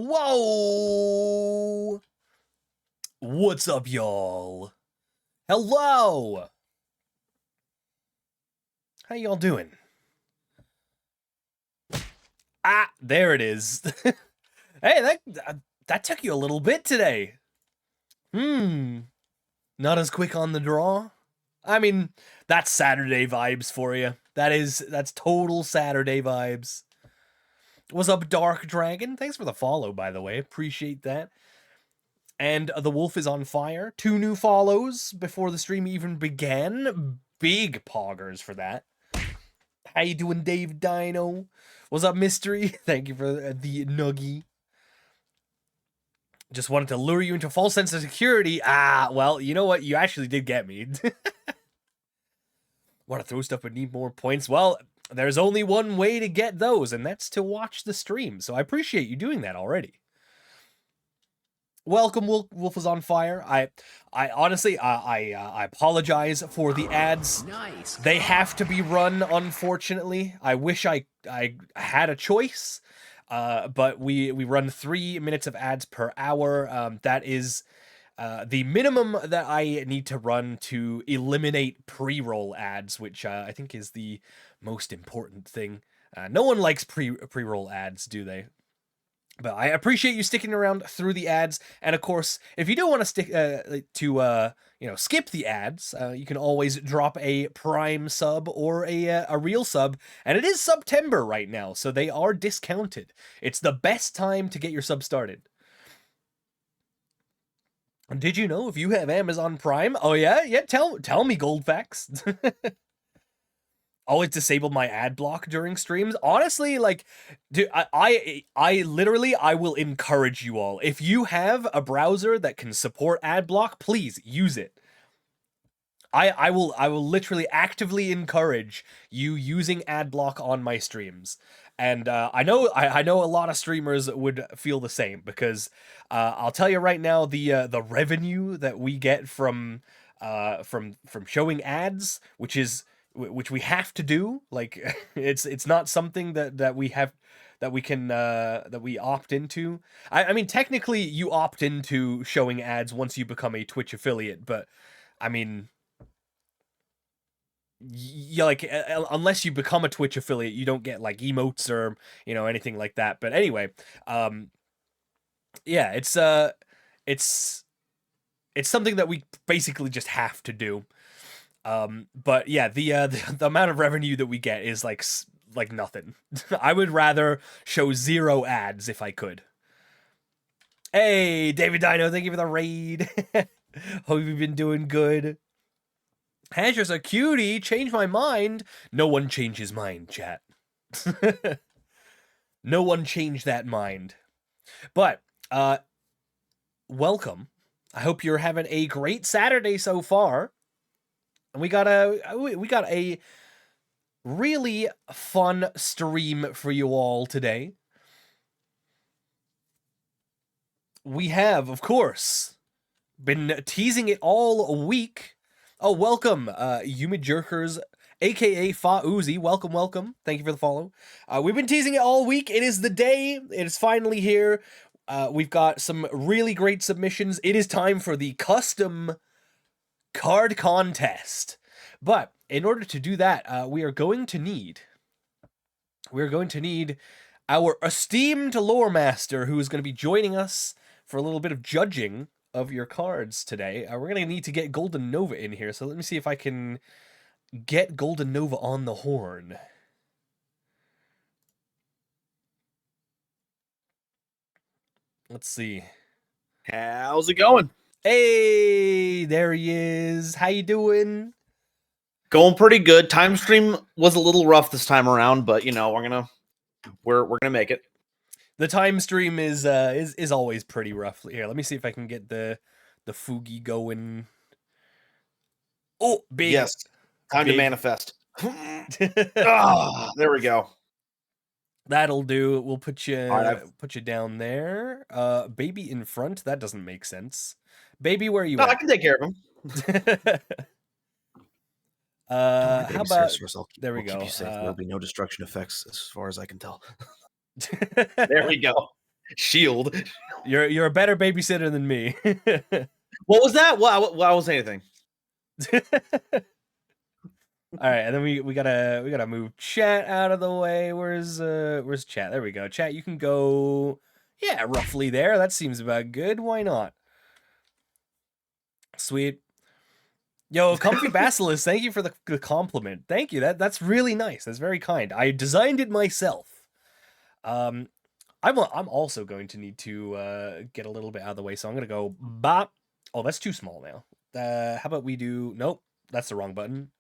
Whoa! What's up, y'all? Hello! How y'all doing? Ah, there it is. Hey, that took you a little bit today. Not as quick on the draw. I mean, that's Saturday vibes for you. That's total Saturday vibes. What's up, Dark Dragon? Thanks for the follow, by the way. Appreciate that. And the wolf is on fire. 2 new follows before the stream even began. Big poggers for that. How you doing, Dave Dino? What's up, Mystery? Thank you for the nuggie. Just wanted to lure you into a false sense of security. Ah, well, you know what? You actually did get me. Want to throw stuff but need more points? Well, there's only one way to get those, and that's to watch the stream. So I appreciate you doing that already. Welcome, Wolf is on fire. I honestly, I apologize for the ads. Nice. They have to be run, unfortunately. I wish I had a choice, but we run 3 minutes of ads per hour. That is the minimum that I need to run to eliminate pre-roll ads, which I think is the most important thing. No one likes pre-roll ads, do they? But I appreciate you sticking around through the ads, and of course, if you do want to stick skip the ads, you can always drop a Prime sub or a real sub, and it is September right now, so they are discounted. It's the best time to get your sub started. Did you know if you have Amazon Prime? Oh yeah, tell me gold facts. Always disable my ad block during streams. Honestly, like, dude, I literally, I will encourage you all. If you have a browser that can support ad block, please use it. I will literally actively encourage you using ad block on my streams. And I know a lot of streamers would feel the same, because I'll tell you right now, the revenue that we get from showing ads, which we have to do, like, it's not something that we have, that we can that we opt into. I mean, technically you opt into showing ads once you become a Twitch affiliate, but I mean, yeah, like, unless you become a Twitch affiliate, you don't get like emotes or anything like that. But anyway, yeah, it's something that we basically just have to do. But yeah, the amount of revenue that we get is like nothing. I would rather show 0 ads if I could. Hey, David Dino, thank you for the raid. Hope you've been doing good. Hashers a cutie. Change my mind. No one changes mind, chat. No one changed that mind. But welcome. I hope you're having a great Saturday so far. And we got a really fun stream for you all today. We have, of course, been teasing it all week. Oh, welcome, Yumi Jerkers, aka Fa Uzi. Welcome. Thank you for the follow. We've been teasing it all week. It is the day. It is finally here. We've got some really great submissions. It is time for the custom card contest. But in order to do that, we are going to need our esteemed lore master, who is going to be joining us for a little bit of judging of your cards today. We're going to need to get Golden Nova in here, so let me see if I can get Golden Nova on the horn. Let's see. How's it going? Hey, there he is. How you doing? Going pretty good. Time stream was a little rough this time around, but we're gonna make it. The time stream is always pretty rough. Here, let me see if I can get the Fugi going. Oh, big. Yes. Time to manifest. There we go. That'll do. We'll put you right, put you down there. Baby in front. That doesn't make sense. Baby, where are you No, at? I can take care of him. How about there we go. Keep you safe. There'll be no destruction effects as far as I can tell. There we go. Shield. You're a better babysitter than me. What was that? Well, I wasn't anything. All right, and then we gotta move chat out of the way. Where's chat? There we go. Chat, you can go. Yeah, roughly there. That seems about good. Why not? Sweet. Yo, Comfy Basilisk, thank you for the compliment. Thank you. That's really nice. That's very kind. I designed it myself. I'm also going to need to get a little bit out of the way, so I'm gonna go bop. Oh, that's too small now. How about we do? Nope, that's the wrong button.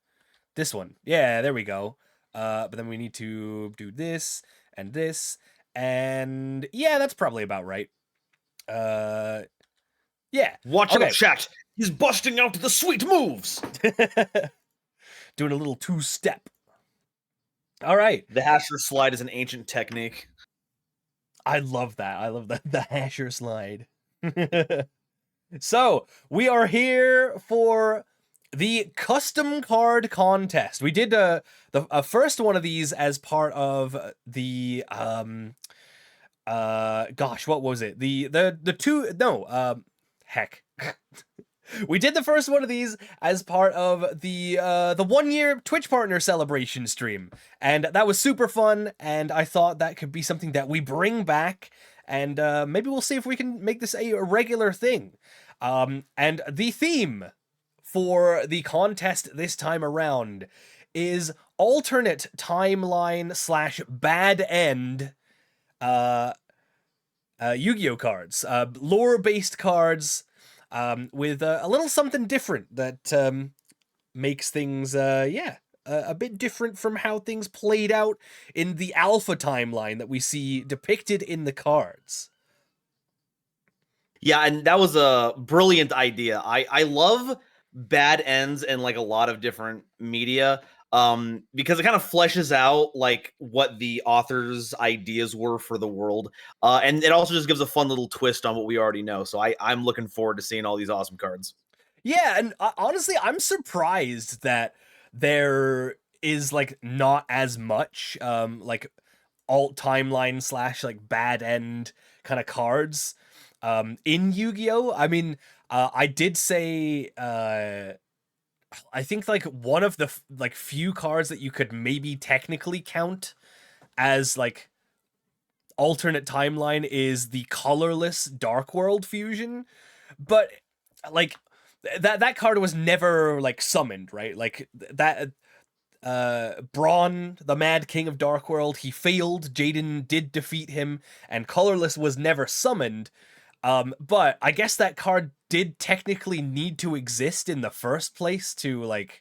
This one. Yeah, there we go. But then we need to do this and this, and yeah, that's probably about right. Yeah. Watch out, chat. He's busting out the sweet moves. Doing a little two-step. All right. The Hasher slide is an ancient technique. I love that. I love the Hasher slide. So, we are here for the custom card contest. We did the first one of these as part of the gosh, what was it? The two, no, heck. We did the first one of these as part of the 1 year Twitch partner celebration stream, and that was super fun, and I thought that could be something that we bring back, and maybe we'll see if we can make this a regular thing. And the theme for the contest this time around is alternate timeline / bad end Yu-Gi-Oh cards, lore-based cards, with a little something different that makes things, a bit different from how things played out in the alpha timeline that we see depicted in the cards. Yeah, and that was a brilliant idea. I love bad ends in like a lot of different media, because it kind of fleshes out like what the author's ideas were for the world, and it also just gives a fun little twist on what we already know. So I'm looking forward to seeing all these awesome cards. Yeah, and honestly, I'm surprised that there is like not as much like alt timeline / like bad end kind of cards in Yu-Gi-Oh. I mean, I did say I think like one of the like few cards that you could maybe technically count as like alternate timeline is the colorless Dark World fusion, but like that card was never like summoned, right? Like that Braun, the Mad King of Dark World, he failed. Jaden did defeat him, and colorless was never summoned. But I guess that card did technically need to exist in the first place to be like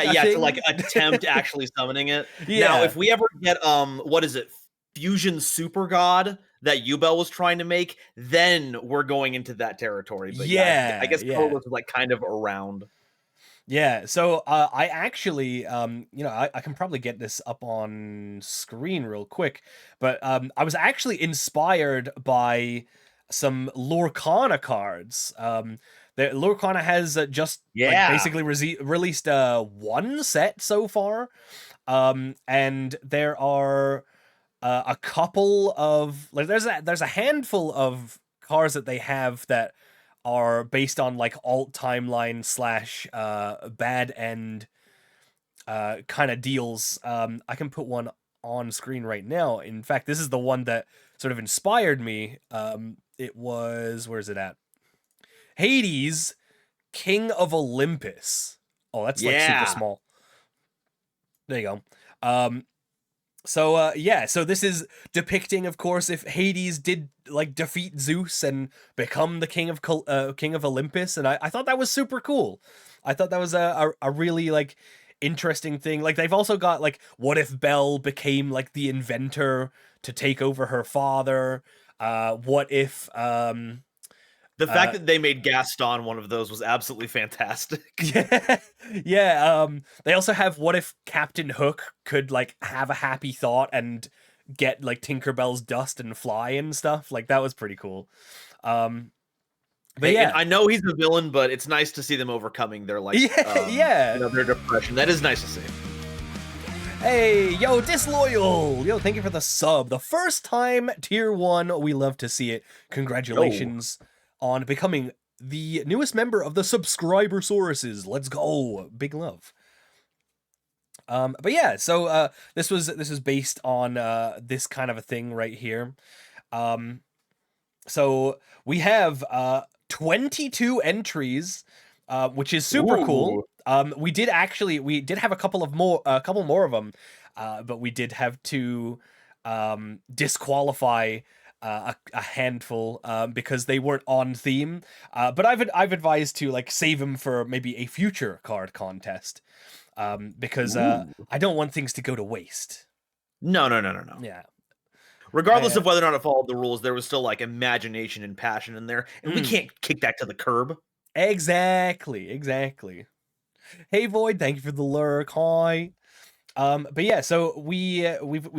a thing. To like attempt actually summoning it. Yeah. Now, if we ever get what is it, Fusion Super God that Yubel was trying to make, then we're going into that territory. But yeah, I guess colorless is like kind of around. Yeah, so I actually, I can probably get this up on screen real quick, but I was actually inspired by some Lorcana cards. The Lorcana has just basically released one set so far, and there are a couple of like there's a handful of cards that they have that are based on like alt timeline / bad end kind of deals. I can put one on screen right now. In fact, this is the one that sort of inspired me. It was, where's it at? Hades, King of Olympus. Oh, that's like super small. There you go. So this is depicting, of course, if Hades did like defeat Zeus and become the king of Olympus, and I thought that was super cool. I thought that was a really like interesting thing. Like they've also got like, what if Belle became like the inventor to take over her father? What if the fact that they made Gaston one of those was absolutely fantastic. Yeah. They also have, what if Captain Hook could like have a happy thought and get like Tinkerbell's dust and fly and stuff? Like that was pretty cool. But yeah, I know he's a villain, but it's nice to see them overcoming their like their depression. That is nice to see. Hey, yo, Disloyal! Yo, thank you for the sub. The first time tier 1, we love to see it. Congratulations on becoming the newest member of the subscriber sources. Let's go. Big love. But yeah, so this was based on this kind of a thing right here. So we have 22 entries, which is super cool. We did have a couple more of them, but we did have to disqualify a handful because they weren't on theme. But I've advised to like save them for maybe a future card contest, because I don't want things to go to waste. No. Yeah. Regardless of whether or not it followed the rules, there was still like imagination and passion in there, and we can't kick that to the curb. Exactly. Hey Void, thank you for the lurk. Hi. But yeah, so we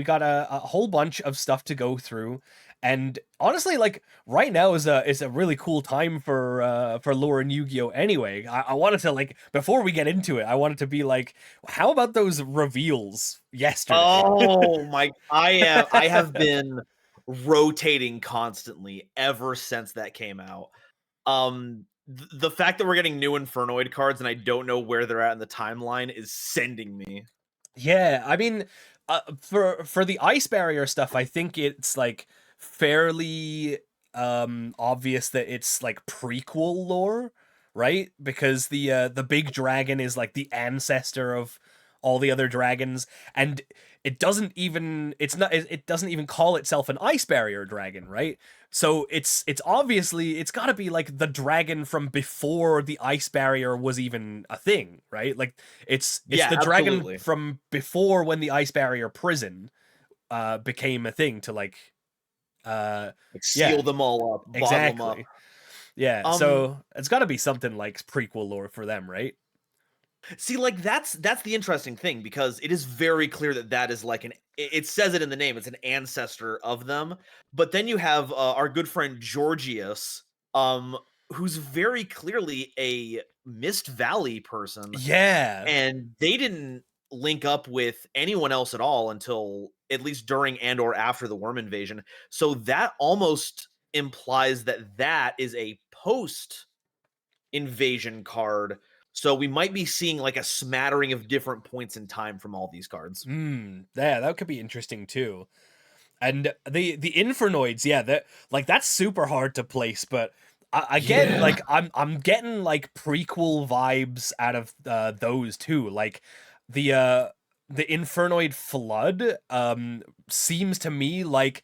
got a whole bunch of stuff to go through, and honestly, like right now is a really cool time for lore and Yu-Gi-Oh! Anyway, I wanted to like before we get into it, I wanted to be like, how about those reveals yesterday? Oh my! I have been rotating constantly ever since that came out. The fact that we're getting new Infernoid cards and I don't know where they're at in the timeline is sending me. Yeah, I mean, for the ice barrier stuff, I think it's like fairly obvious that it's like prequel lore, right? Because the big dragon is like the ancestor of all the other dragons, and it doesn't even it doesn't even call itself an ice barrier dragon, right? So it's obviously it's got to be like the dragon from before the ice barrier was even a thing, right? Like it's Yeah, the dragon absolutely. from before when the ice barrier prison became a thing to like Like seal them all up, bottle them up. exactly. Yeah, so it's got to be something like prequel lore for them, right? See, like that's the interesting thing because it is very clear that that is like it says it in the name, it's an ancestor of them. But then you have our good friend Georgius, who's very clearly a Mist Valley person, Yeah. and they didn't link up with anyone else at all until at least during and or after the worm invasion. So that almost implies that that is a post invasion card. So we might be seeing like a smattering of different points in time from all these cards. Yeah, that could be interesting too. And the Infernoids, yeah, that's super hard to place, but again, like I'm getting like prequel vibes out of those too. Like the Infernoid Flood seems to me like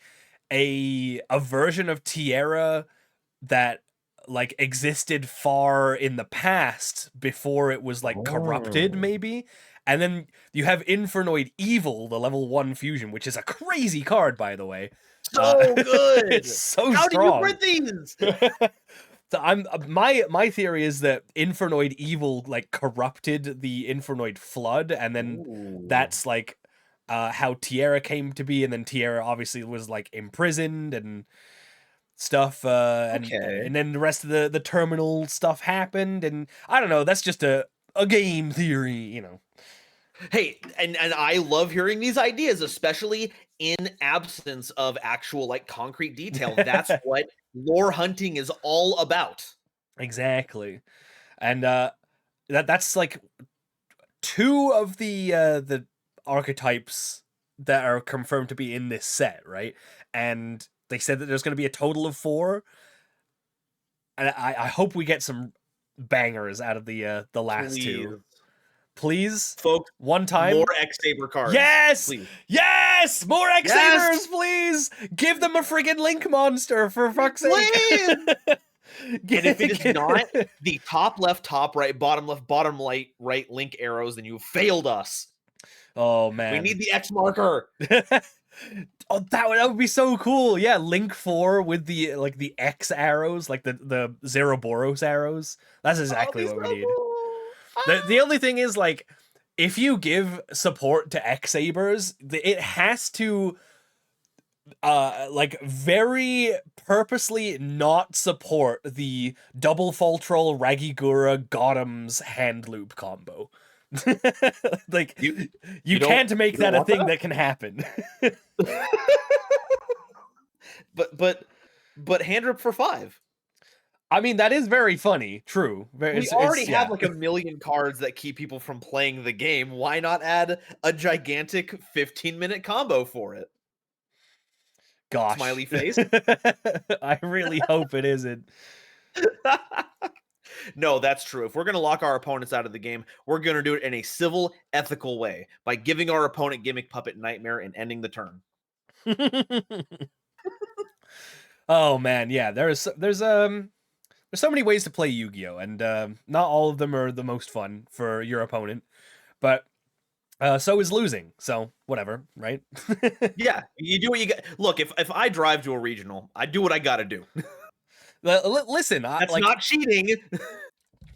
a version of Tierra that like existed far in the past before it was like corrupted, maybe. And then you have Infernoid Evil, the level 1 fusion, which is a crazy card, by the way. So good. It's so How strong. did you print these? So I'm my theory is that Infernoid Evil like corrupted the Infernoid Flood, and then that's like how Tierra came to be, and then Tierra obviously was like imprisoned and stuff, and then the rest of the terminal stuff happened, and I don't know. That's just a game theory, you know. Hey, and I love hearing these ideas, especially in absence of actual like concrete detail. That's what lore hunting is all about. Exactly, and that's like two of the archetypes that are confirmed to be in this set, right? And they said that there's going to be a total of 4, and I hope we get some bangers out of the last 2. Please, folks, one time. More X-Saber cards. Yes! Please. Yes! More X-Sabers, please! Give them a friggin' Link monster, for fuck's sake! And if it is not the top left, top right, bottom left, bottom right Link arrows, then you failed us. Oh, man. We need the X marker! Oh, that would be so cool. Yeah, Link 4 with the like the X arrows, like the Zeroboros arrows. That's exactly what we need. The only thing is, like, if you give support to X-Sabers, it has to like very purposely not support the double Fultrol Ragigura Gothams hand loop combo. Like You you don't can't make you don't that a want thing that can happen. but hand rip for 5. I mean, that is very funny. True. We already have like a million cards that keep people from playing the game. Why not add a gigantic 15-minute combo for it? Gosh. Smiley face. I really hope it isn't. No, that's true. If we're going to lock our opponents out of the game, we're going to do it in a civil, ethical way by giving our opponent Gimmick Puppet Nightmare and ending the turn. Oh man, yeah. There's so many ways to play Yu-Gi-Oh, and not all of them are the most fun for your opponent, but so is losing. So whatever, right? Yeah, you do what you got. Look, if I drive to a regional, I do what I got to do. Listen, That's not cheating.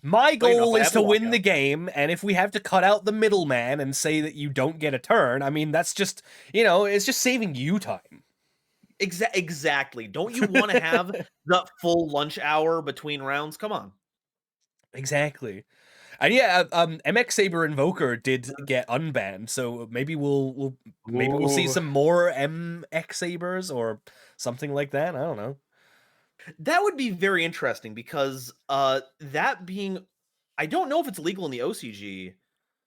my But, you know, if goal I is have to a win the lockout. game, and if we have to cut out the middleman and say that you don't get a turn, I mean, that's just, it's just saving you time. Exactly. Don't you want to have the full lunch hour between rounds? Come on. Exactly. And yeah, MX Saber Invoker did get unbanned, so maybe we'll see Ooh. some more MX Sabers or something like that. I don't know. That would be very interesting because that being, I don't know if it's legal in the OCG.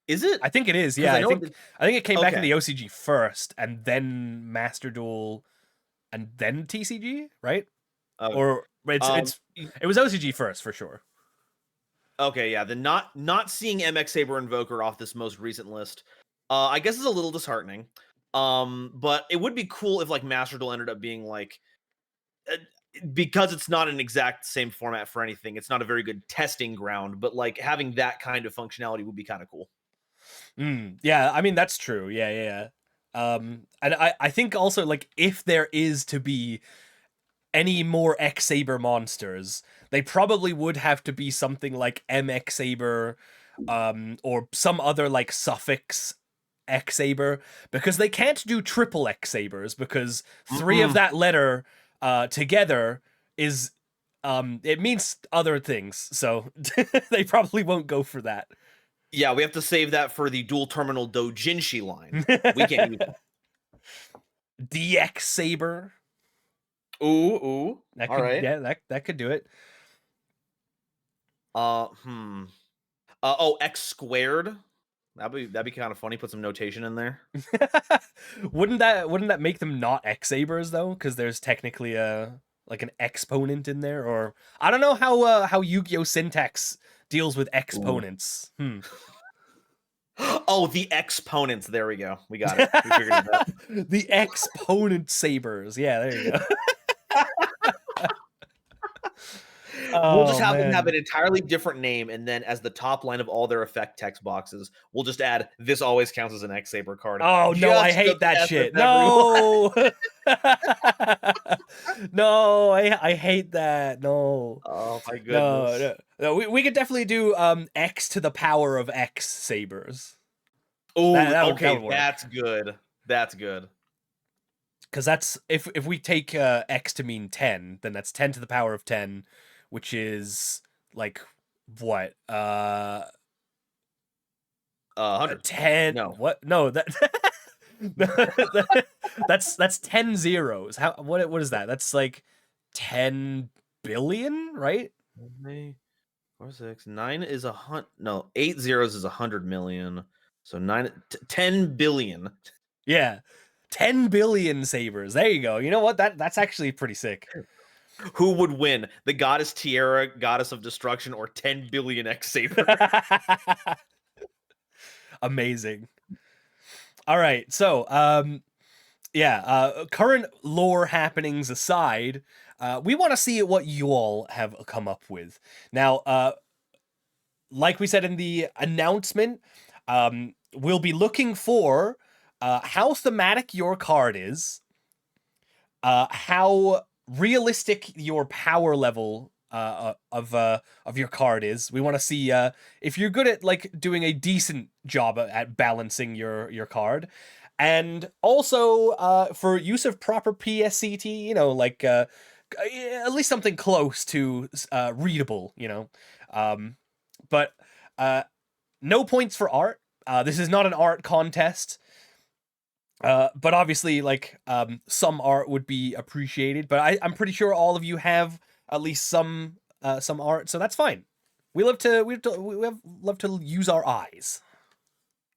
Is it? I think it is. Because Yeah, I I know. think it came back in the Okay. OCG first, and then Master Duel, and then TCG, right? Uh, Or um. it was OCG first for sure. Okay. Yeah. The not seeing MX Saber Invoker off this most recent list, I guess is a little disheartening. But it would be cool if like Master Duel ended up being like, because it's not an exact same format for anything. It's not a very good testing ground, but like having that kind of functionality would be kind of cool. Yeah, I mean that's true. Yeah, yeah. And I think also like if there is to be any more X Saber monsters, they probably would have to be something like MX Saber, or some other like suffix X Saber, because they can't do triple X Sabers because three of that letter together is it means other things, so they probably won't go for that. Yeah, we have to save that for the dual terminal Dojinshi line. We can't use that. DX Saber. Ooh. That All could, right. yeah, that could do it. X squared. That'd be kind of funny. Put some notation in there. Wouldn't that make them not X Sabers though? Because there's technically a like an exponent in there, or I don't know how Yu-Gi-Oh syntax deals with Ooh. exponents. Oh, the exponents. There we go. We got it. We figured it out. The exponent sabers. Yeah, there you go. We'll just Oh have them have man. an entirely different name, and then as the top line of all their effect text boxes, we'll just add "This always counts as an X Saber card." Oh no, I Just to hate that mess with shit. everyone. No. No, I hate that. No. Oh my No, goodness. no, no. We could definitely do X to the power of X sabers. Oh, That would okay, work. that's good. That's good. Because that's if we take X to mean 10, then that's 10 to the power of 10, which is like what? 100. 10 No. what? No, that that's 10 zeros. How what is that? That's like 10 billion, right? 4, 6, 9 is a hunt. No, 8 zeros is 100 million. So 10 billion. Yeah. 10 billion sabers. There you go. You know what? That's actually pretty sick. Who would win? The goddess Tiara, goddess of destruction, or 10 billion X Saber? Amazing. All right. So, current lore happenings aside, we want to see what you all have come up with. Now, like we said in the announcement, we'll be looking for how thematic your card is, how realistic your power level of your card is. We want to see if you're good at like doing a decent job at balancing your card, and also for use of proper PSCT. Like at least something close to readable. But no points for art. This is not an art contest. But obviously, like, some art would be appreciated. But I'm pretty sure all of you have at least some art, so that's fine. We love to use our eyes.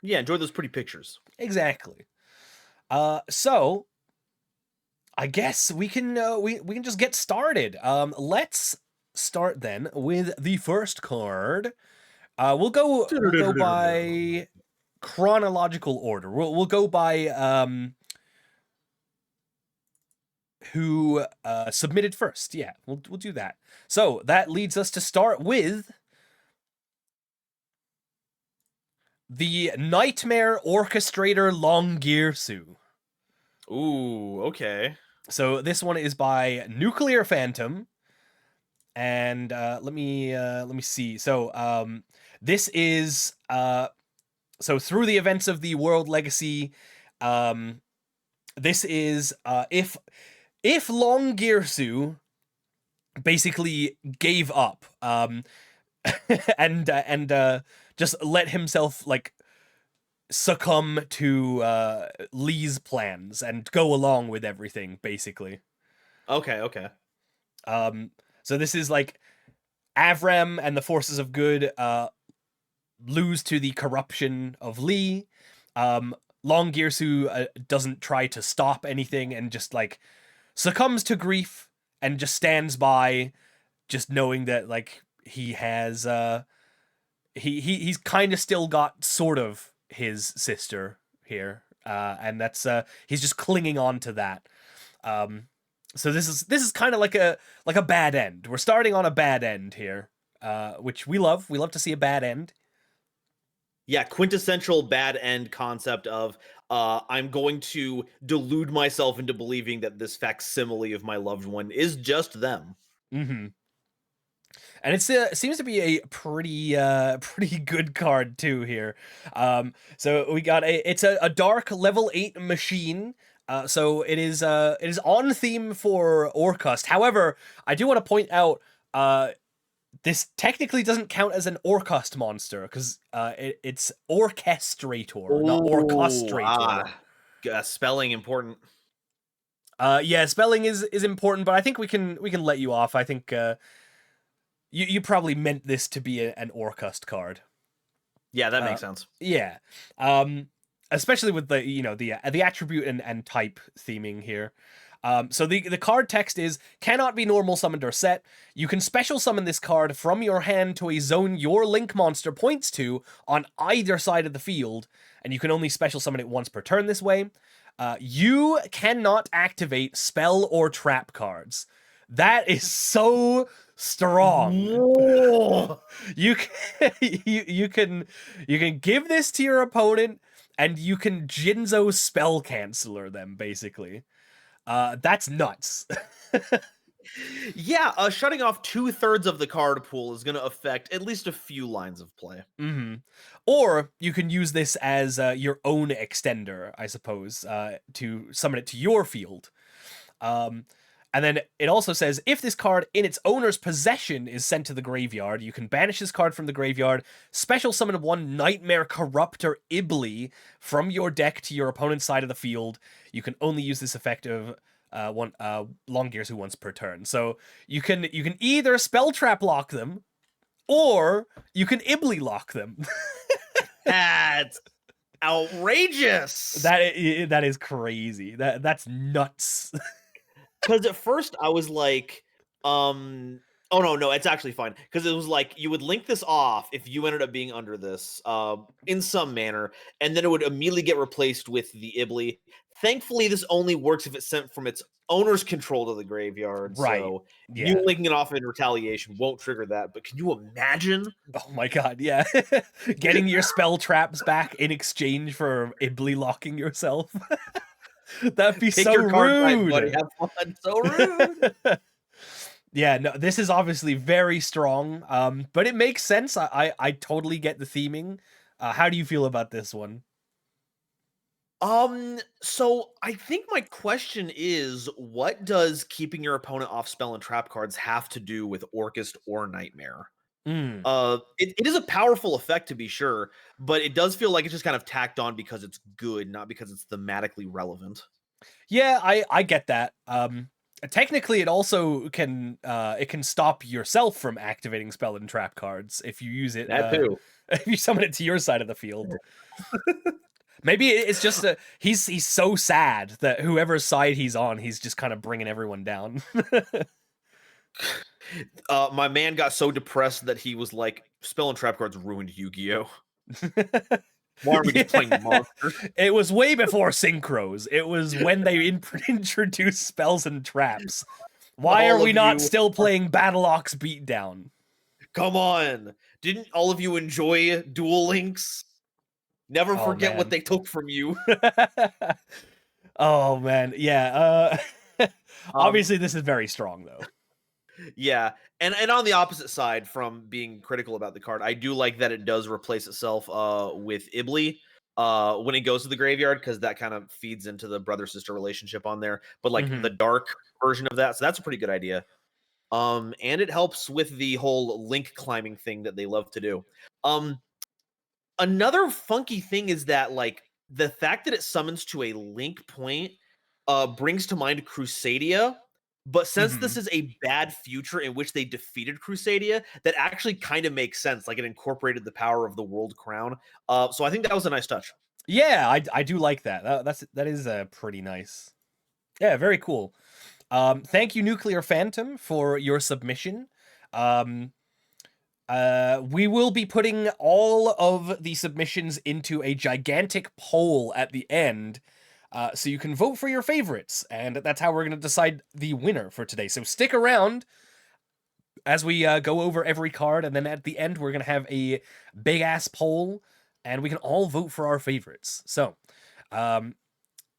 Yeah, enjoy those pretty pictures. Exactly. So I guess we can we can just get started. Let's start then with the first card. We'll go by chronological order. We'll go by who submitted first. Yeah, we'll do that. So that leads us to start with the Nightmare Orchestrator Longirsu. Ooh, okay. So this one is by Nuclear Phantom, and let me see. So this is so through the events of the World Legacy, this is if Longirsu basically gave up and just let himself like succumb to Lee's plans and go along with everything, basically. Okay. So this is like Avram and the forces of good lose to the corruption of Lee. Longirsu doesn't try to stop anything and just like succumbs to grief and just stands by, just knowing that like he has he's kind of still got sort of his sister here, and that's he's just clinging on to that. So this is kind of like a bad end. We're starting on a bad end here, which we love. We love to see a bad end. Yeah, quintessential bad end concept of I'm going to delude myself into believing that this facsimile of my loved one is just them. Mm-hmm. And it seems to be a pretty pretty good card too here. So we got it's a dark level 8 machine. So it is on theme for Orcust. However, I do want to point out this technically doesn't count as an Orcust monster because it's Orchestrator, not Orchestrator. Spelling important. Yeah, spelling is important, but I think we can let you off. I think you probably meant this to be an Orcust card. Yeah, that makes sense. Yeah. Especially with the the attribute and type theming here. So the card text is cannot be normal summoned or set. You can special summon this card from your hand to a zone your link monster points to on either side of the field, and you can only special summon it once per turn this way. You cannot activate spell or trap cards. That is so strong. You can, you can give this to your opponent, and you can Jinzo spell canceller them basically. That's nuts. Yeah, shutting off 2/3 of the card pool is going to affect at least a few lines of play. Mm-hmm. Or you can use this as your own extender, I suppose, to summon it to your field. And then it also says, if this card in its owner's possession is sent to the graveyard, you can banish this card from the graveyard, special summon one Nightmare Corruptor Ibli from your deck to your opponent's side of the field. You can only use this effect of Longirsu once per turn. So you can either spell trap lock them, or you can Ibli lock them. That's outrageous. That is crazy. That's nuts. Because at first I was like, oh no, it's actually fine. Because it was like you would link this off if you ended up being under this in some manner, and then it would immediately get replaced with the Ibli. Thankfully, this only works if it's sent from its owner's control to the graveyard. Right. So Yeah. you linking it off in retaliation won't trigger that. But can you imagine? Oh my god, yeah. Getting your spell traps back in exchange for Ibli locking yourself. That'd be Pick so your card type, rude. buddy. Have fun. So rude. Yeah, no, this is obviously very strong, but it makes sense. I totally get the theming. How do you feel about this one? So I think my question is, what does keeping your opponent off spell and trap cards have to do with Orcust or Nightmare? Mm. It is a powerful effect to be sure, but it does feel like it's just kind of tacked on because it's good, not because it's thematically relevant. Yeah, I get that. Technically, it also can it can stop yourself from activating spell and trap cards if you use it. That too. If you summon it to your side of the field. Maybe it's just he's so sad that whoever's side he's on, he's just kind of bringing everyone down. My man got so depressed that he was like, "Spell and trap cards ruined Yu-Gi-Oh! Why aren't we just playing monsters?" It was way before synchros. It was when they introduced spells and traps. Why are All we of not you still playing Battle Ox Beatdown? Come on. Didn't all of you enjoy Duel Links? Never Oh forget what man. they took from you. Oh man, yeah. Um, Obviously, this is very strong though. yeah. And on the opposite side from being critical about the card, I do like that it does replace itself with Ibli when it goes to the graveyard, because that kind of feeds into the brother sister relationship on there. But like Mhm. the dark version of that, so that's a pretty good idea. And it helps with the whole link climbing thing that they love to do. Um, Another funky thing is that like the fact that it summons to a link point brings to mind Crusadia, but since this Mhm. is a bad future in which they defeated Crusadia, that actually kind of makes sense. Like it incorporated the power of the world crown. So I think that was a nice touch. Yeah, I do like that. That is pretty nice. Yeah, very cool. Thank you, Nuclear Phantom, for your submission. Um, we will be putting all of the submissions into a gigantic poll at the end, so you can vote for your favorites, and that's how we're going to decide the winner for today. So stick around as we go over every card, and then at the end we're going to have a big ass poll, and we can all vote for our favorites. So, um,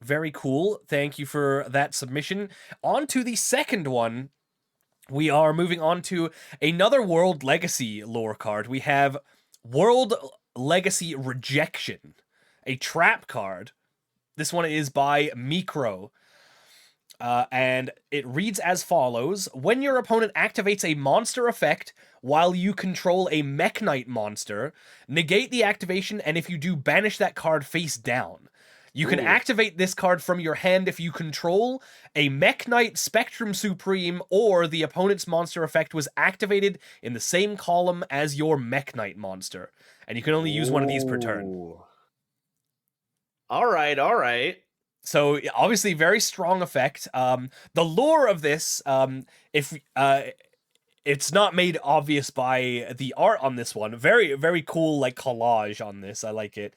very cool. Thank you for that submission. On to the second one. We are moving on to another World Legacy lore card. We have World Legacy Rejection, a trap card. This one is by Mikro. And it reads as follows. When your opponent activates a monster effect while you control a Mech Knight monster, negate the activation, and if you do, banish that card face down. You can Ooh. activate this card from your hand if you control a Mech Knight Spectrum Supreme, or the opponent's monster effect was activated in the same column as your Mech Knight monster. And you can only use one of these per turn. Ooh. All right, all right. So obviously very strong effect. The lore of this, if it's not made obvious by the art on this one, very very cool like collage on this. I like it.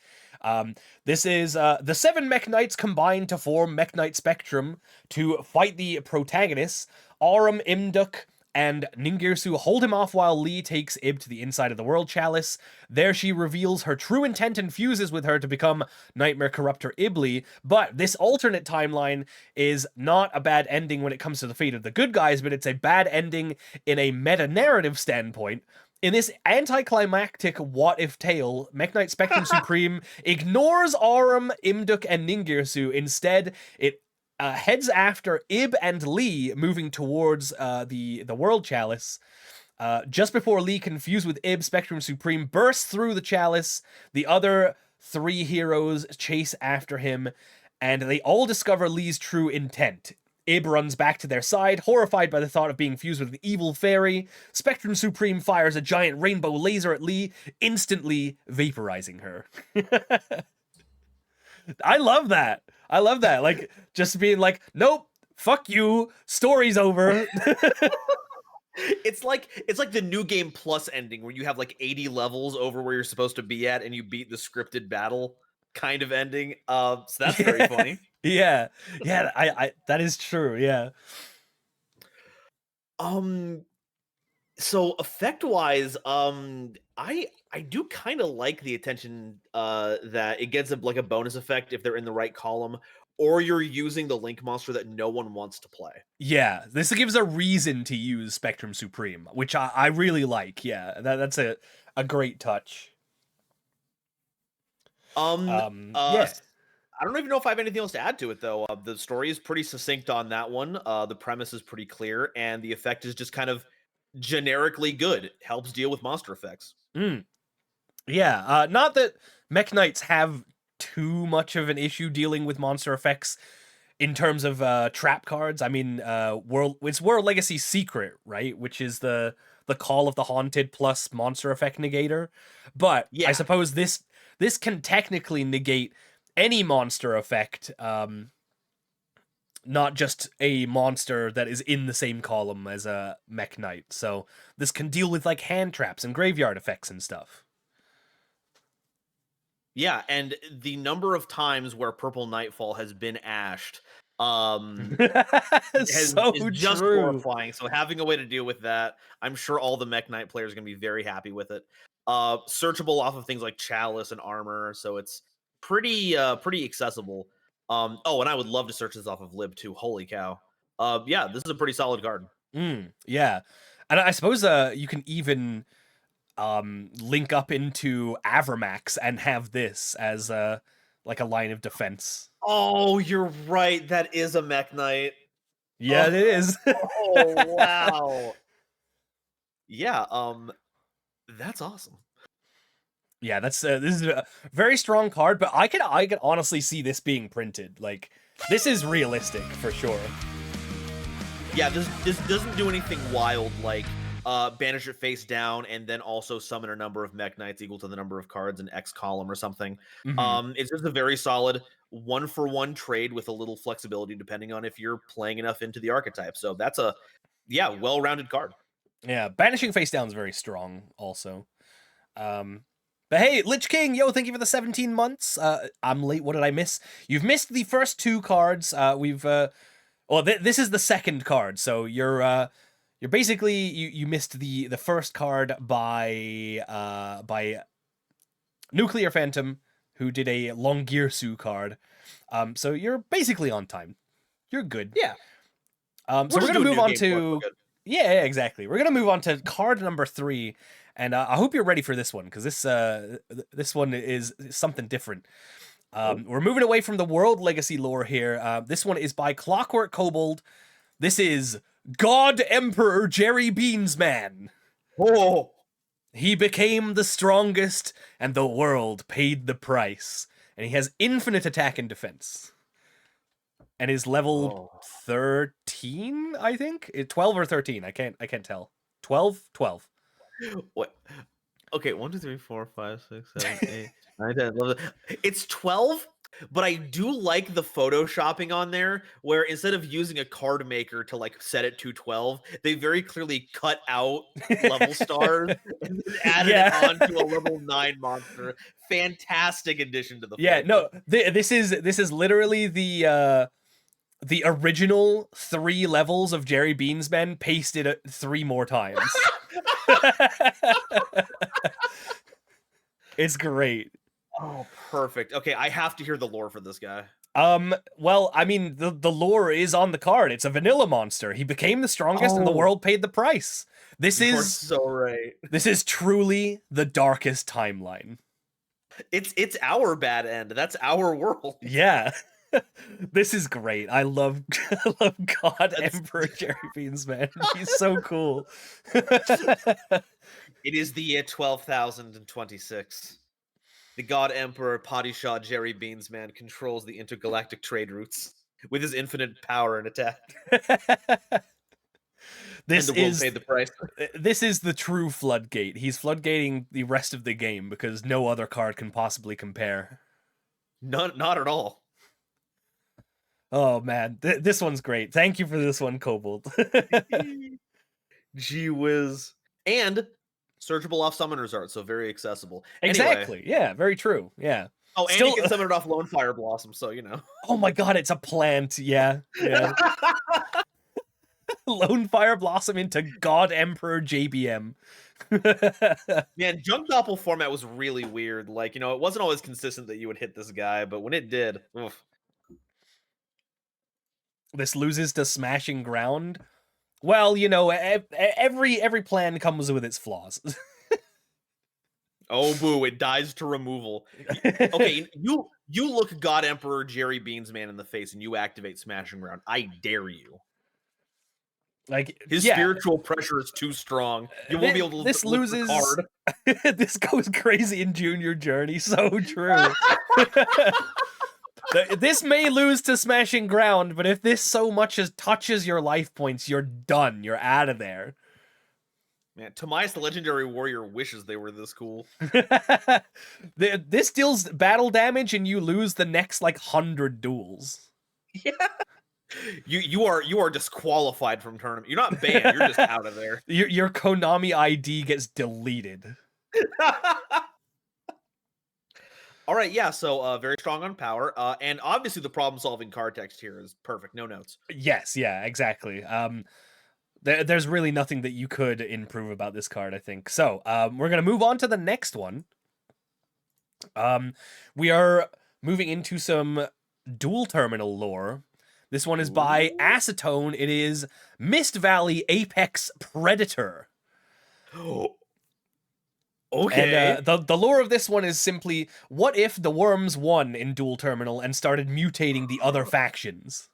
This is the 7 Mech Knights combined to form Mech Knight Spectrum to fight the protagonists. Aurum, Imduk, and Ningirsu hold him off while Lee takes Ib to the inside of the World Chalice. There she reveals her true intent and fuses with her to become Nightmare Corruptor Ibli, but this alternate timeline is not a bad ending when it comes to the fate of the good guys, but it's a bad ending in a meta-narrative standpoint. In this anticlimactic what-if tale, Mech Knight Spectrum Supreme ignores Aurum, Imduk, and Ningirsu. Instead, it heads after Ib and Lee, moving towards the World Chalice. Just before Lee, confused with Ib, Spectrum Supreme bursts through the chalice. The other 3 heroes chase after him, and they all discover Lee's true intent. Ib runs back to their side, horrified by the thought of being fused with an evil fairy. Spectrum Supreme fires a giant rainbow laser at Lee, instantly vaporizing her. I love that. I love that. Like, just being like, nope, fuck you, story's over. It's like the new game plus ending where you have like 80 levels over where you're supposed to be at and you beat the scripted battle kind of ending. So that's very funny. Yeah. Yeah, I that is true. Yeah. Um so effect wise, I do kind of like the attention that it gets like a bonus effect if they're in the right column, or you're using the link monster that no one wants to play. Yeah, this gives a reason to use Spectrum Supreme, which I really like. Yeah, that's a great touch. Um Yeah. I don't even know if I have anything else to add to it though. The story is pretty succinct on that one. The premise is pretty clear, and the effect is just kind of generically good. Helps deal with monster effects. Mm. Yeah, not that Mech Knights have too much of an issue dealing with monster effects in terms of trap cards. I mean, it's World Legacy Secret, right? Which is the Call of the Haunted plus monster effect negator. But I Yeah. suppose this can technically negate any monster effect, not just a monster that is in the same column as a Mech Knight. So this can deal with like hand traps and graveyard effects and stuff. Yeah, and the number of times where Purple Nightfall has been ashed So is just true. horrifying. So having a way to deal with that, I'm sure all the Mech Knight players are going to be very happy with it. Searchable off of things like Chalice and Armor, so it's pretty accessible. Oh, and I would love to search this off of Lib too. Holy cow. Yeah, this is a pretty solid card. Yeah. And I suppose you can even link up into Avermax and have this as like a line of defense. Oh, you're right. That is a Mech Knight. Yeah, it is. Oh, wow. Yeah, that's awesome. Yeah, that's this is a very strong card, but I can honestly see this being printed. Like this is realistic for sure. Yeah, this doesn't do anything wild like banish it face down and then also summon a number of Mech Knights equal to the number of cards in X column or something. It's just a very solid 1-for-1 trade with a little flexibility depending on if you're playing enough into the archetype. So that's a well-rounded card. Yeah, banishing face down is very strong also. But hey, Lich King, yo, thank you for the 17 months. I'm late. What did I miss? You've missed the first 2 cards. This is the second card, so you're basically you missed the first card by Nuclear Phantom, who did a Longirsu card. So you're basically on time. You're good. Yeah. So we're gonna move on to yeah, exactly. We're gonna move on to card number 3, and I hope you're ready for this one because this one is something different. We're moving away from the World Legacy lore here. This one is by Clockwork Kobold. This is God Emperor Jerry Beansman. Oh, he became the strongest, and the world paid the price. And he has infinite attack and defense. And is level 13, I think? 12 or 13. I can't tell. 12? 12. What? Okay, 1, 2, 3, 4, 5, 6, 7, 8, 9, 10, 11. It's 12, but I do like the photoshopping on there where instead of using a card maker to like set it to 12, they very clearly cut out level stars and added it onto a level 9 monster. Fantastic addition to the no, this is literally the original 3 levels of Jerry Beansman pasted 3 more times. It's great. Oh, perfect. Okay, I have to hear the lore for this guy. Well, I mean, the lore is on the card. It's a vanilla monster. He became the strongest and the world paid the price. This is so right. This is truly the darkest timeline. It's our bad end. That's our world. Yeah. This is great. I love God Emperor Jerry Beansman. He's so cool. It is the year 12,026. The God Emperor Padishah Jerry Beansman controls the intergalactic trade routes with his infinite power and attack. This and the world paid the price. This is the true floodgate. He's floodgating the rest of the game because no other card can possibly compare. Not at all. Oh man, this one's great. Thank you for this one, Kobold. Gee whiz. And searchable off Summoner's Art, so very accessible. Exactly. Anyway. Yeah, very true. Yeah. Oh, and you can summon it off Lone Fire Blossom, so you know. Oh my god, it's a plant. Yeah. Lone Fire Blossom into God Emperor JBM. Man, Junk Doppel format was really weird. Like, it wasn't always consistent that you would hit this guy, but when it did, oof. This loses to Smashing Ground. Well, every plan comes with its flaws. Oh boo! It dies to removal. Okay, you look God Emperor Jerry Beansman in the face and you activate Smashing Ground. I dare you. Like, His yeah, spiritual pressure is too strong. You won't be able to this lift the loses. card. This goes crazy in Junior Journey. So true. This may lose to Smashing Ground, but if this so much as touches your life points, you're done. You're out of there. Man, Tamias the Legendary Warrior wishes they were this cool. This deals battle damage, and you lose the next like 100 duels. Yeah. You are disqualified from tournament. You're not banned. You're just out of there. Your Konami ID gets deleted. All right, yeah. So very strong on power, and obviously the problem-solving card text here is perfect. No notes. Yes, yeah, exactly. There's really nothing that you could improve about this card, I think. So, we're gonna move on to the next one. We are moving into some dual terminal lore. This one is by Ooh. Acetone. It is Mist Valley Apex Predator. Okay. And the lore of this one is simply, what if the worms won in dual terminal and started mutating the other factions?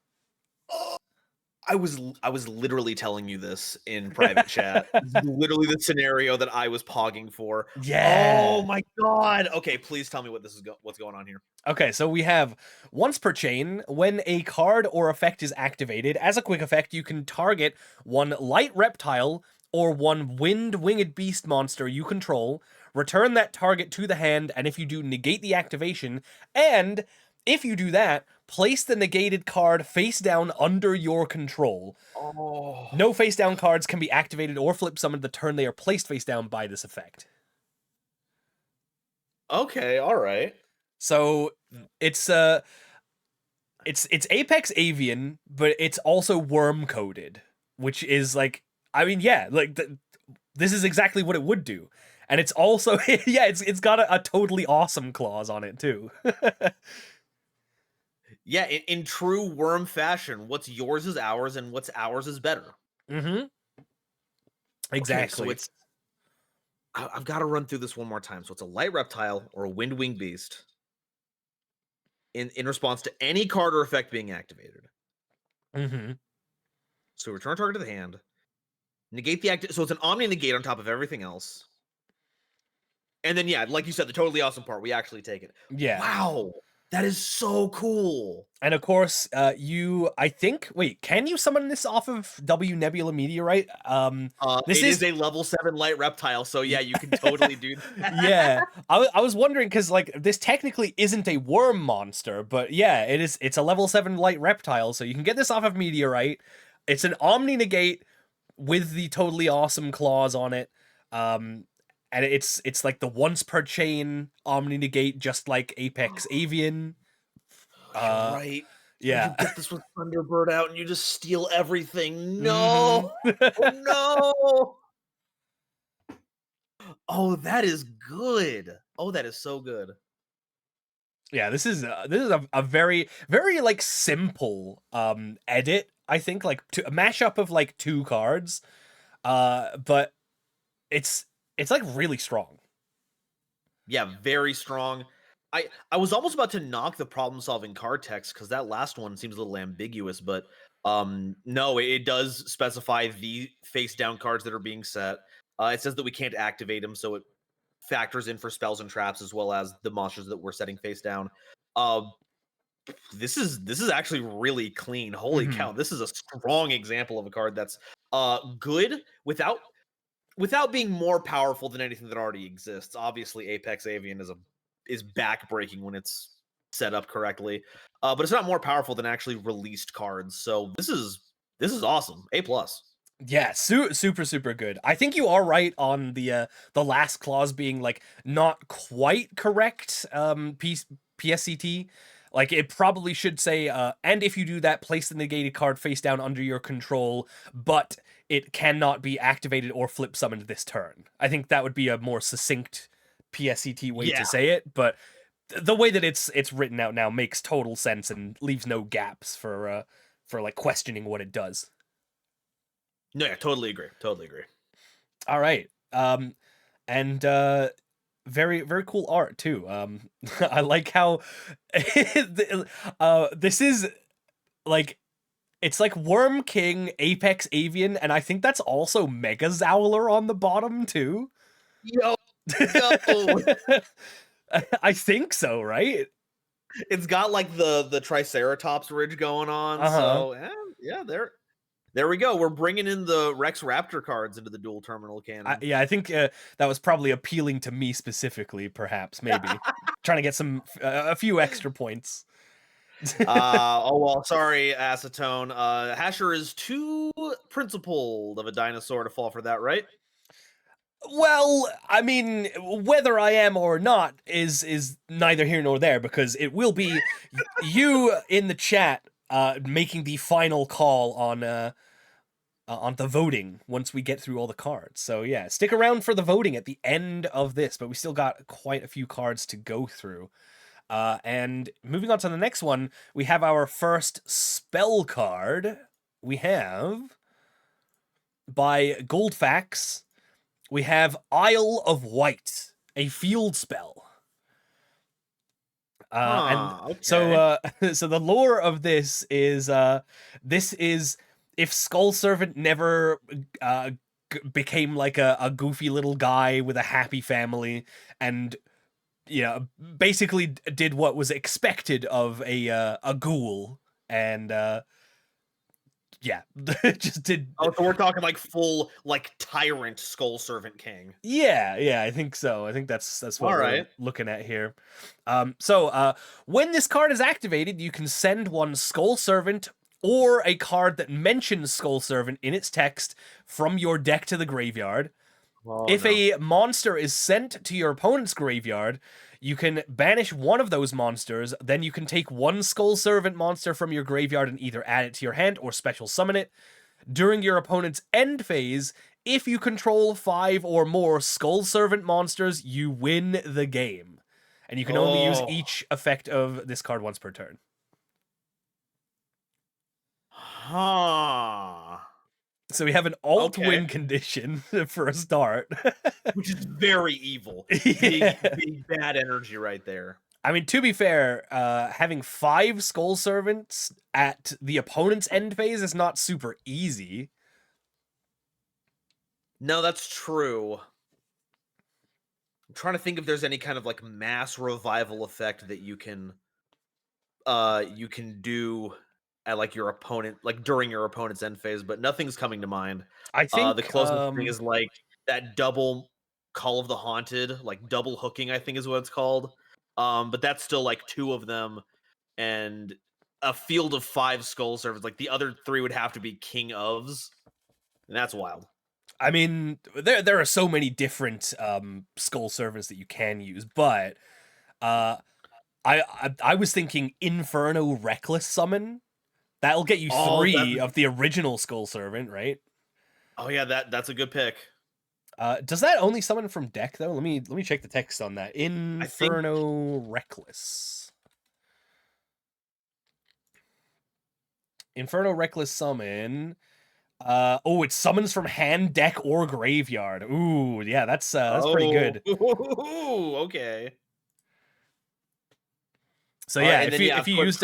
I was literally telling you this in private chat. This is literally the scenario that I was pogging for. Yeah. Oh my god. Okay, please tell me what this is what's going on here. Okay, so we have once per chain, when a card or effect is activated, as a quick effect, you can target one light reptile or one winged beast monster you control, return that target to the hand, and if you do, negate the activation, and if you do that, place the negated card face down under your control. Oh. No face down cards can be activated or flip summoned the turn they are placed face down by this effect. Okay, all right. So it's Apex Avian, but it's also worm coded, which is like, I mean, yeah, like this is exactly what it would do, and it's also yeah, it's got a totally awesome clause on it too. Yeah, in true worm fashion, what's yours is ours, and what's ours is better. Mm-hmm. Exactly. Okay, so it's. I've got to run through this one more time. So it's a light reptile or a winged beast. In response to any card or effect being activated. Mm-hmm. So return target to the hand. Negate the so it's an omni negate on top of everything else. And then yeah, like you said, the totally awesome part, we actually take it. Yeah. Wow. That is so cool. And of course, I think, wait, can you summon this off of W Nebula Meteorite? This is a level 7 light reptile, so yeah, you can totally do that. Yeah, I was wondering, because like this technically isn't a worm monster, but yeah, it's a level 7 light reptile, so you can get this off of Meteorite. It's an Omni Negate with the totally awesome claws on it. And it's like the once per chain Omni Negate, just like Apex Avian. You're right. Yeah. You get this with Thunderbird out and you just steal everything. No. Mm-hmm. Oh, no. Oh, that is good. Oh, that is so good. Yeah, this is a very very like simple edit, I think, like a mashup of like two cards. But it's like really strong. Yeah, very strong. I was almost about to knock the problem-solving card text because that last one seems a little ambiguous, but no, it does specify the face-down cards that are being set. It says that we can't activate them, so it factors in for spells and traps as well as the monsters that we're setting face down. This is actually really clean. Holy cow! This is a strong example of a card that's good without being more powerful than anything that already exists. Obviously, Apex Avian is backbreaking when it's set up correctly, but it's not more powerful than actually released cards. So this is awesome. A+. Yeah, super good. I think you are right on the last clause being like not quite correct. PSCT, like it probably should say, and if you do that, place the negated card face down under your control, but it cannot be activated or flip summoned this turn. I think that would be a more succinct PSCT way to say it, but the way that it's written out now makes total sense and leaves no gaps for like questioning what it does. No, yeah, totally agree. All right. And very very cool art too. I like how this is like It's like Worm King, Apex Avian, and I think that's also Mega Zowler on the bottom too. Yo, yo. I think so, right? It's got like the Triceratops ridge going on. Uh-huh. So yeah, there we go. We're bringing in the Rex Raptor cards into the dual terminal canon. Yeah, I think that was probably appealing to me specifically, perhaps, maybe. Trying to get a few extra points. Oh well, sorry, Acetone. Hasher is too principled of a dinosaur to fall for that, right? Well, I mean, whether I am or not is neither here nor there, because it will be you in the chat making the final call on the voting once we get through all the cards. So yeah, stick around for the voting at the end of this, but we still got quite a few cards to go through. And moving on to the next one, we have our first spell card. We have, by Goldfax, we have Isle of Wight, a field spell. Okay. So the lore of this is if Skull Servant never became like a goofy little guy with a happy family, and basically did what was expected of a ghoul, and yeah, just did. Oh, so we're talking like full like tyrant Skull Servant King. Yeah, I think so. I think that's what All we're right. looking at here. So when this card is activated, you can send one Skull Servant or a card that mentions Skull Servant in its text from your deck to the graveyard. Oh, If no. a monster is sent to your opponent's graveyard, you can banish one of those monsters, then you can take one Skull Servant monster from your graveyard and either add it to your hand or special summon it. During your opponent's end phase, if you control 5 or more Skull Servant monsters, you win the game. And you can only use each effect of this card once per turn. Huh. So we have an alt Okay. win condition for a start. Which is very evil. Yeah. Big bad energy right there. I mean, to be fair, having 5 Skull Servants at the opponent's end phase is not super easy. No, that's true. I'm trying to think if there's any kind of like mass revival effect that you can do at like your opponent, like during your opponent's end phase, but nothing's coming to mind. I think The closest thing is like that double Call of the Haunted, like double hooking, I think is what it's called. But that's still like 2 of them and a field of 5 Skull Servants. Like the other 3 would have to be King ofs, and that's wild. I mean, there are so many different Skull Servants that you can use, but I was thinking Inferno Reckless Summon. That'll get you 3 of the original Skull Servant, right? Oh yeah, that's a good pick. Does that only summon from deck though? Let me check the text on that. Inferno Reckless. Inferno Reckless Summon. It summons from hand, deck, or graveyard. Ooh, yeah, that's pretty good. Ooh, okay. So yeah, if you used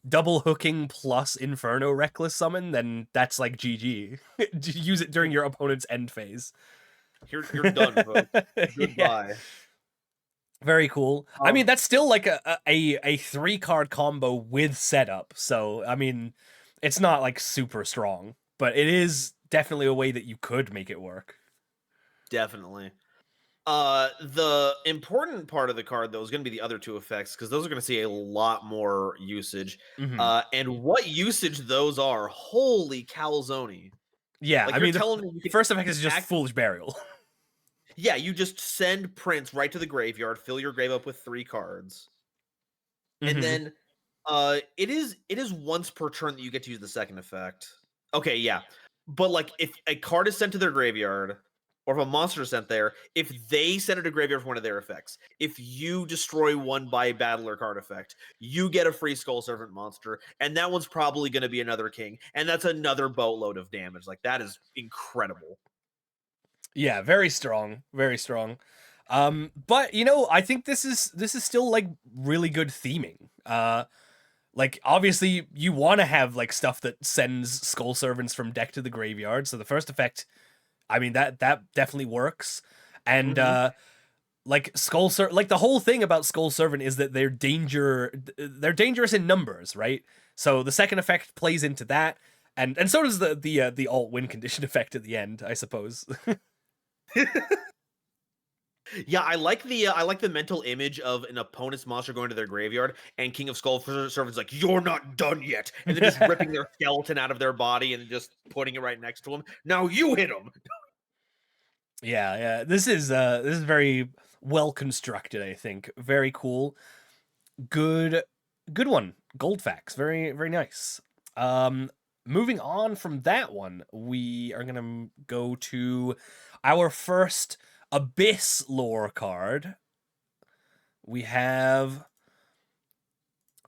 double hooking plus Inferno Reckless Summon, then that's like GG. Use it during your opponent's end phase. You're done, folks. Goodbye. Yeah. Very cool. I mean, that's still like a 3-card combo with setup. So I mean, it's not like super strong, but it is definitely a way that you could make it work. Definitely. The important part of the card though is going to be the other 2 effects, because those are going to see a lot more usage. Mm-hmm. And what usage those are? Holy calzone! Yeah, like, I mean, the first effect is just Foolish Burial. Yeah, you just send Prince right to the graveyard, fill your grave up with 3 cards, Mm-hmm. and then it is once per turn that you get to use the second effect. Okay, yeah, but like if a card is sent to their graveyard, or if a monster is sent there, if they send it to graveyard for one of their effects, if you destroy one by battle or card effect, you get a free Skull Servant monster, and that one's probably going to be another king, and that's another boatload of damage. Like, that is incredible. Yeah, very strong, very strong. But I think this is still like really good theming. Like, obviously, you want to have like stuff that sends Skull Servants from deck to the graveyard. So the first effect, I mean, that definitely works. And like like the whole thing about Skull Servant is that they're dangerous in numbers, right? So the second effect plays into that, and so does the alt win condition effect at the end, I suppose. Yeah, I like the mental image of an opponent's monster going to their graveyard and King of Skull Servants like, you're not done yet, and then just ripping their skeleton out of their body and just putting it right next to him. Now you hit him. Yeah. This is very well constructed, I think. Very cool. Good one. Goldfax. Very, very nice. Moving on from that one, we are gonna go to our first Abyss lore card. We have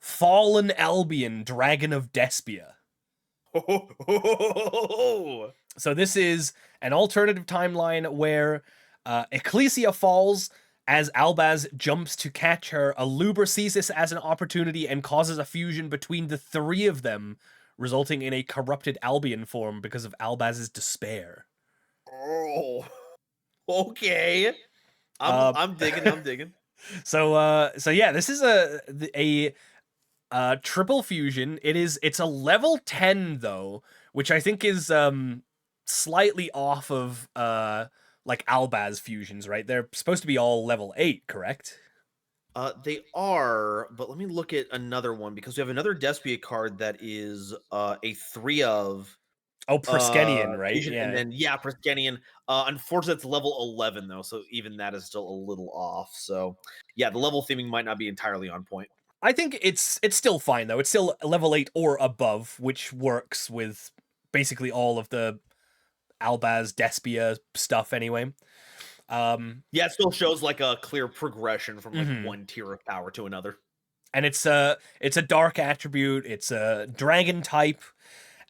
Fallen Albion, Dragon of Despia. So this is an alternative timeline where Ecclesia falls as Albaz jumps to catch her. Aluber sees this as an opportunity and causes a fusion between the three of them, resulting in a corrupted Albion form because of Albaz's despair. Oh, okay. I'm digging. So yeah, this is a triple fusion. It's a level 10 though, which I think is slightly off of like Albaz fusions, right? They're supposed to be all level 8, correct? They are, but let me look at another one because we have another Despia card that is a 3 of Oh, Priskenian, right? fusion, and then Priskenian. Unfortunately, it's level 11 though, so even that is still a little off. So yeah, the level theming might not be entirely on point. I think it's still fine though. It's still level 8 or above, which works with basically all of the Albaz Despia stuff anyway. Yeah, it still shows like a clear progression from like one tier of power to another. And it's a dark attribute, it's a dragon type,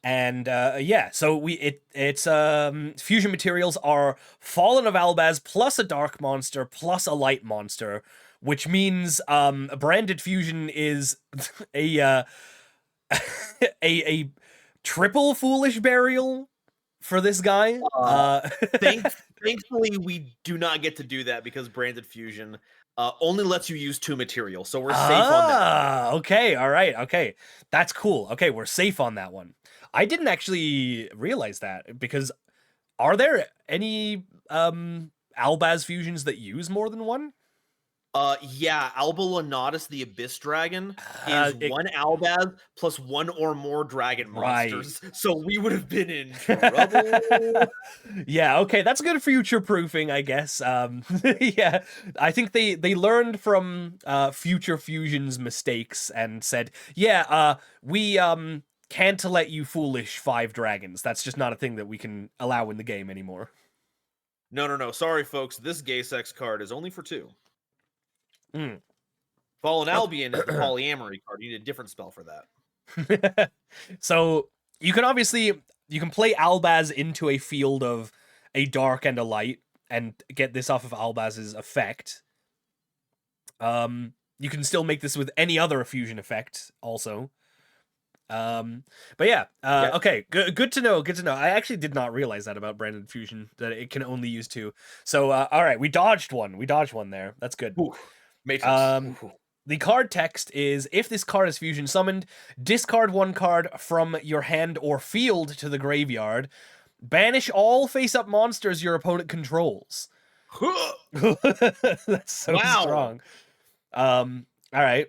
and yeah, so it's fusion materials are Fallen of Albaz plus a dark monster plus a light monster, which means a branded fusion is a a triple foolish burial for this guy. Thankfully, we do not get to do that because branded fusion only lets you use 2 materials, so we're safe on that. Okay, all right, okay, that's cool. Okay, we're safe on that one. I didn't actually realize that because are there any Albaz fusions that use more than one? Yeah, Albalonatus the Abyss Dragon is 1 Albaz plus 1 or more dragon monsters. Right. So we would have been in trouble. Yeah, okay, that's good future proofing, I guess. Yeah, I think they learned from Future Fusion's mistakes and said, yeah, we can't let you foolish 5 dragons. That's just not a thing that we can allow in the game anymore. No. Sorry, folks. This gay sex card is only for 2. Mm. Fallen Albion is the polyamory card. You need a different spell for that. So you can play Albaz into a field of a dark and a light and get this off of Albaz's effect. You can still make this with any other fusion effect also. But yeah, okay, good to know. Good to know. I actually did not realize that about branded fusion, that it can only use 2. So all right, we dodged one there. That's good. Ooh. Matrix. The card text is, if this card is fusion summoned, discard 1 card from your hand or field to the graveyard. Banish all face-up monsters your opponent controls. That's so strong. All right.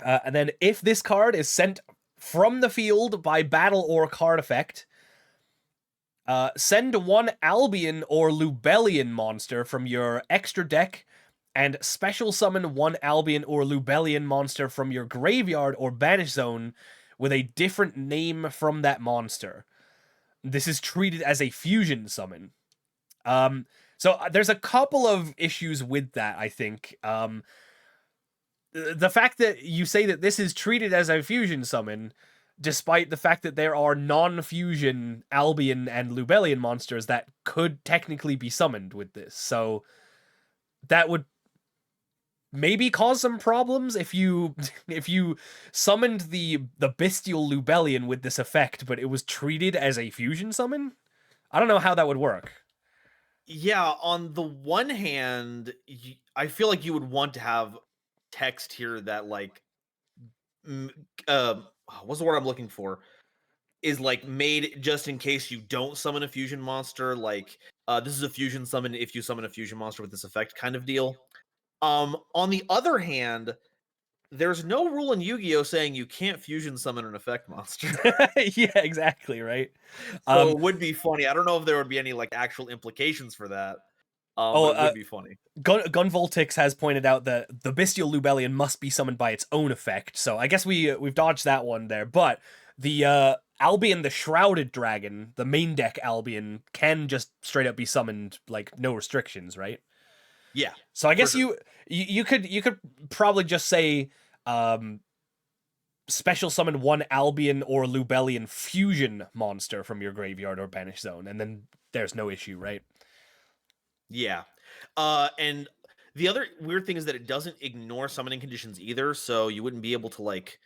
And then if this card is sent from the field by battle or card effect, send 1 Albion or Lubellian monster from your extra deck and special summon 1 Albion or Lubellian monster from your graveyard or banish zone with a different name from that monster. This is treated as a fusion summon. So there's a couple of issues with that, I think. The fact that you say that this is treated as a fusion summon, despite the fact that there are non-fusion Albion and Lubellian monsters that could technically be summoned with this. So that would maybe cause some problems if you if you summoned the bestial Lubellion with this effect, but it was treated as a fusion summon. I don't know how that would work. Yeah, on the one hand, I feel like you would want to have text here that like m- what's the word I'm looking for? Is like made just in case you don't summon a fusion monster, like this is a fusion summon if you summon a fusion monster with this effect kind of deal. On the other hand, there's no rule in Yu-Gi-Oh saying you can't fusion summon an effect monster. Yeah, exactly, right. So Um, it would be funny. I don't know if there would be any like actual implications for that. oh, But it would be funny. Gunvoltix has pointed out that the bestial Lubellion must be summoned by its own effect, so I guess we've dodged that one there. But the Albion, the Shrouded Dragon, the main deck Albion, can just straight up be summoned like no restrictions, right? Yeah. So I guess sure. you could probably just say um, special summon one Albion or Lubellion fusion monster from your graveyard or banish zone, and then there's no issue, right? Yeah. And the other weird thing is that it doesn't ignore summoning conditions either, so you wouldn't be able to like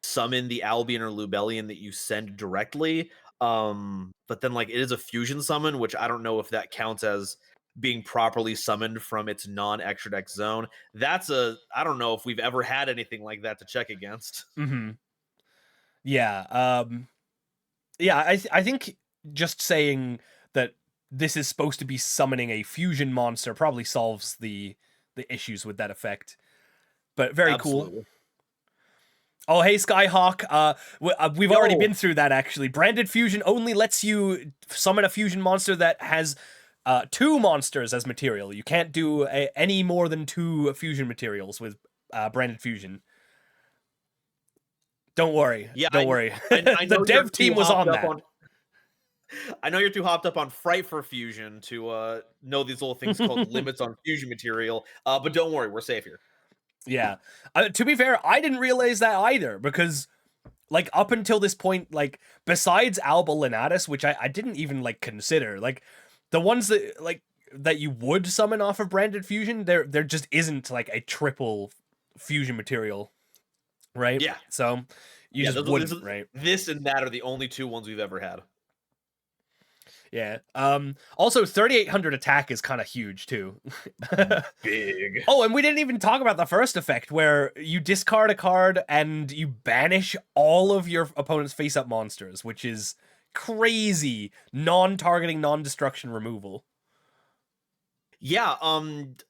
summon the Albion or Lubellion that you send directly. But then like it is a fusion summon, which I don't know if that counts as being properly summoned from its non-extra deck zone. I don't know if we've ever had anything like that to check against. Mm-hmm. Yeah. Yeah. I think just saying that this is supposed to be summoning a fusion monster probably solves the issues with that effect. But very cool. Absolutely. Oh, hey, Skyhawk. We've already Yo. been through that, actually. Branded Fusion only lets you summon a fusion monster that has two monsters as material. You can't do any more than two fusion materials with Branded Fusion. Don't worry. Yeah, Don't worry. I The know you're dev too team was hopped on up that. on I know you're too hopped up on Fright for Fusion to know these little things called limits on fusion material. But don't worry, we're safe here. Yeah. To be fair, I didn't realize that either because, like, up until this point, like, besides Alba Lunatus, which I didn't even, like, consider, like, the ones that, like, that you would summon off of Branded Fusion, there just isn't, like, a triple fusion material, right? Yeah, So, you yeah. just wouldn't, right? This and that are the only two ones we've ever had. Yeah. Also, 3,800 attack is kind of huge, too. Big. Oh, and we didn't even talk about the first effect where you discard a card and you banish all of your opponent's face-up monsters, which is crazy non-targeting, non-destruction removal. Yeah,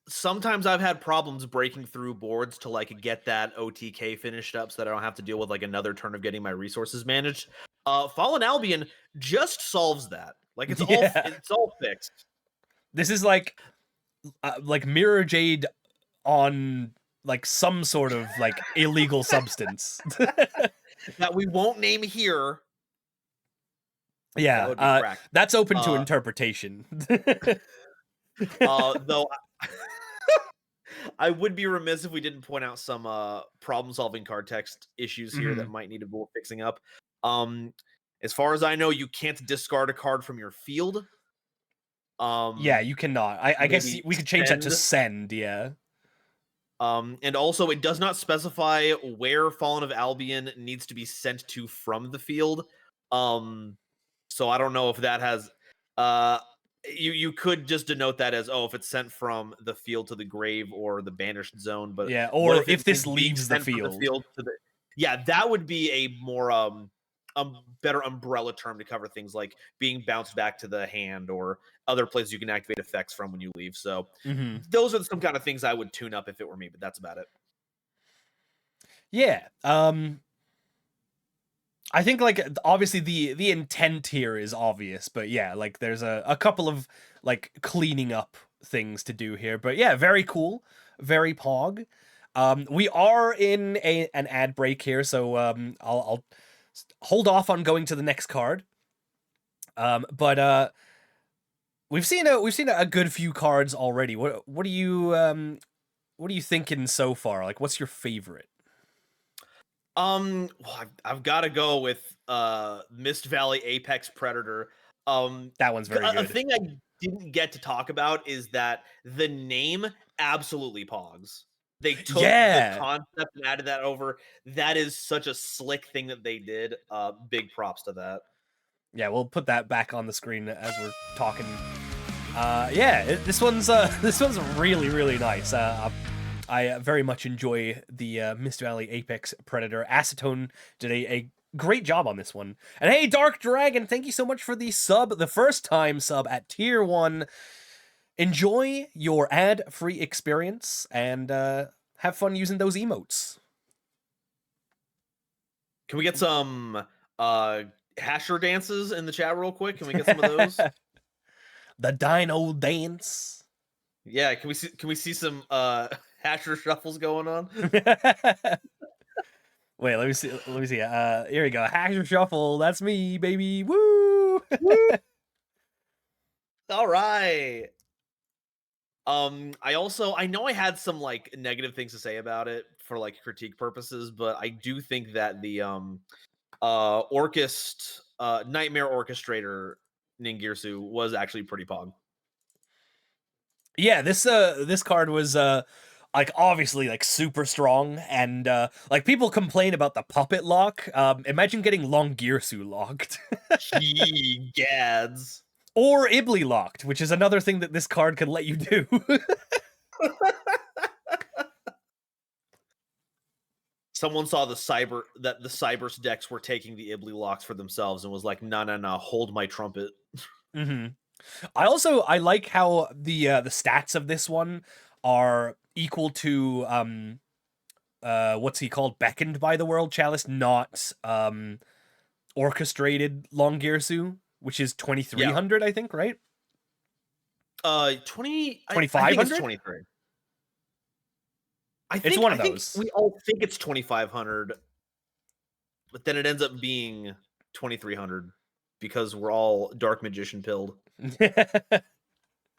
sometimes I've had problems breaking through boards to like get that OTK finished up so that I don't have to deal with like another turn of getting my resources managed. Fallen Albion just solves that. Like Yeah. it's all fixed. This is like Mirror Jade on like some sort of like illegal substance. That we won't name here. That Yeah, would be cracked. that's open to Uh, interpretation. though I would be remiss if we didn't point out some problem-solving card text issues here that might need a little fixing up. As far as I know, you can't discard a card from your field. Yeah, you cannot. I guess maybe we could change that to send. send, yeah. And also it does not specify where Fallen of Albion needs to be sent to from the field. So I don't know if that has you could just denote that as, oh, if it's sent from the field to the grave or the banished zone, but Yeah, what or if it this means being leaves the sent from field. to the yeah, that would be a more better umbrella term to cover things like being bounced back to the hand or other places you can activate effects from when you leave. So those are some kind of things I would tune up if it were me, but that's about it. Yeah. I think like obviously the intent here is obvious, but yeah, like there's a couple of like cleaning up things to do here. But yeah, very cool, very pog. We are in an ad break here, so I'll hold off on going to the next card. But we've seen a good few cards already. What are you thinking so far? Like, what's your favorite? Well, I've got to go with Mist Valley Apex Predator. That one's very A good. thing I didn't get to talk about is that the name absolutely pogs. They took the Yeah. concept and added that over. That is such a slick thing that they did. Big props to that. Yeah, we'll put that back on the screen as we're talking. Yeah, this one's this one's really really nice. I very much enjoy the Mist Valley Apex Predator. Acetone did a great job on this one. And hey, Dark Dragon, thank you so much for the sub, the first time sub at tier 1. Enjoy your ad-free experience and have fun using those emotes. Can we get some hasher dances in the chat real quick? Can we get some of those? The Dino Dance. Yeah, can we see some hasher shuffles going on? Wait, let me see. Let me see. Here we go. Hasher Shuffle. That's me, baby. Woo! All right. I know I had some like negative things to say about it for like critique purposes, but I do think that the Nightmare Orchestrator Ningirsu was actually pretty pog. Yeah, this card was like obviously like super strong, and like people complain about the puppet lock. Imagine getting Longirsu locked. Gee, gads. Or Ibli locked, which is another thing that this card can let you do. Someone saw the Cybers decks were taking the Ibli locks for themselves and was like, no, hold my trumpet. Mm-hmm. I like how the stats of this one are equal to what's he called? Beckoned by the World Chalice, not orchestrated Longirsu, which is 2300, I think, right? 2500? 23. It's one of those. We all think it's 2500, but then it ends up being 2300 because we're all dark magician pilled.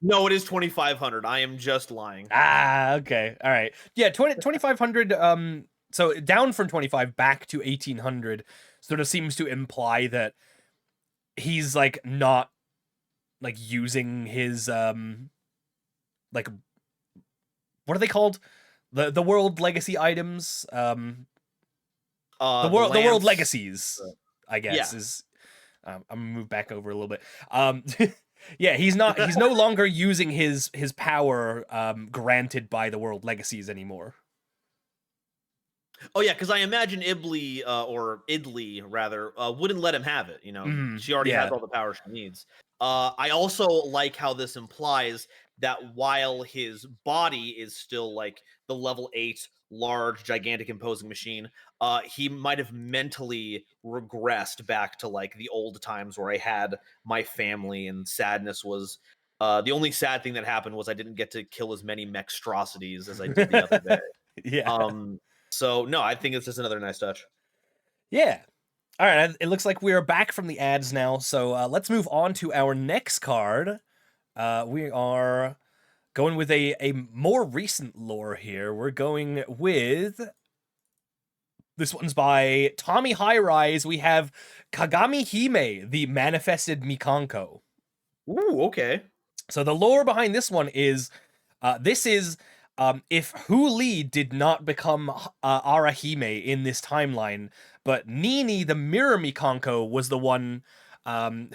No, it is 2500. I am just lying. Okay. All right. Yeah, 2500 so down from 25 back to 1800 sort of seems to imply that he's like not like using his like what are they called? The world legacy items, the world legacies, I guess. Yeah. Is I'm gonna move back over a little bit. Yeah, he's no longer using his power granted by the world legacies anymore. Oh yeah, because I imagine Ibli or Idli rather wouldn't let him have it. You know, she already has all the power she needs. I also like how this implies that while his body is still like the level 8 large, gigantic, imposing machine, he might have mentally regressed back to like the old times where I had my family and sadness was the only sad thing that happened was I didn't get to kill as many mextrosities as I did the other day. Yeah. So no, I think it's just another nice touch. Yeah. All right. It looks like we are back from the ads now. So let's move on to our next card. We are going with a more recent lore here. We're going with this one's by Tommy Highrise. We have Kagami Hime, the manifested Mikanko. Ooh, okay. So the lore behind this one is this is if Hu Li did not become Arahime in this timeline, but Nini, the Mirror Mikanko, was the one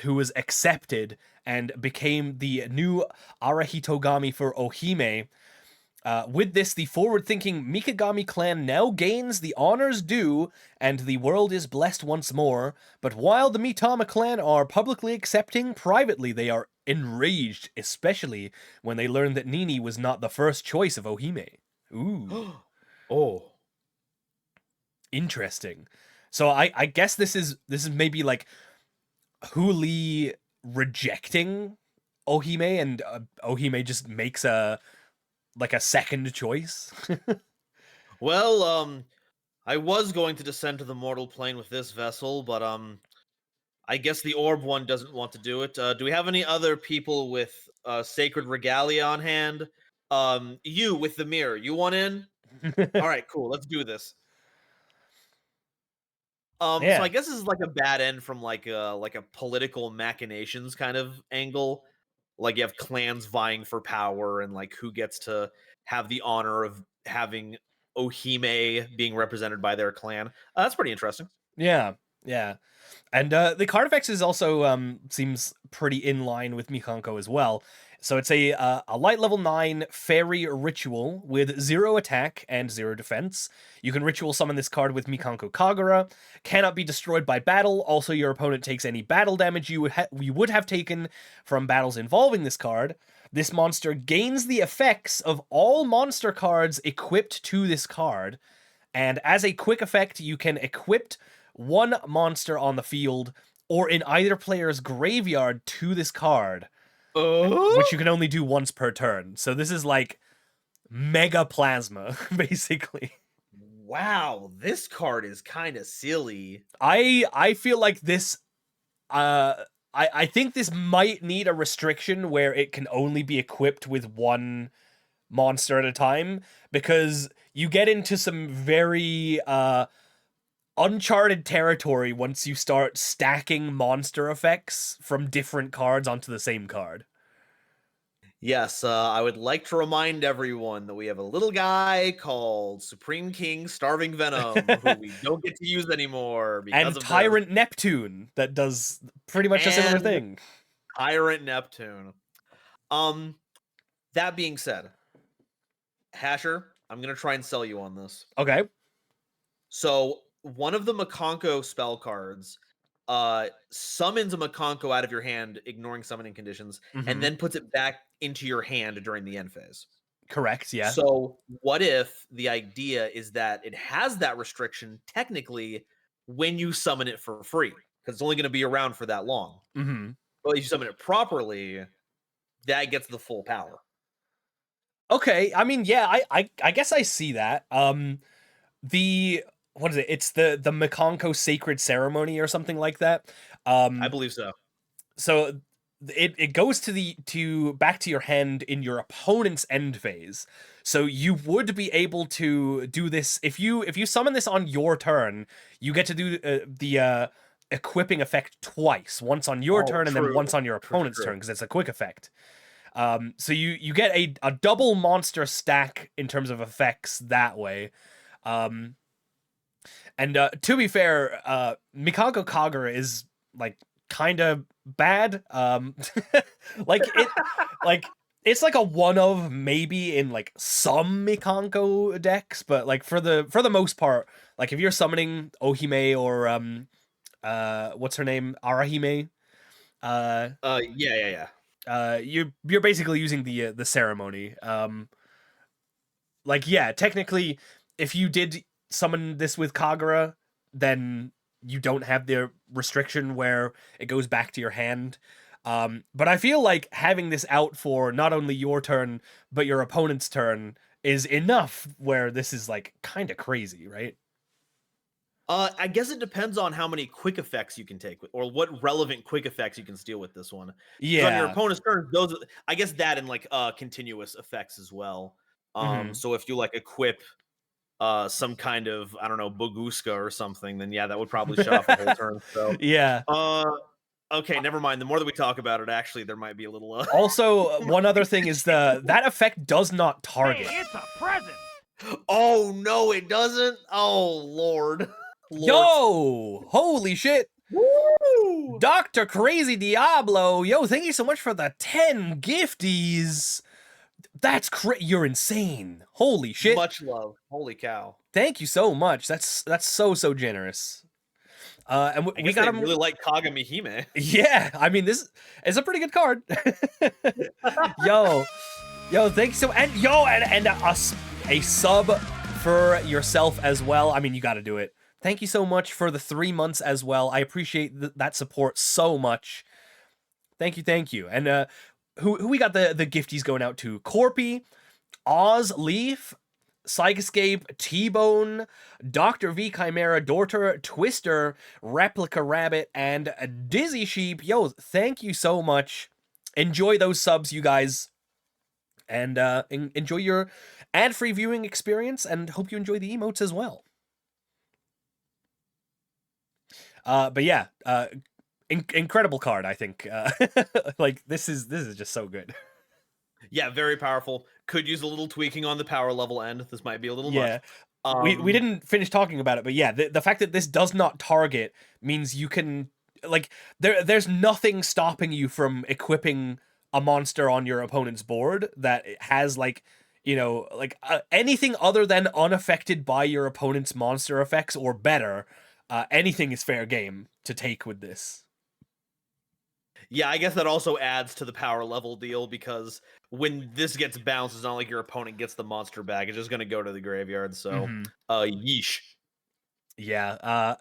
who was accepted and became the new Arahitogami for Ohime. With this, the forward-thinking Mikagami clan now gains the honors due, and the world is blessed once more. But while the Mitama clan are publicly accepting, privately they are enraged, especially when they learn that Nini was not the first choice of Ohime. Ooh. Oh. Interesting. So I guess this is maybe like Hu Li rejecting Ohime, and Ohime just makes a second choice. Well, I was going to descend to the mortal plane with this vessel, but I guess the orb one doesn't want to do it. Do we have any other people with sacred regalia on hand? You with the mirror, you want in? All right, cool. Let's do this. Yeah. So I guess this is like a bad end from like a political machinations kind of angle. Like you have clans vying for power and like who gets to have the honor of having Ohime being represented by their clan. That's pretty interesting. Yeah, yeah. And the card effects is also seems pretty in line with Mikanko as well. So it's a light level 9 fairy ritual with 0 attack and 0 defense. You can ritual summon this card with Mikanko Kagura. Cannot be destroyed by battle. Also, your opponent takes any battle damage you would have taken from battles involving this card. This monster gains the effects of all monster cards equipped to this card. And as a quick effect, you can equip one monster on the field or in either player's graveyard to this card, which you can only do once per turn. So this is like mega plasma, basically. Wow, this card is kind of silly. I feel like this I think this might need a restriction where it can only be equipped with one monster at a time, because you get into some very uncharted territory once you start stacking monster effects from different cards onto the same card. Yes, I would like to remind everyone that we have a little guy called Supreme King Starving Venom, who we don't get to use anymore because And of Tyrant Neptune, that does pretty much a similar And- thing. Tyrant Neptune. That being said, Hasher, I'm gonna try and sell you on this. Okay. So one of the Makonko spell cards summons a Makonko out of your hand, ignoring summoning conditions, Mhm. and then puts it back into your hand during the end phase. Correct, yeah. So what if the idea is that it has that restriction technically when you summon it for free? Because it's only going to be around for that long. Mm-hmm. But if you summon it properly, that gets the full power. Okay, I mean, yeah, I guess I see that. The what is it? It's the Makonko Sacred Ceremony or something like that. I believe so. So it goes to back to your hand in your opponent's end phase. So you would be able to do this if you summon this on your turn. You get to do the equipping effect twice, once on your turn and then true. once on your opponent's turn, because it's a quick effect. So you get a double monster stack in terms of effects that way. And to be fair, Mikanko Kagura is like kind of bad. Like it, like it's like a one of maybe in like some Mikanko decks, but like for the most part, like if you're summoning Ohime or what's her name, Arahime, Yeah. you're basically using the ceremony. Like yeah, technically, if you did summon this with Kagura, then you don't have the restriction where it goes back to your hand. But I feel like having this out for not only your turn but your opponent's turn is enough. Where this is like kind of crazy, right? I guess it depends on how many quick effects you can take, or what relevant quick effects you can steal with this one. 'Cause on your Yeah. opponent's turn, those I guess that and like continuous effects as well. Mhm. So if you like equip some kind of, I don't know, Boguska or something, then yeah, that would probably shut off a whole turn. So Yeah. okay, never mind. The more that we talk about it, actually, there might be a little. Also, one other thing is that effect does not target. Hey, it's a present. Oh no, it doesn't. Oh Lord. Yo, holy shit. Woo! Dr. Crazy Diablo, yo, thank you so much for the 10 gifties. That's you're insane. Holy shit. Much love. Holy cow. Thank you so much. That's so generous. And I we guess got they him. really like Kagami Hime. Yeah, I mean this is a pretty good card. yo, thank you so and a sub for yourself as well. I mean, you got to do it. Thank you so much for the 3 months as well. I appreciate that support so much. Thank you. And who we got the gifties going out to? Corpy, Oz Leaf, Psychescape, T-Bone, Dr. V Chimera, Dorter, Twister, Replica Rabbit, and Dizzy Sheep. Yo, thank you so much. Enjoy those subs, you guys. And enjoy your ad-free viewing experience, and hope you enjoy the emotes as well. But yeah, incredible card, I think. Like this is just so good. Yeah, very powerful. Could use a little tweaking on the power level end. This might be a little much. Yeah. We didn't finish talking about it, but yeah, the fact that this does not target means you can like there's nothing stopping you from equipping a monster on your opponent's board that has like like anything other than unaffected by your opponent's monster effects or better. Anything is fair game to take with this. Yeah, I guess that also adds to the power level deal because when this gets bounced, it's not like your opponent gets the monster back. It's just going to go to the graveyard. So, Mhm. yeesh. Yeah.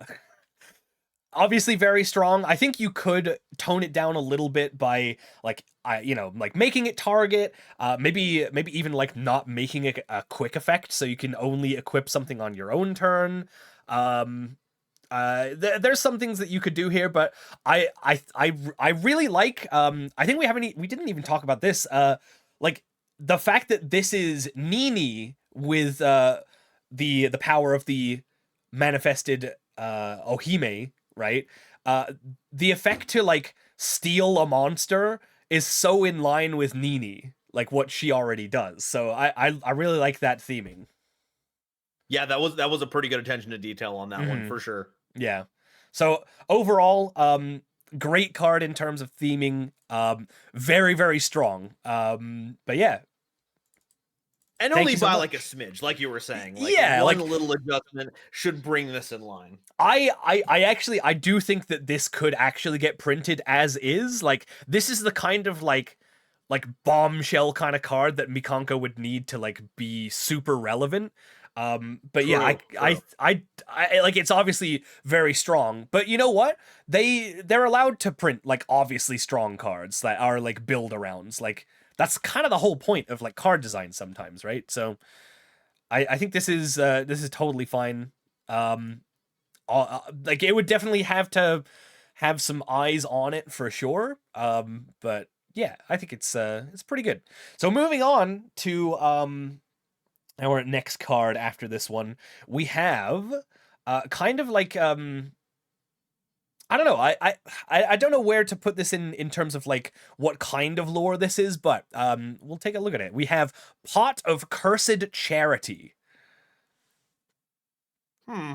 Obviously very strong. I think you could tone it down a little bit by like like making it target, maybe even like not making it a quick effect so you can only equip something on your own turn. Um there's some things that you could do here, but I really like I think we didn't even talk about this like the fact that this is Nini with the power of the manifested Ohime, right? The effect to like steal a monster is so in line with Nini, like what she already does. So I really like that theming. Yeah, that was a pretty good attention to detail on that one Mhm. for sure. Yeah. So overall, great card in terms of theming. Very, very strong. But yeah, And thank only you so by like a much. smidge, like you were saying. Like Yeah, one like little adjustment should bring this in line. I actually I do think that this could actually get printed as is. Like this is the kind of like bombshell kind of card that Mikanko would need to like be super relevant. But yeah, True, true. I like it's obviously very strong, but you know what? They're allowed to print like obviously strong cards that are like build arounds. Like that's kind of the whole point of like card design sometimes, right? So I think this is totally fine. Um like it would definitely have to have some eyes on it for sure. But yeah, I think it's pretty good. So moving on to our next card after this one, we have kind of like I don't know. I don't know where to put this in terms of like what kind of lore this is, but we'll take a look at it. We have Pot of Cursed Charity. Hmm.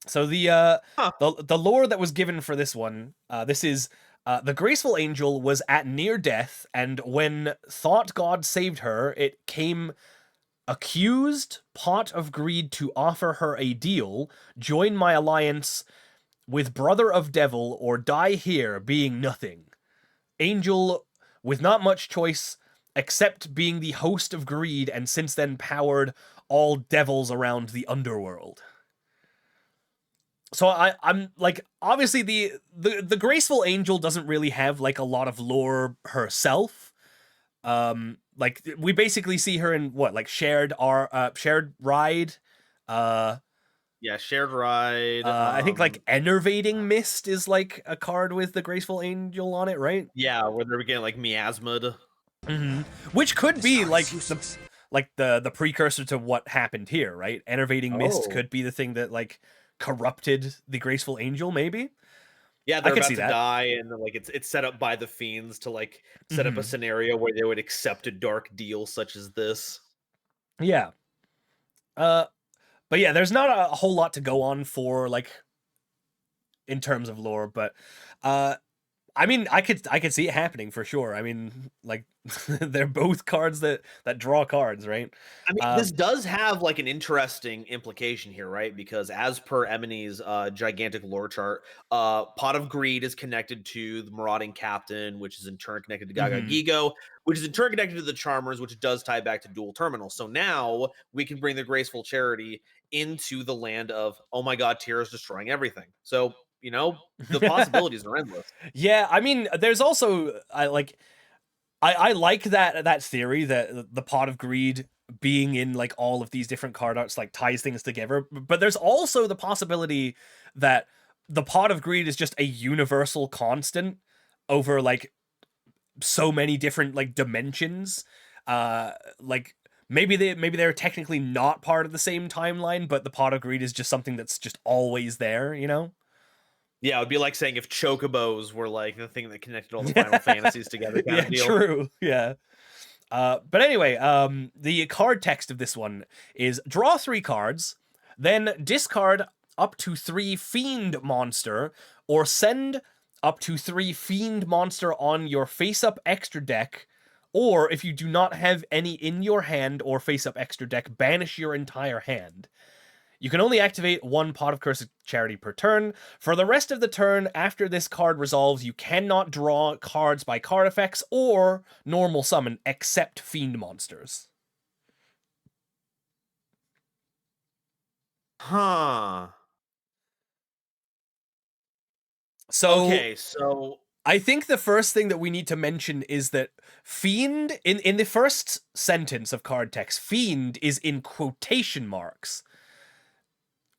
So Huh. the lore that was given for this one, this is the graceful angel was at near death, and when thought God saved her, it came accused Pot of Greed to offer her a deal: join my alliance with brother of devil, or die here, being nothing. Angel with not much choice, except being the host of greed, and since then powered all devils around the underworld. So I'm like obviously the graceful angel doesn't really have like a lot of lore herself. Like we basically see her in what like shared ride. Uh Yeah, shared ride. I think like enervating mist is like a card with the graceful angel on it, right? Yeah, where they're getting like miasmid. Hmm. Which could This be card is like useless. the precursor to what happened here, right? Enervating mist Oh. could be the thing that like corrupted the graceful angel, maybe. Yeah, I they're could about see to that. die, and then, like it's set up by the fiends to like set up a Hmm. scenario where they would accept a dark deal such as this. Yeah. Uh, but yeah, there's not a whole lot to go on for like in terms of lore, but uh I mean, I could see it happening for sure. I mean, like they're both cards that draw cards, right? I mean, this Um does have like an interesting implication here, right? Because as per Eminy's gigantic lore chart, Pot of Greed is connected to the Marauding Captain, which is in turn connected to Gaga mhm. Gigo, which is in turn connected to the Charmers, which does tie back to Dual Terminal. So now we can bring the Graceful Charity into the land of, oh my god, Tira's destroying everything. So, the possibilities are endless. Yeah, I mean, there's also I like that theory that the pot of greed being in like all of these different card arts like ties things together. But there's also the possibility that the pot of greed is just a universal constant over like so many different like dimensions. Like maybe they're technically not part of the same timeline, but the pot of greed is just something that's just always there, you know? Yeah, it would be like saying if chocobos were like the thing that connected all the Final Fantasies together kind Yeah, of deal. true. Yeah. But anyway, the card text of this one is draw 3 cards, then discard up to 3 fiend monster, or send up to 3 fiend monster on your face-up extra deck, or if you do not have any in your hand or face-up extra deck, banish your entire hand. You can only activate 1 Pot of Cursed Charity per turn. For the rest of the turn, after this card resolves, you cannot draw cards by card effects or normal summon except fiend monsters. Huh. So, Okay, so I think the first thing that we need to mention is that fiend, in the first sentence of card text, fiend is in quotation marks,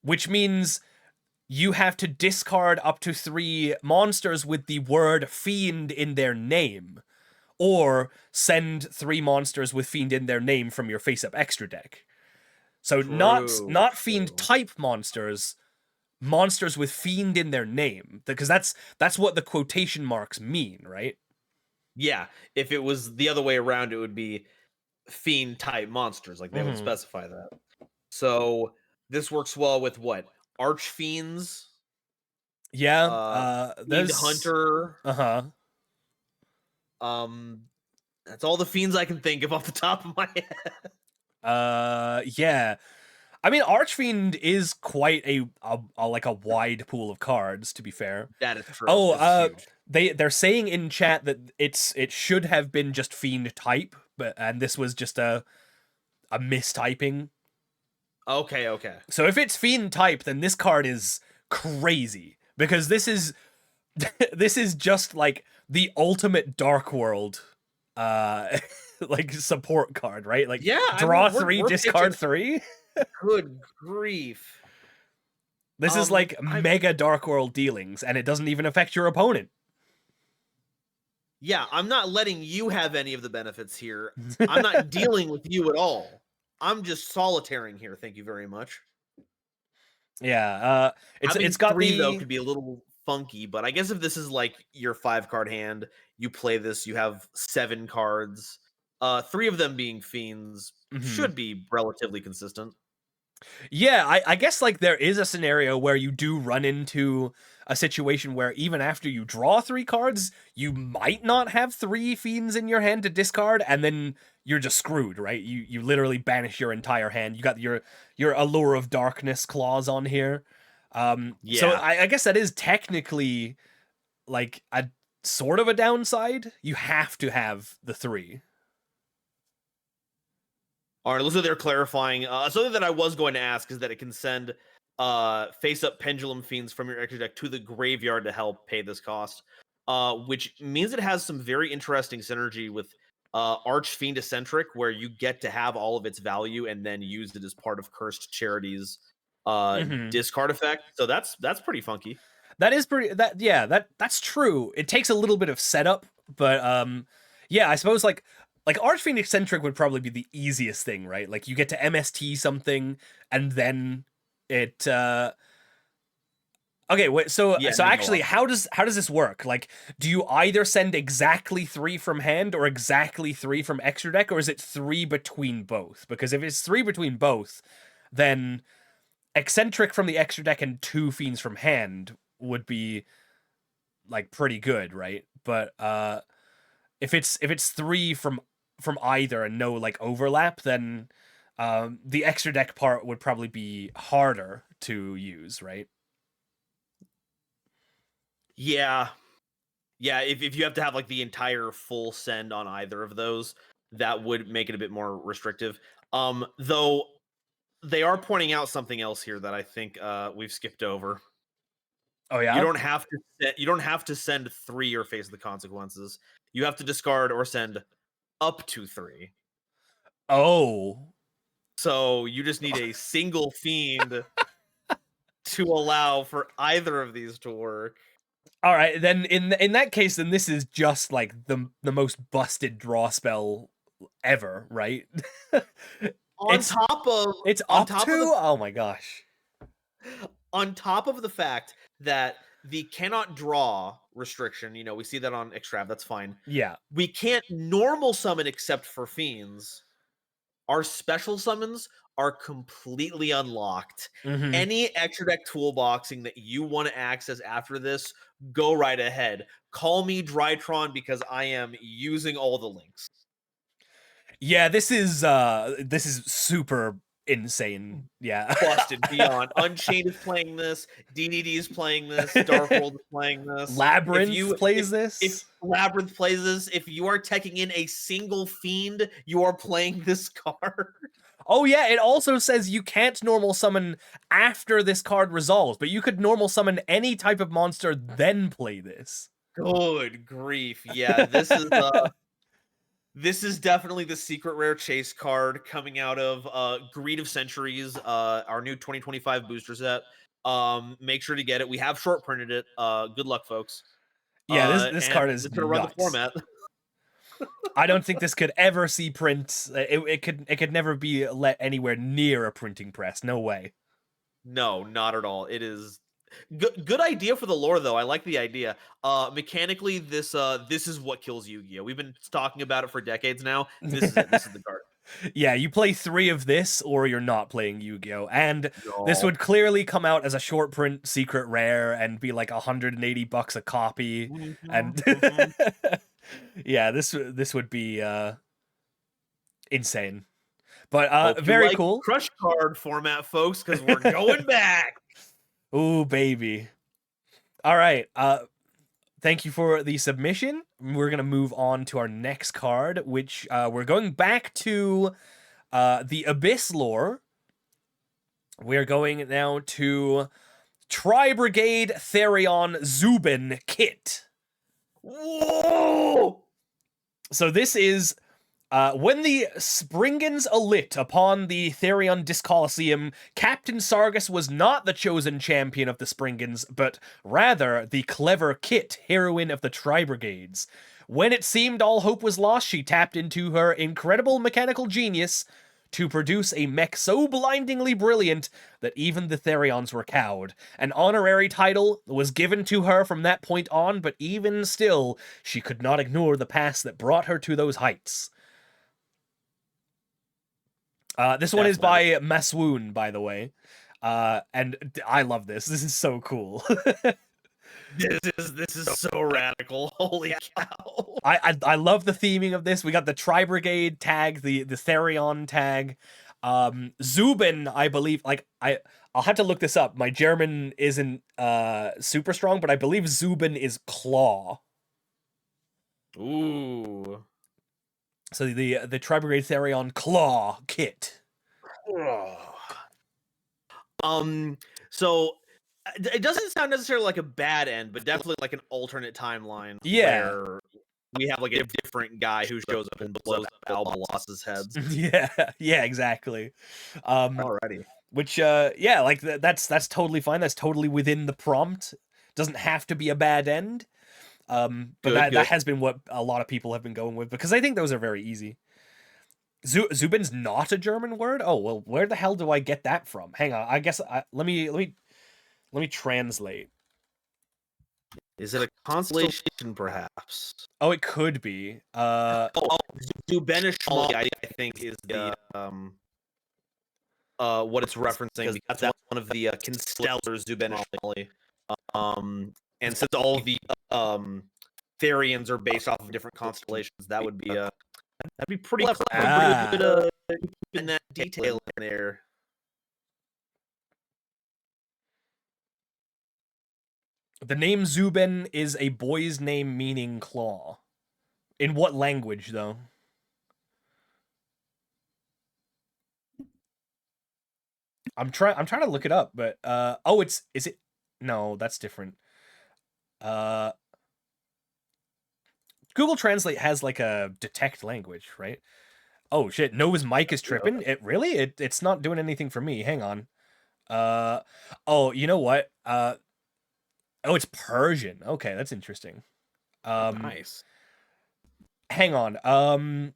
which means you have to discard up to 3 monsters with the word fiend in their name, or send 3 monsters with fiend in their name from your face-up extra deck. So not fiend type monsters, monsters with fiend in their name, because that's what the quotation marks mean, right? Yeah, if it was the other way around, it would be fiend type monsters. Like they would Mhm. specify that. So this works well with what? Archfiends, Yeah, Fiend there's Hunter. uh-huh. That's all the fiends I can think of off the top of my head. Yeah. I mean, Archfiend is quite a like a wide pool of cards, to be fair. That is true. Oh, This is huge. they're saying in chat that it should have been just fiend type, and this was just a mistyping. Okay, okay. So if it's fiend type, then this card is crazy because this is this is just like the ultimate Dark World like support card, right? Like Yeah, I draw mean, we're- 3, we're discard pitching- 3. Good grief. This is like I- mega Dark World dealings, and it doesn't even affect your opponent. Yeah, I'm not letting you have any of the benefits here. I'm not dealing with you at all. I'm just solitaring here. Thank you very much. Yeah, Having it's got 3 though the could be a little funky, but I guess if this is like your 5-card hand, you play this, you have 7 cards. 3 of them being fiends Mhm. should be relatively consistent. Yeah, I guess like there is a scenario where you do run into a situation where even after you draw 3 cards, you might not have 3 fiends in your hand to discard, and then you're just screwed, right? You literally banish your entire hand. You got your Allure of Darkness clause on here. So Yeah. I guess that is technically like a sort of a downside. You have to have the 3. All right, looks like they're clarifying. Something that I was going to ask is that it can send face-up Pendulum Fiends from your extra deck to the graveyard to help pay this cost, which means it has some very interesting synergy with Archfiend Eccentric, where you get to have all of its value and then use it as part of Cursed Charity's Mhm. discard effect. So that's pretty funky. That is pretty that's true. It takes a little bit of setup, but yeah, I suppose like Archfiend Eccentric would probably be the easiest thing, right? Like you get to MST something and then it Okay, wait, so Yeah, so make a actually lot. how does this work? Like do you either send exactly 3 from hand or exactly 3 from extra deck, or is it 3 between both? Because if it's 3 between both, then Eccentric from the extra deck and 2 fiends from hand would be like pretty good, right? But if it's 3 from either and no like overlap, then the extra deck part would probably be harder to use, right? Yeah. Yeah, if you have to have like the entire full send on either of those, that would make it a bit more restrictive. Though they are pointing out something else here that I think we've skipped over. Oh yeah. You don't have to send 3 or face the consequences. You have to discard or send up to 3. Oh. So you just need a single fiend to allow for either of these to work. All right, then in that case, then this is just like the most busted draw spell ever, right? On It's top of it's on up top to of the oh my gosh. on top of the fact that the cannot draw restriction, we see that on Extrav, that's fine. Yeah. We can't normal summon except for fiends. Our special summons are completely unlocked. Mm-hmm. Any extra deck toolboxing that you want to access after this, go right ahead. Call me Drytron because I am using all the links. Yeah, this is super insane. Yeah. Busted beyond. Unchained is playing this. DDD is playing this. Dark World is playing this. Labyrinth plays this. If Labyrinth plays this, if you are teching in a single fiend, you are playing this card. Oh yeah, it also says you can't normal summon after this card resolves, but you could normal summon any type of monster then play this. Good grief. Yeah, this is definitely the secret rare chase card coming out of Greed of Centuries, our new 2025 booster set. Make sure to get it. We have short printed it. Good luck, folks. Yeah, this card is gonna run the nuts. format. I don't think this could ever see print. It could never be let anywhere near a printing press. No way. No, not at all. It is good idea for the lore, though. I like the idea. Mechanically, this is what kills Yu-Gi-Oh. We've been talking about it for decades now. This is it. This is the card. Yeah, you play 3 of this, or you're not playing Yu-Gi-Oh. And this would clearly come out as a short print secret rare and be like $180 a copy. Mm-hmm, And mm-hmm. yeah, this would be insane. But very cool. Crush card format, folks, because we're going back. Ooh, baby. All right. Thank you for the submission. We're going to move on to our next card, which we're going back to the Abyss lore. We're going now to Tri-Brigade Therion Zubin Kit. Whoa! So this is when the Springans alit upon the Therion Discolosseum, Captain Sargus was not the chosen champion of the Springans, but rather the clever Kit, heroine of the Tri-Brigades. When it seemed all hope was lost, she tapped into her incredible mechanical genius to produce a mech so blindingly brilliant that even the Therions were cowed. An honorary title was given to her from that point on, but even still, she could not ignore the past that brought her to those heights. This one is by Maswoon, by the way. And I love this. This is so cool. This is so radical. Holy cow. I love the theming of this. We got the Tri-Brigade tag, the Therion tag. Zubin, I believe, like I'll have to look this up. My German isn't super strong, but I believe Zubin is claw. Ooh. So the Tri-Brigade Therion claw kit. So it doesn't sound necessarily like a bad end, but definitely like an alternate timeline. Yeah. Where we have like a different guy who shows up and blows up Albalos's heads. Yeah, exactly. Alrighty. Which yeah, like that's totally fine. That's totally within the prompt. Doesn't have to be a bad end. But that has been what a lot of people have been going with, because I think those are very easy. Zubin's not a German word? Oh, well, where the hell do I get that from? Hang on, I guess let me translate. Is it a constellation, perhaps? Oh, it could be. Zubenish, I think, is the what it's referencing. That's one of the constellars, Zubenish. And since all the Therians are based off of different constellations, that would be that'd be pretty clever. Pretty good keeping that detail in there. The name Zubin is a boy's name meaning claw. In what language, though? I'm trying to look it up, but oh, is it? No, that's different. Google Translate has like a detect language, right? Oh shit, Nova's mic is tripping. It's not doing anything for me. Hang on. Oh, you know what? Oh, it's Persian. Okay, that's interesting. Nice. Hang on.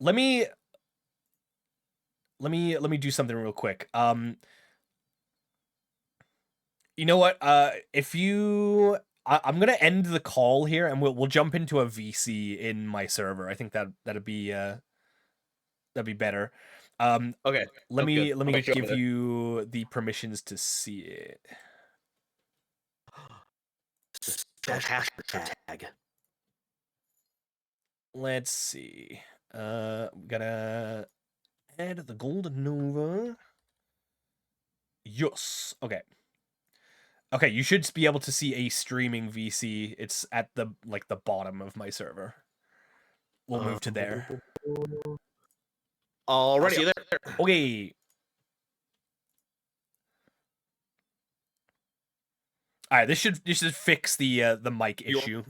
Let me do something real quick. You know what? If you, I'm gonna end the call here, and we'll jump into a VC in my server. I think that'd be better. Okay, Let sounds good. me I'll meet you over give there. you the permissions to see it. Hashtag. Let's see. We gotta add the Golden Nova. Yes. Okay. Okay, you should be able to see a streaming VC. It's at the the bottom of my server. We'll move to there. Alrighty, see you there. Okay. All right, this should fix the mic issue.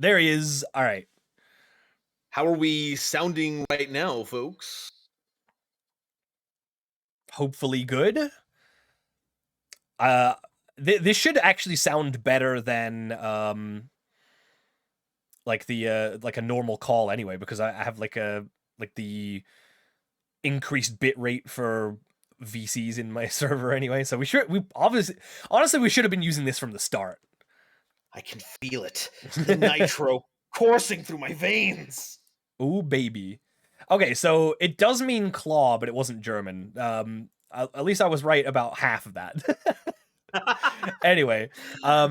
There he is. All right. How are we sounding right now, folks? Hopefully good. This should actually sound better than like the like a normal call anyway, because I have like the increased bit rate for VCs in my server anyway. So we honestly we should have been using this from the start. I can feel it. The nitro coursing through my veins. Ooh, baby. Okay, so it does mean claw, but it wasn't German. At least I was right about half of that. Anyway,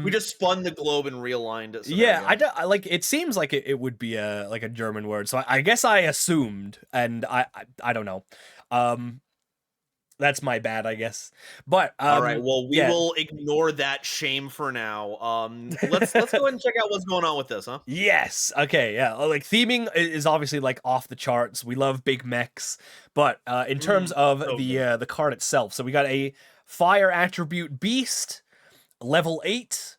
we just spun the globe and realigned it. So yeah, I like. It seems like it would be a German word, so I guess I assumed, and I don't know. That's my bad, I guess. But all right, well, we will ignore that shame for now. Let's go ahead and check out what's going on with this, huh? Yes. Okay. Yeah. Like theming is obviously like off the charts. We love big mechs, but in terms of the card itself, so we got a fire attribute beast, level 8.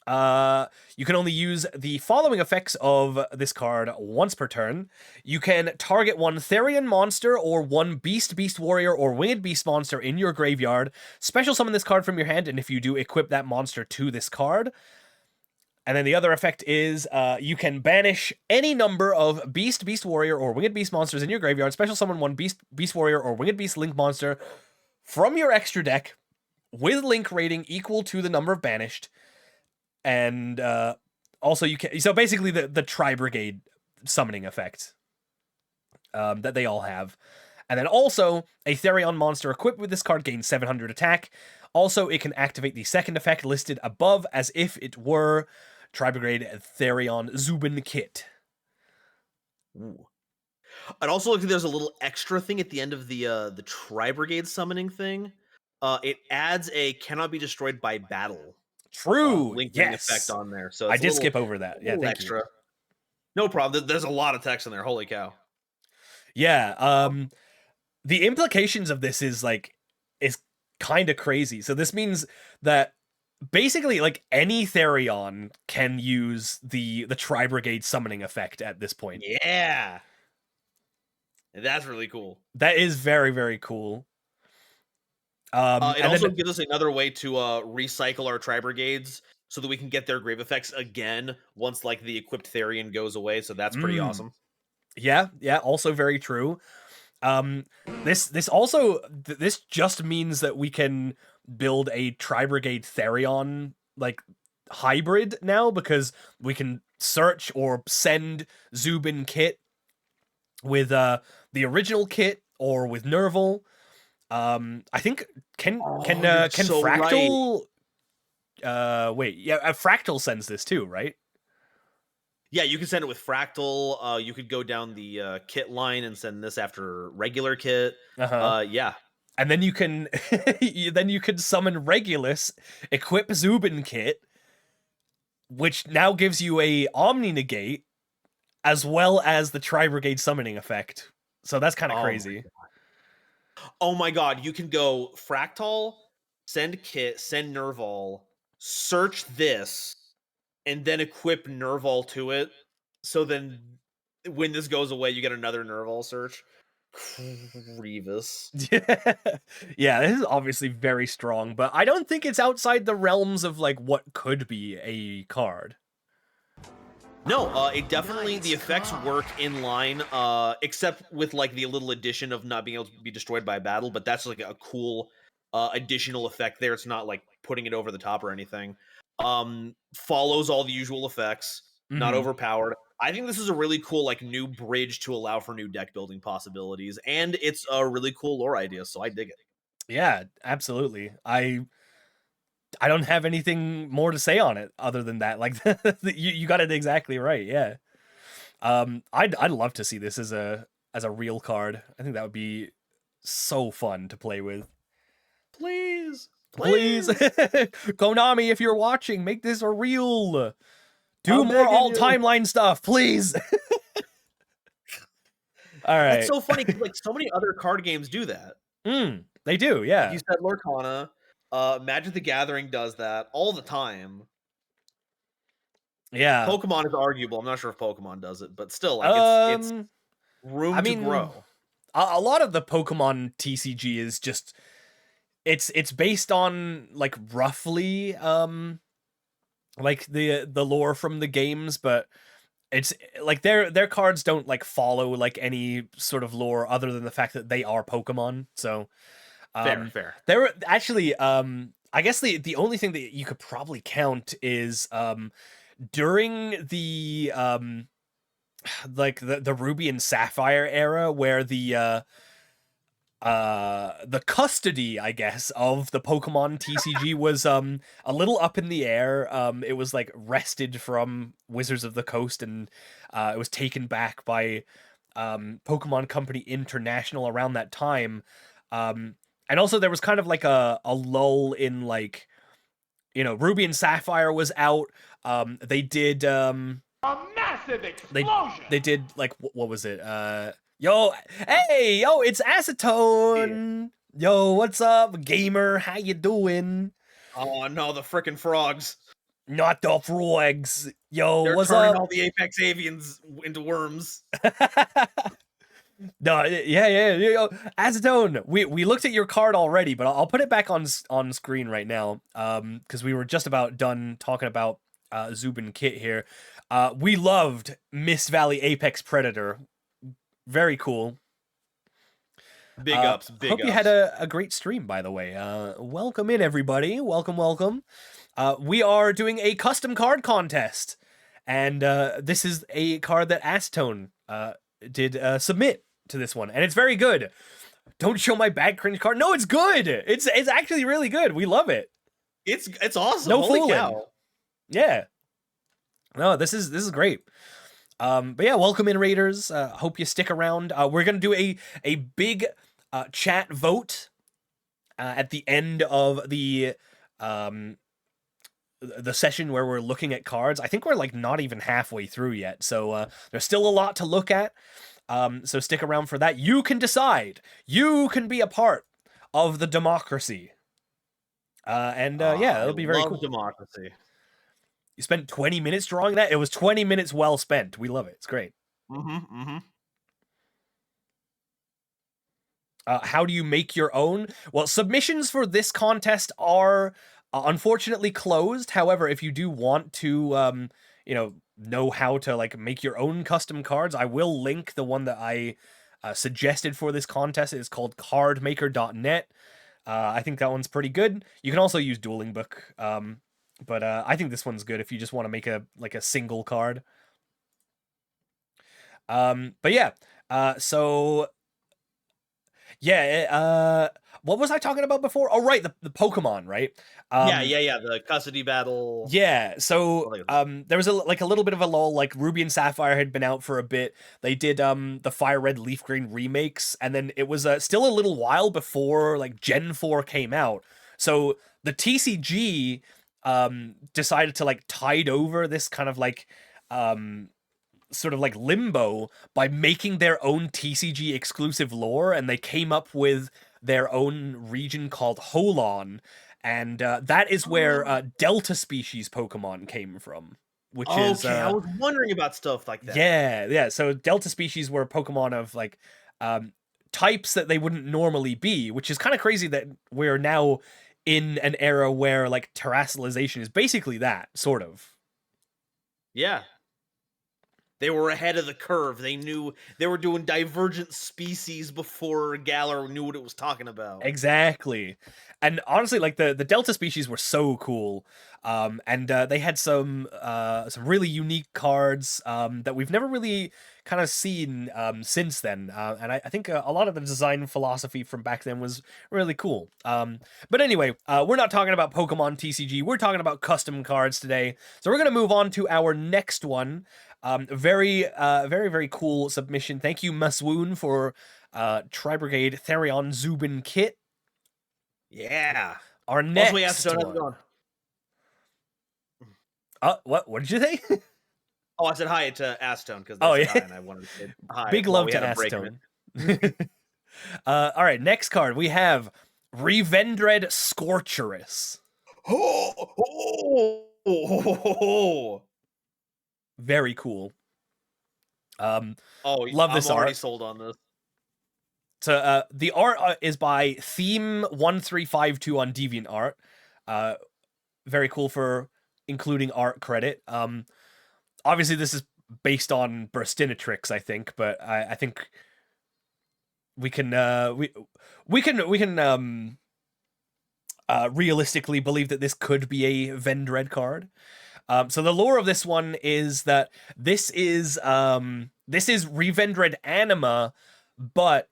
You can only use the following effects of this card once per turn. You can target one Therian monster or one Beast Warrior or Winged Beast monster in your graveyard. Special summon this card from your hand, and if you do, equip that monster to this card. And then the other effect is you can banish any number of Beast Warrior, or Winged Beast monsters in your graveyard. Special summon one Beast Warrior or Winged Beast Link monster from your extra deck with Link rating equal to the number of banished. And also you can, so basically the Tri-Brigade summoning effect that they all have. And then also a Therion monster equipped with this card gains 700 attack. Also, it can activate the second effect listed above as if it were Tri-Brigade Therion Zubin Kit. Ooh. I'd also look at there's a little extra thing at the end of the Tri-Brigade summoning thing. It adds a cannot be destroyed by battle. True. Link yes. effect on there. So I did skip over that. Yeah, thank extra. you. No problem. There's a lot of text in there. Holy cow. Yeah. The implications of this is kind of crazy. So this means that basically like any Therion can use the Tri-Brigade summoning effect at this point. Yeah. That's really cool. That is very, very cool. It also gives us another way to recycle our Tri-Brigades so that we can get their grave effects again once like the equipped Therion goes away. So that's pretty awesome. Yeah, also very true. This just means that we can build a Tri-Brigade Therion like hybrid now, because we can search or send Zubin Kit with the original kit or with Nerval. I think can so Fractal Fractal sends this too, right? Yeah, you can send it with Fractal. You could go down the kit line and send this after regular kit. Yeah. And then you can summon Regulus, equip Zubin Kit, which now gives you a Omni Negate, as well as the Tri-Brigade summoning effect. So that's kind of crazy. Oh my god, you can go Fractal, send Kit, send Nerval, search this, and then equip Nerval to it. So then when this goes away, you get another Nerval search. Grievous. Yeah, this is obviously very strong, but I don't think it's outside the realms of like what could be a card. No, it definitely the effects work in line, except with like the little addition of not being able to be destroyed by a battle. But that's like a cool additional effect there. It's not like putting it over the top or anything. Follows all the usual effects, not Mhm. overpowered. I think this is a really cool like new bridge to allow for new deck building possibilities, and it's a really cool lore idea. So I dig it. Yeah, absolutely. I don't have anything more to say on it other than that. Like you got it exactly right. Yeah. I'd love to see this as a real card. I think that would be so fun to play with. Please, Please, please. Konami, if you're watching, make this a real. Do I'm more begging all you. timeline stuff, please. All That's right. so funny because like so many other card games do that. They do, Like you yeah. said, Lorcana, Magic the Gathering does that all the time. Yeah. Pokemon is arguable. I'm not sure if Pokemon does it, but still, like it's Um, I room to mean, grow. a lot of the Pokemon TCG is just it's based on like roughly like the lore from the games, but it's like their cards don't like follow like any sort of lore other than the fact that they are Pokemon. So Fair, um fair. there were actually I guess the only thing that you could probably count is during the like the Ruby and Sapphire era where the custody, I guess, of the Pokemon TCG was a little up in the air. It was like wrested from Wizards of the Coast, and it was taken back by Pokemon Company International around that time. And also there was kind of like a lull in like, you know, Ruby and Sapphire was out. They did A massive they explosion! they did like what was it? Yo, hey, yo, it's Acetone. Yo, what's up, gamer? How you doing? Oh no, the frickin' frogs. Not the frogs. Yo, They're what's turning up? all the Apex Avians into worms. No, yeah. Yo, Acetone. We looked at your card already, but I'll put it back on screen right now. Because we were just about done talking about Zubin Kit here. We loved Mist Valley Apex Predator. Very cool. Big ups, big Hope ups. you had a great stream, by the way. Welcome in, everybody. Welcome. We are doing a custom card contest, and this is a card that Acetone did submit to this one, and it's very good. Don't show my bad cringe card. No, it's good. It's actually really good. We love it. It's awesome. No Holy fooling. cow. Yeah. No, this is great. But yeah, welcome in, Raiders. Hope you stick around. We're gonna do a big chat vote at the end of the session where we're looking at cards. I think we're like not even halfway through yet, so there's still a lot to look at. So stick around for that. You can decide. You can be a part of the democracy. Yeah, it'll be very love cool. democracy. You spent 20 minutes drawing that? It was 20 minutes well spent. We love it. It's great. How do you make your own? Well, submissions for this contest are unfortunately closed. However, if you do want to, know how to like make your own custom cards, I will link the one that I suggested for this contest. It's called cardmaker.net. I think that one's pretty good. You can also use Dueling Book, but I think this one's good if you just want to make a single card. But yeah, so yeah, what was I talking about before? Oh, right, the Pokemon, right? Yeah. The custody battle. Yeah, so there was a little bit of a lull. Like Ruby and Sapphire had been out for a bit. They did the Fire Red Leaf Green remakes, and then it was still a little while before like Gen 4 came out. So the TCG decided to like tide over this kind of like sort of like limbo by making their own TCG exclusive lore, and they came up with their own region called Holon, and that is where Delta species Pokemon came from, which is I was wondering about stuff like that. Yeah. So Delta species were Pokemon of like types that they wouldn't normally be, which is kind of crazy that we're now in an era where like terrestrialization is basically that sort of. Yeah. They were ahead of the curve. They knew they were doing divergent species before Galar knew what it was talking about. Exactly. And honestly, like the Delta species were so cool. And they had some really unique cards that we've never really kind of seen since then. And I think a lot of the design philosophy from back then was really cool. But anyway, we're not talking about Pokemon TCG. We're talking about custom cards today. So we're gonna move on to our next one. Very cool submission. Thank you, Maswoon, for Tri-Brigade Therion Zubin kit. Yeah. Our next Also, how's it one. going? What did you say? Oh, I said hi to Astone because Oh, hi, yeah. and I wanted to say hi. Big while love we to had a break in Astone. All right, next card we have Revendred Scorcherus. Oh, Very cool. oh, Love this I'm already art. sold on this. So the art is by Theme1352 on DeviantArt. Very cool for including art credit. Obviously this is based on Burstinatrix, I think, but I think we can realistically believe that this could be a Vendred card. So the lore of this one is that this is Revendred Anima, but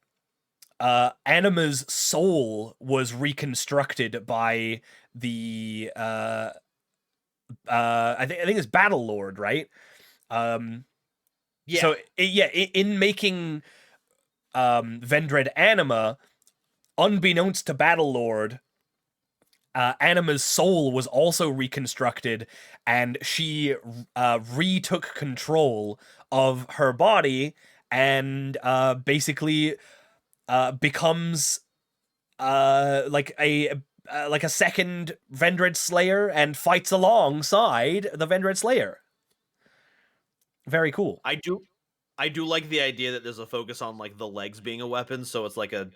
Anima's soul was reconstructed by the I think it's Battle Lord, right? Yeah. So in making Vendred Anima, unbeknownst to Battle Lord, Anima's soul was also reconstructed, and she retook control of her body and basically becomes like a second Vendred Slayer and fights alongside the Vendred Slayer. Very cool. I do like the idea that there's a focus on like the legs being a weapon, so it's like a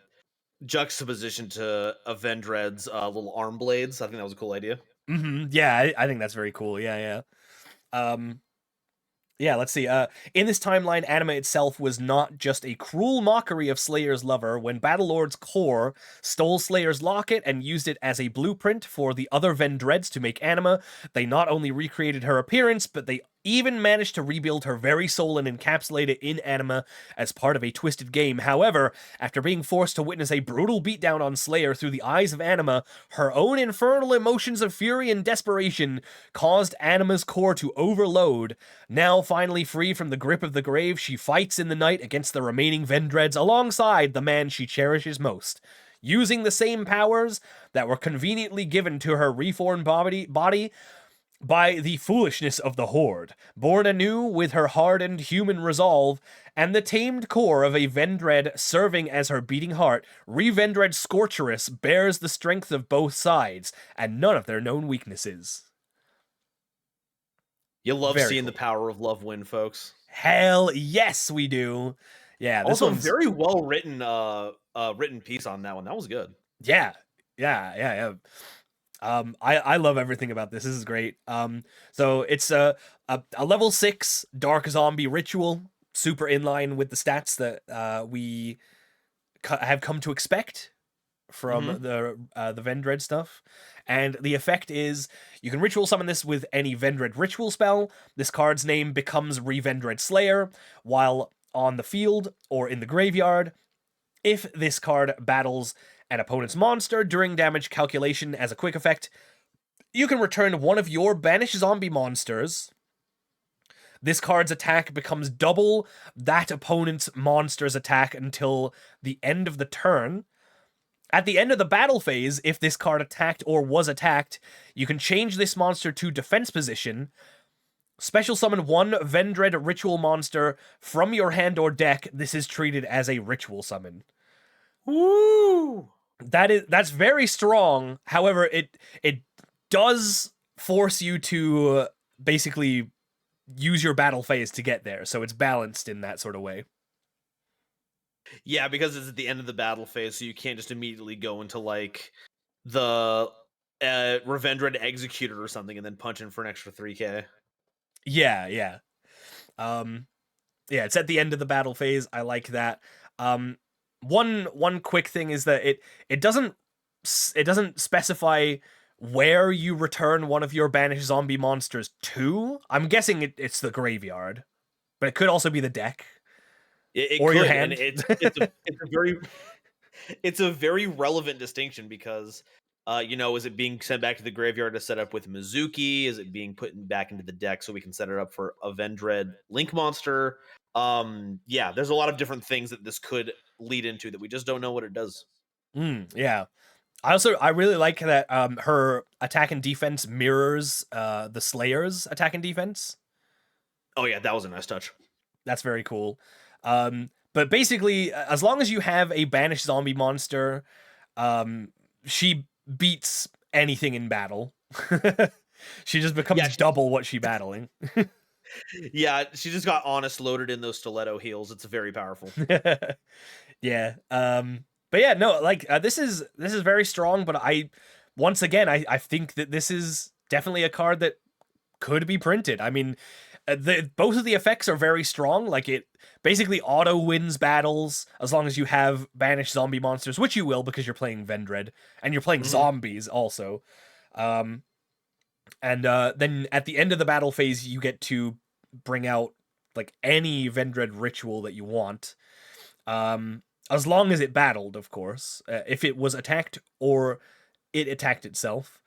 juxtaposition to Vendred's little arm blades. I think that was a cool idea. Yeah, I think that's very cool. Yeah. Yeah, let's see. In this timeline, Anima itself was not just a cruel mockery of Slayer's lover. When Battlelord's core stole Slayer's locket and used it as a blueprint for the other Vendreds to make Anima, they not only recreated her appearance, but they even managed to rebuild her very soul and encapsulate it in Anima as part of a twisted game. However, after being forced to witness a brutal beatdown on Slayer through the eyes of Anima, her own infernal emotions of fury and desperation caused Anima's core to overload. Now finally free from the grip of the grave, she fights in the night against the remaining Vendreds alongside the man she cherishes most. Using the same powers that were conveniently given to her reformed body by the foolishness of the Horde, born anew with her hardened human resolve, and the tamed core of a Vendred serving as her beating heart, Revendred Scorcherus bears the strength of both sides, and none of their known weaknesses. You love Very seeing cool. the power of love win, folks. Hell yes, we do. Yeah, this Also, one's very well written written piece on that one. That was good. Yeah. I love everything about this. This is great. So it's a level 6 dark zombie ritual, super in line with the stats that we have come to expect from the Vendred stuff. And the effect is you can ritual summon this with any Vendred ritual spell. This card's name becomes Revendred Slayer while on the field or in the graveyard. If this card battles an opponent's monster during damage calculation as a quick effect, you can return one of your banished zombie monsters. This card's attack becomes double that opponent's monster's attack until the end of the turn. At the end of the battle phase, if this card attacked or was attacked, you can change this monster to defense position, special summon one Vendred ritual monster from your hand or deck. This is treated as a ritual summon. Woo! That's very strong. However, it does force you to basically use your battle phase to get there, so it's balanced in that sort of way. Yeah, because it's at the end of the battle phase, so you can't just immediately go into like the Revendred Executor or something and then punch in for an extra 3k. Yeah. Yeah, it's at the end of the battle phase. I like that. Um, one quick thing is that it doesn't specify where you return one of your banished zombie monsters to. I'm guessing it's the graveyard, but it could also be the deck It or could, your and hand. it's a very it's a very relevant distinction because is it being sent back to the graveyard to set up with Mizuki? Is it being put back into the deck so we can set it up for a Vendread Link monster? Yeah, there's a lot of different things that this could lead into that we just don't know what it does. Yeah. I really like that her attack and defense mirrors the Slayer's attack and defense. Oh yeah, that was a nice touch. That's very cool. But basically, as long as you have a banished zombie monster, she beats anything in battle. She just becomes Yeah, double what she's battling. yeah, she just got honest loaded in those stiletto heels. It's very powerful. Yeah. But yeah, no, like this is very strong, but once again I think that this is definitely a card that could be printed. I mean, both of the effects are very strong. Like it basically auto wins battles as long as you have banished zombie monsters, which you will because you're playing Vendread and you're playing zombies also. And then at the end of the battle phase, you get to bring out like any Vendread ritual that you want. As long as it battled, of course. If it was attacked or it attacked itself.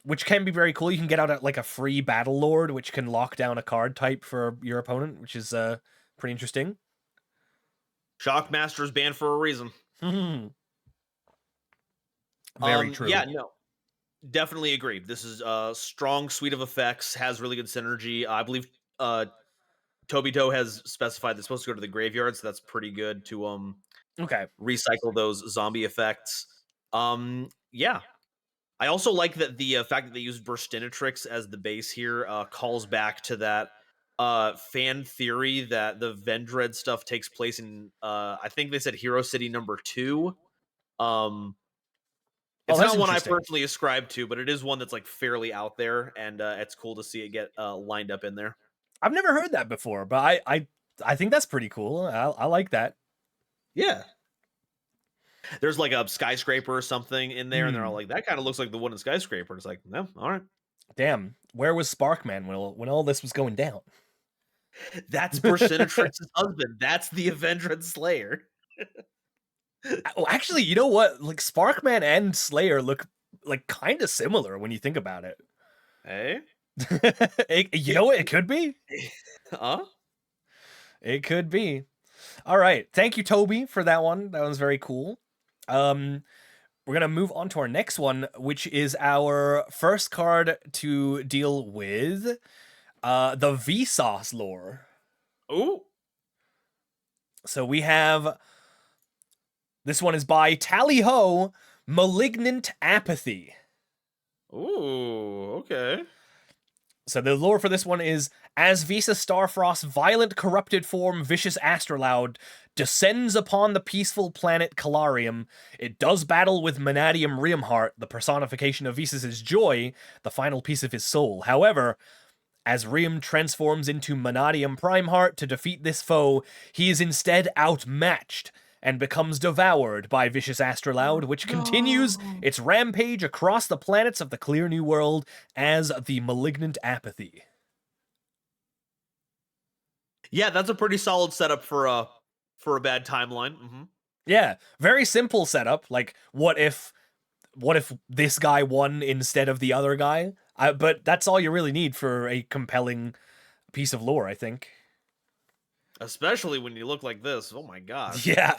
Which can be very cool. You can get out like a free Battle Lord, which can lock down a card type for your opponent, which is pretty interesting. Shockmaster's banned for a reason. Very true. Yeah, no. Definitely agree. This is a strong suite of effects, has really good synergy. I believe Tobito has specified it's supposed to go to the graveyard, so that's pretty good to Okay. recycle those zombie effects. Yeah. I also like that the fact that they used Burstinatrix as the base here calls back to that fan theory that the Vendread stuff takes place in I think they said Hero City #2. It's that's not one I interesting. personally ascribe to, but it is one that's like fairly out there, and it's cool to see it get lined up in there. I've never heard that before, but I think that's pretty cool. I like that. Yeah. There's like a skyscraper or something in there, and they're all like, that kind of looks like the one in Skyscraper. It's like, no, all right. Damn, where was Sparkman when all this was going down? That's Burstinatrix's husband. That's the Avenged Slayer. Oh, actually, you know what? Like Sparkman and Slayer look like kind of similar when you think about it. Hey? You know what? It could be. Huh? It could be. All right. Thank you, Toby, for that one. That was very cool. We're gonna move on to our next one, which is our first card to deal with the Vsauce lore. Ooh. So we have this one is by Tally Ho, Malignant Apathy. Ooh, okay. So the lore for this one is, as Visa Starfrost's violent corrupted form Vicious Astrolaud descends upon the peaceful planet Calarium, it does battle with Manadium Riemhart, the personification of Visas' joy, the final piece of his soul. However, as Riem transforms into Manadium Primeheart to defeat this foe, he is instead outmatched and becomes devoured by Vicious Astrolaud, which continues its rampage across the planets of the Clear New World as the Malignant Apathy. Yeah, that's a pretty solid setup for a bad timeline. Mm-hmm. Yeah, very simple setup. Like, what if this guy won instead of the other guy? But that's all you really need for a compelling piece of lore, I think. Especially when you look like this. Oh my god. Yeah.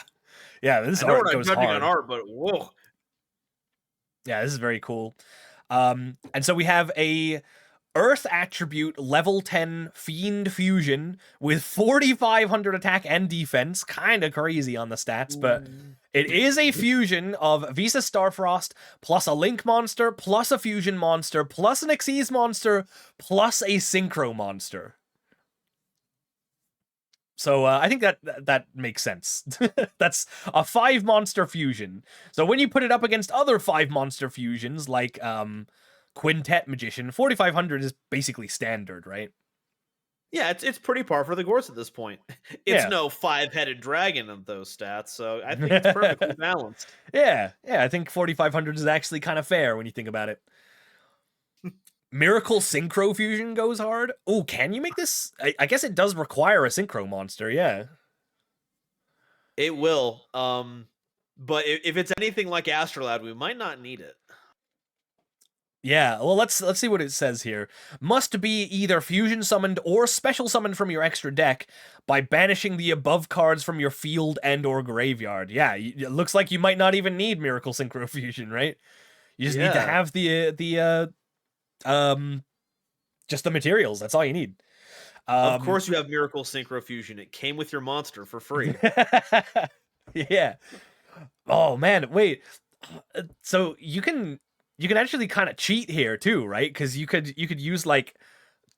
Yeah, this I know art we're not goes judging hard. on art, but whoa. Yeah, this is very cool. And so we have a Earth attribute level 10 Fiend Fusion with 4,500 attack and defense. Kind of crazy on the stats, but it is a fusion of Visa Starfrost plus a Link monster plus a Fusion monster plus an Xyz monster plus a Synchro monster. So I think that makes sense. That's a 5 monster fusion. So when you put it up against other 5 monster fusions like Quintet Magician, 4,500 is basically standard, right? Yeah, it's pretty par for the course at this point. It's Yeah. no five-headed dragon of those stats, so I think it's perfectly balanced. Yeah, yeah, I think 4,500 is actually kind of fair when you think about it. Miracle Synchro Fusion goes hard. Oh, can you make this? I guess it does require a Synchro monster, yeah. It will. But if it's anything like Astrolabe, we might not need it. Yeah, well, let's see what it says here. Must be either fusion summoned or special summoned from your extra deck by banishing the above cards from your field and or graveyard. Yeah, it looks like you might not even need Miracle Synchro Fusion, right? You just need to Yeah. have just the materials. That's all you need. Of course, you have Miracle Synchro Fusion. It came with your monster for free. Yeah. Oh man, wait. So you can actually kind of cheat here too, right? Because you could use like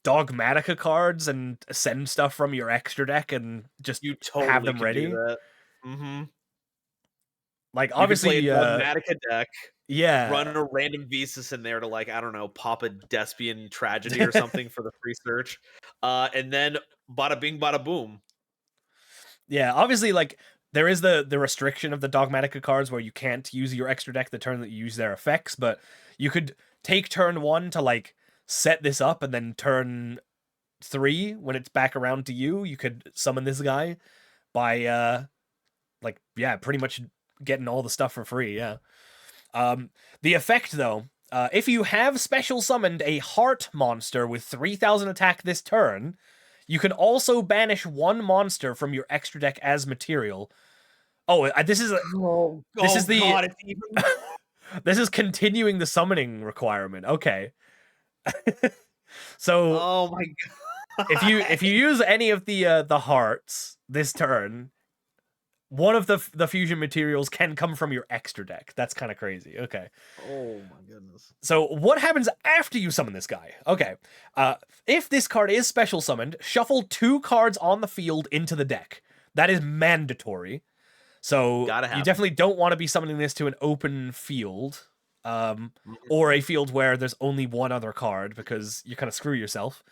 Dogmatica cards and send stuff from your extra deck and just You totally have them could ready. do that. Mm-hmm. Like You could obviously, play a Dogmatica deck, yeah, run a random Visas in there to, like, I don't know, pop a Despian Tragedy or something for the free search, and then bada bing, bada boom. yeah. Obviously, like there is the restriction of the Dogmatica cards where you can't use your extra deck the turn that you use their effects, but you could take turn 1 to like set this up, and then turn 3 when it's back around to you, you could summon this guy by like, yeah, pretty much getting all the stuff for free. Yeah. The effect though, if you have special summoned a heart monster with 3,000 attack this turn, you can also banish one monster from your extra deck as material. Oh, this is this is the God, it's even... this is continuing the summoning requirement. Okay. So Oh my god. if you use any of the hearts this turn, one of the fusion materials can come from your extra deck. That's kind of crazy. Okay. Oh my goodness. So what happens after you summon this guy? Okay. If this card is special summoned, shuffle 2 cards on the field into the deck. That is mandatory. So Gotta you have definitely don't want to be summoning this to an open field, or a field where there's only one other card, because you kind of screw yourself.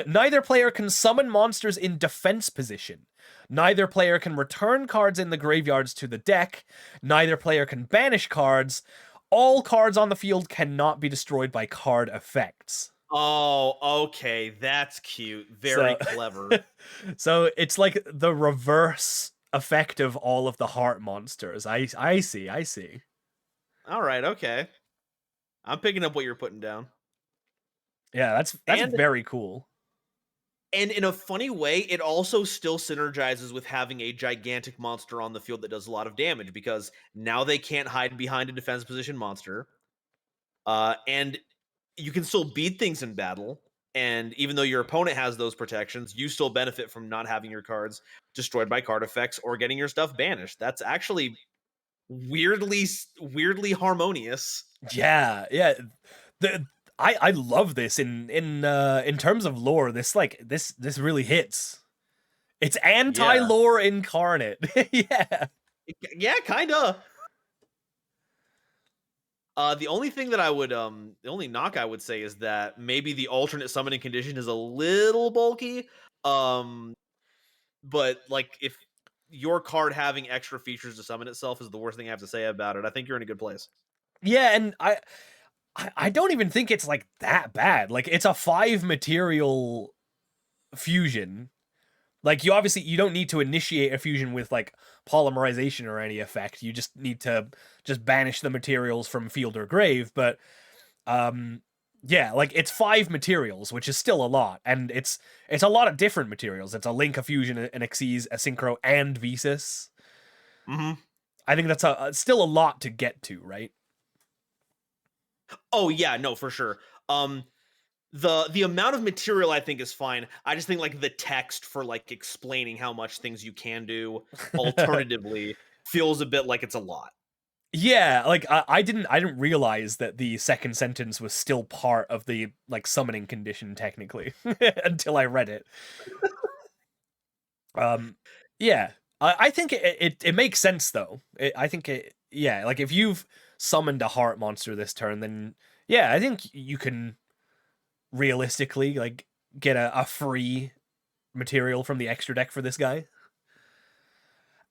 Neither player can summon monsters in defense position. Neither player can return cards in the graveyards to the deck. Neither player can banish cards. All cards on the field cannot be destroyed by card effects. Oh, okay. That's cute. Very clever. So it's like the reverse effect of all of the heart monsters. I see. All right, okay. I'm picking up what you're putting down. Yeah, that's And- very cool. And in a funny way, it also still synergizes with having a gigantic monster on the field that does a lot of damage, because now they can't hide behind a defense position monster. And you can still beat things in battle. And even though your opponent has those protections, you still benefit from not having your cards destroyed by card effects or getting your stuff banished. That's actually weirdly harmonious. Yeah. I love this in terms of lore. This this really hits. It's anti-lore incarnate. Yeah. Yeah, kinda. The only thing that I would the only knock I would say is that maybe the alternate summoning condition is a little bulky. But like, if your card having extra features to summon itself is the worst thing I have to say about it, I think you're in a good place. Yeah, and I don't even think it's like that bad. Like it's a 5 material fusion. Like you don't need to initiate a fusion with like polymerization or any effect. You just need to just banish the materials from field or grave, but yeah, like it's 5 materials, which is still a lot, and it's a lot of different materials. It's a Link, a Fusion, an Xyz, a Synchro, and Visas. Mm-hmm. I think that's still a lot to get to, right? Oh yeah, no, for sure. The amount of material I think is fine. I just think like the text for like explaining how much things you can do alternatively feels a bit like it's a lot. Yeah, like I didn't realize that the second sentence was still part of the like summoning condition technically until I read it. Yeah, I think it makes sense though. I think yeah, like if you've summoned a heart monster this turn, then yeah, I think you can realistically like get a free material from the extra deck for this guy.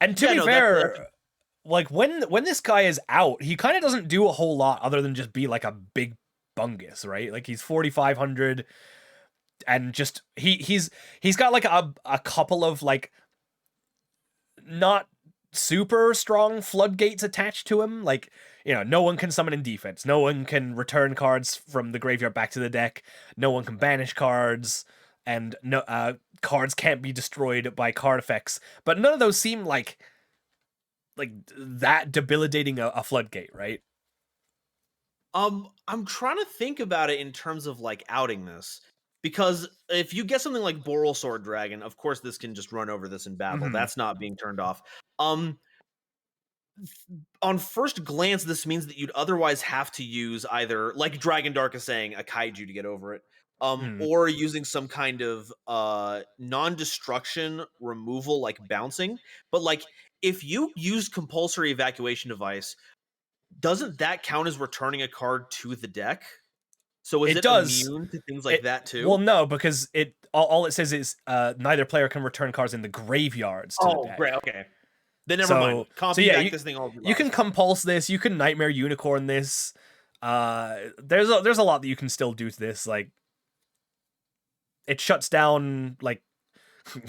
And to Yeah, be no, fair, like when this guy is out, he kind of doesn't do a whole lot other than just be like a big bungus, right? Like he's 4,500 and just he's got like a couple of like not super strong floodgates attached to him. Like, you know, no one can summon in defense. No one can return cards from the graveyard back to the deck. No one can banish cards, and no cards can't be destroyed by card effects. But none of those seem like that debilitating a floodgate, right? I'm trying to think about it in terms of like outing this. Because if you get something like Boral Sword Dragon, of course this can just run over this in battle. Mhm. That's not being turned off. On first glance, this means that you'd otherwise have to use either, like Dragon Dark is saying, a kaiju to get over it, Mhm. or using some kind of non-destruction removal, like bouncing. But like, if you use compulsory evacuation device, doesn't that count as returning a card to the deck? So is It it does. immune to things like that too? Well, no, because it all it says is neither player can return cards in the graveyards to the Oh, deck. great. Okay. Then never mind. Copy yeah, back this thing all you can compulse this. You can Nightmare Unicorn this. There's a lot that you can still do to this. Like, it shuts down. Like,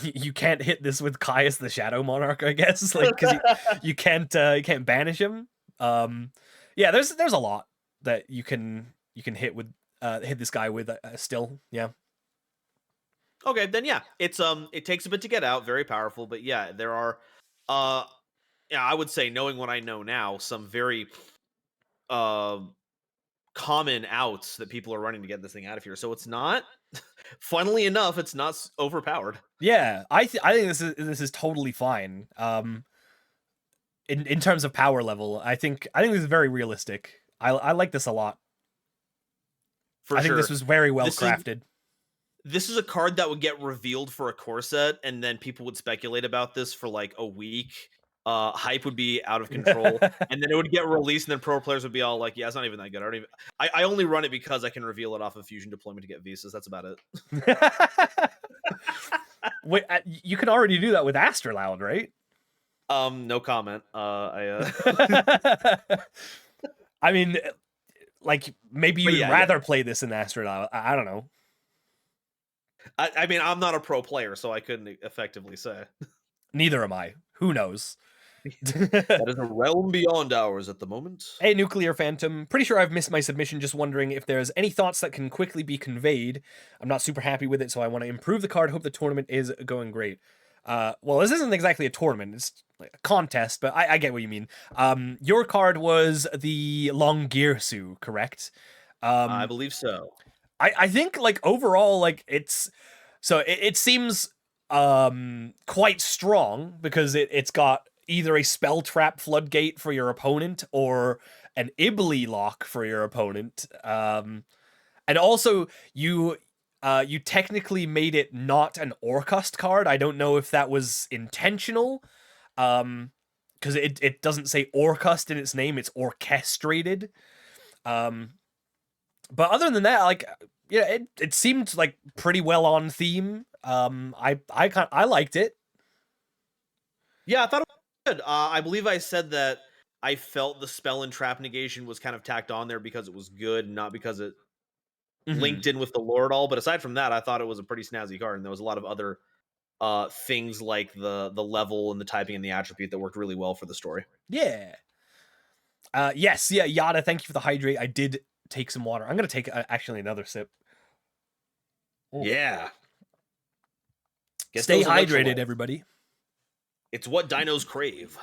you can't hit this with Caius the Shadow Monarch, I guess. Like, because you can't banish him. Yeah, there's a lot that you can hit with hit this guy with still. Yeah. Okay, then yeah, it's it takes a bit to get out, very powerful, but yeah, there are yeah, I would say, knowing what I know now, some very uh common outs that people are running to get this thing out of here. So it's not funnily enough, it's not overpowered. Yeah, I think this is totally fine. In terms of power level, I think this is very realistic. I like this a lot. For I think sure. this was very well This is- crafted. This is a card that would get revealed for a core set, and then people would speculate about this for like a week. Hype would be out of control, and then it would get released, and then pro players would be all like, "Yeah, it's not even that good." I only run it because I can reveal it off of Fusion Deployment to get visas. That's about it. Wait, you can already do that with Astraloud, right? No comment. I mean, like maybe But you'd yeah, rather play this in Astraloud. I don't know. I mean, I'm not a pro player, so I couldn't effectively say. Neither am I. Who knows? That is a realm beyond ours at the moment. Hey, Nuclear Phantom. Pretty sure I've missed my submission, just wondering if there's any thoughts that can quickly be conveyed. I'm not super happy with it, so I want to improve the card. Hope the tournament is going great. Well, this isn't exactly a tournament. It's like a contest, but I get what you mean. Your card was the Longirsu, correct? I believe so. I think, like, overall, like, it's... So, it seems quite strong, because it's got either a Spell Trap Floodgate for your opponent or an Ibly Lock for your opponent. And also, you technically made it not an Orcust card. I don't know if that was intentional, because it doesn't say Orcust in its name. It's Orchestrated. But other than that, like, yeah, it seemed like pretty well on theme. I liked it. Yeah, I thought it was good. I believe I said that I felt the spell and trap negation was kind of tacked on there because it was good, not because it linked in with the lore at all. But aside from that, I thought it was a pretty snazzy card, and there was a lot of other things like the level and the typing and the attribute that worked really well for the story. Yeah. Yes, yeah, Yada, thank you for the hydrate. I did take some water. I'm gonna take actually another sip. Yeah. Get Stay those hydrated, electrolytes. everybody. It's what dinos crave.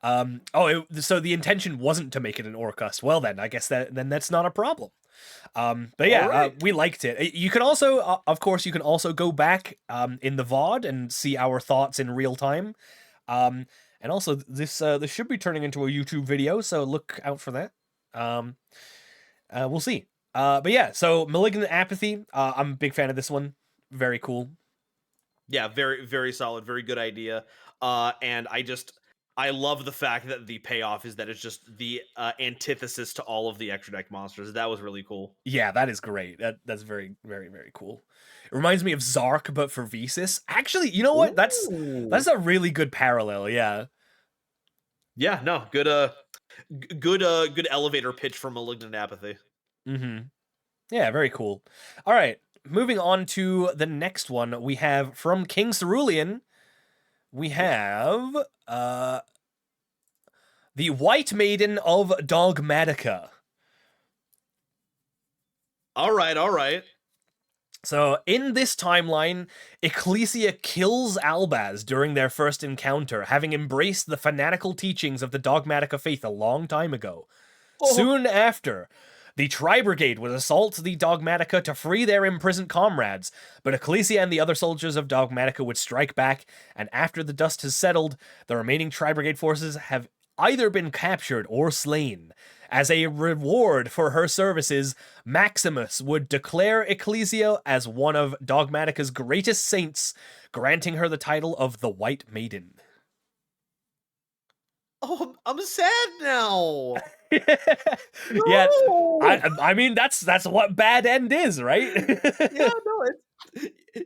So the intention wasn't to make it an Orcust. Well, then I guess that's not a problem. But yeah, Alright. we liked it. You can also, of course, you can also go back in the VOD and see our thoughts in real time. And also, this should be turning into a YouTube video, so look out for that. We'll see. But yeah, so Malignant Apathy. I'm a big fan of this one. Very cool. Yeah, very, very solid, very good idea. And I love the fact that the payoff is that it's just the antithesis to all of the extra deck monsters. That was really cool. Yeah, that is great. That's very, very, very cool. It reminds me of Zark, but for Vesis. Actually, you know what? That's Ooh. a really good parallel. Yeah. Yeah, no, good good elevator pitch for Malignant Apathy. Mm-hmm. Yeah, very cool. All right, moving on to the next one. We have from King Cerulean. We have the White Maiden of Dogmatica. All right, all right. So, in this timeline, Ecclesia kills Albaz during their first encounter, having embraced the fanatical teachings of the Dogmatica faith a long time ago. Oh. Soon after, the Tri-Brigade would assault the Dogmatica to free their imprisoned comrades, but Ecclesia and the other soldiers of Dogmatica would strike back, and after the dust has settled, the remaining Tri-Brigade forces have either been captured or slain. As a reward for her services, Maximus would declare Ecclesia as one of Dogmatica's greatest saints, granting her the title of the White Maiden. Oh, I'm sad now. Yeah, No! I mean that's what bad end is, right? Yeah, no,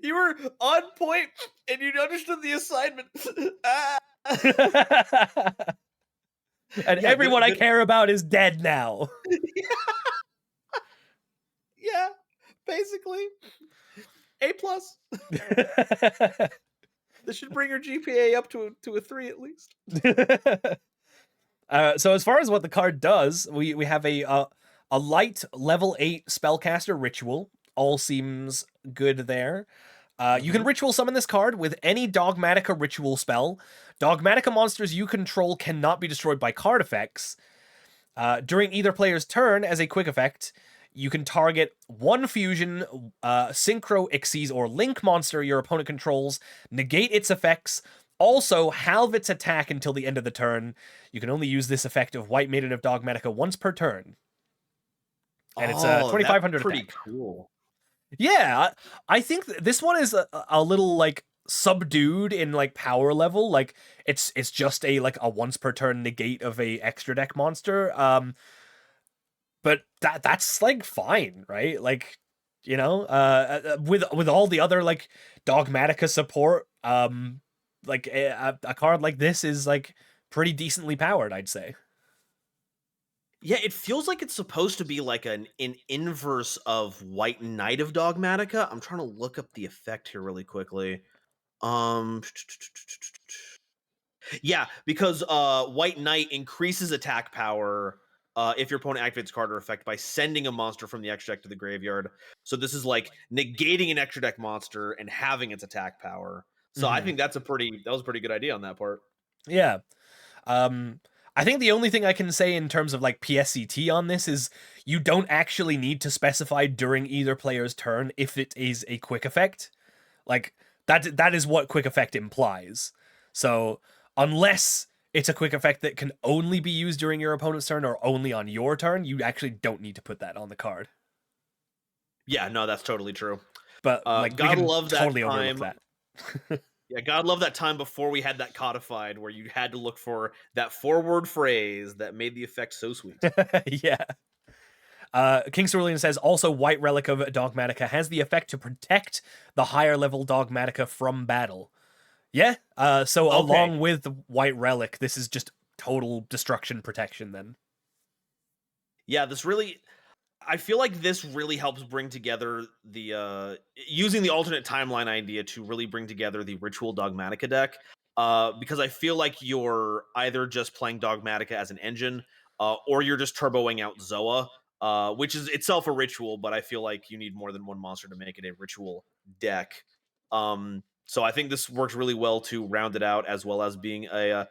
you were on point and you understood the assignment. Ah. And Yeah, everyone I good. care about is dead now. Yeah, basically. A plus. This should bring your GPA up to a 3 at least. So as far as what the card does, we have a light level 8 spellcaster ritual. All seems good there. You can ritual summon this card with any Dogmatica ritual spell. Dogmatica monsters you control cannot be destroyed by card effects. During either player's turn, as a quick effect, you can target one fusion, synchro, Xyz, or link monster your opponent controls, negate its effects, also halve its attack until the end of the turn. You can only use this effect of White Maiden of Dogmatica once per turn. And it's 2,500 pretty attack. cool. Yeah, I think this one is a little like subdued in like power level. Like it's just a once per turn negate of a extra deck monster. But that's like fine, right? Like, you know, with all the other like Dogmatica support, like a card like this is like pretty decently powered, I'd say. Yeah, it feels like it's supposed to be like an inverse of White Knight of Dogmatica. I'm trying to look up the effect here really quickly. Yeah, because White Knight increases attack power if your opponent activates a card or effect by sending a monster from the extra deck to the graveyard. So this is like negating an extra deck monster and having its attack power. So I think that was a pretty good idea on that part. Yeah. I think the only thing I can say in terms of like PSCT on this is you don't actually need to specify during either player's turn if it is a quick effect. Like that is what quick effect implies. So unless it's a quick effect that can only be used during your opponent's turn or only on your turn, you actually don't need to put that on the card. Yeah, no, that's totally true. But like gotta we can love that totally time. overlook that. Yeah, God love that time before we had that codified where you had to look for that forward phrase that made the effect so sweet. Yeah. King Cerulean says, also White Relic of Dogmatica has the effect to protect the higher level Dogmatica from battle. Yeah, so Okay. along with White Relic, this is just total destruction protection then. Yeah, I feel like this really helps bring together the using the alternate timeline idea to really bring together the Ritual Dogmatica deck. Because I feel like you're either just playing Dogmatica as an engine, or you're just turboing out Zoa, which is itself a ritual, but I feel like you need more than one monster to make it a ritual deck. So I think this works really well to round it out, as well as being a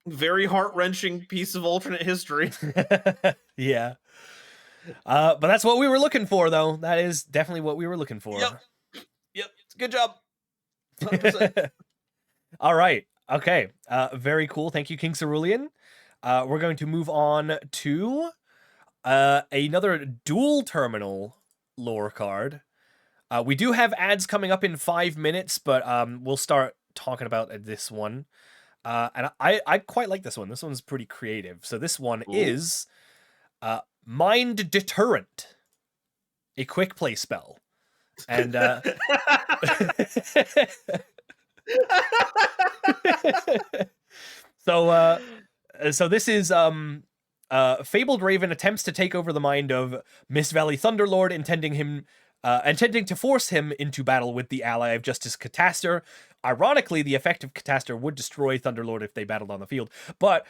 very heart-wrenching piece of alternate history. Yeah. But that's what we were looking for, though. That is definitely what we were looking for. Yep. Good job. 100%. All right. Okay. Very cool. Thank you, King Cerulean. We're going to move on to another dual terminal lore card. We do have ads coming up in 5 minutes, but we'll start talking about this one. And I quite like this one. This one's pretty creative. So this one Ooh. is Mind Deterrent, a quick play spell. And so this is Fabled Raven attempts to take over the mind of Mist Valley Thunderlord, intending to force him into battle with the ally of Justice Catastor. Ironically, the effect of Catastor would destroy Thunderlord if they battled on the field, but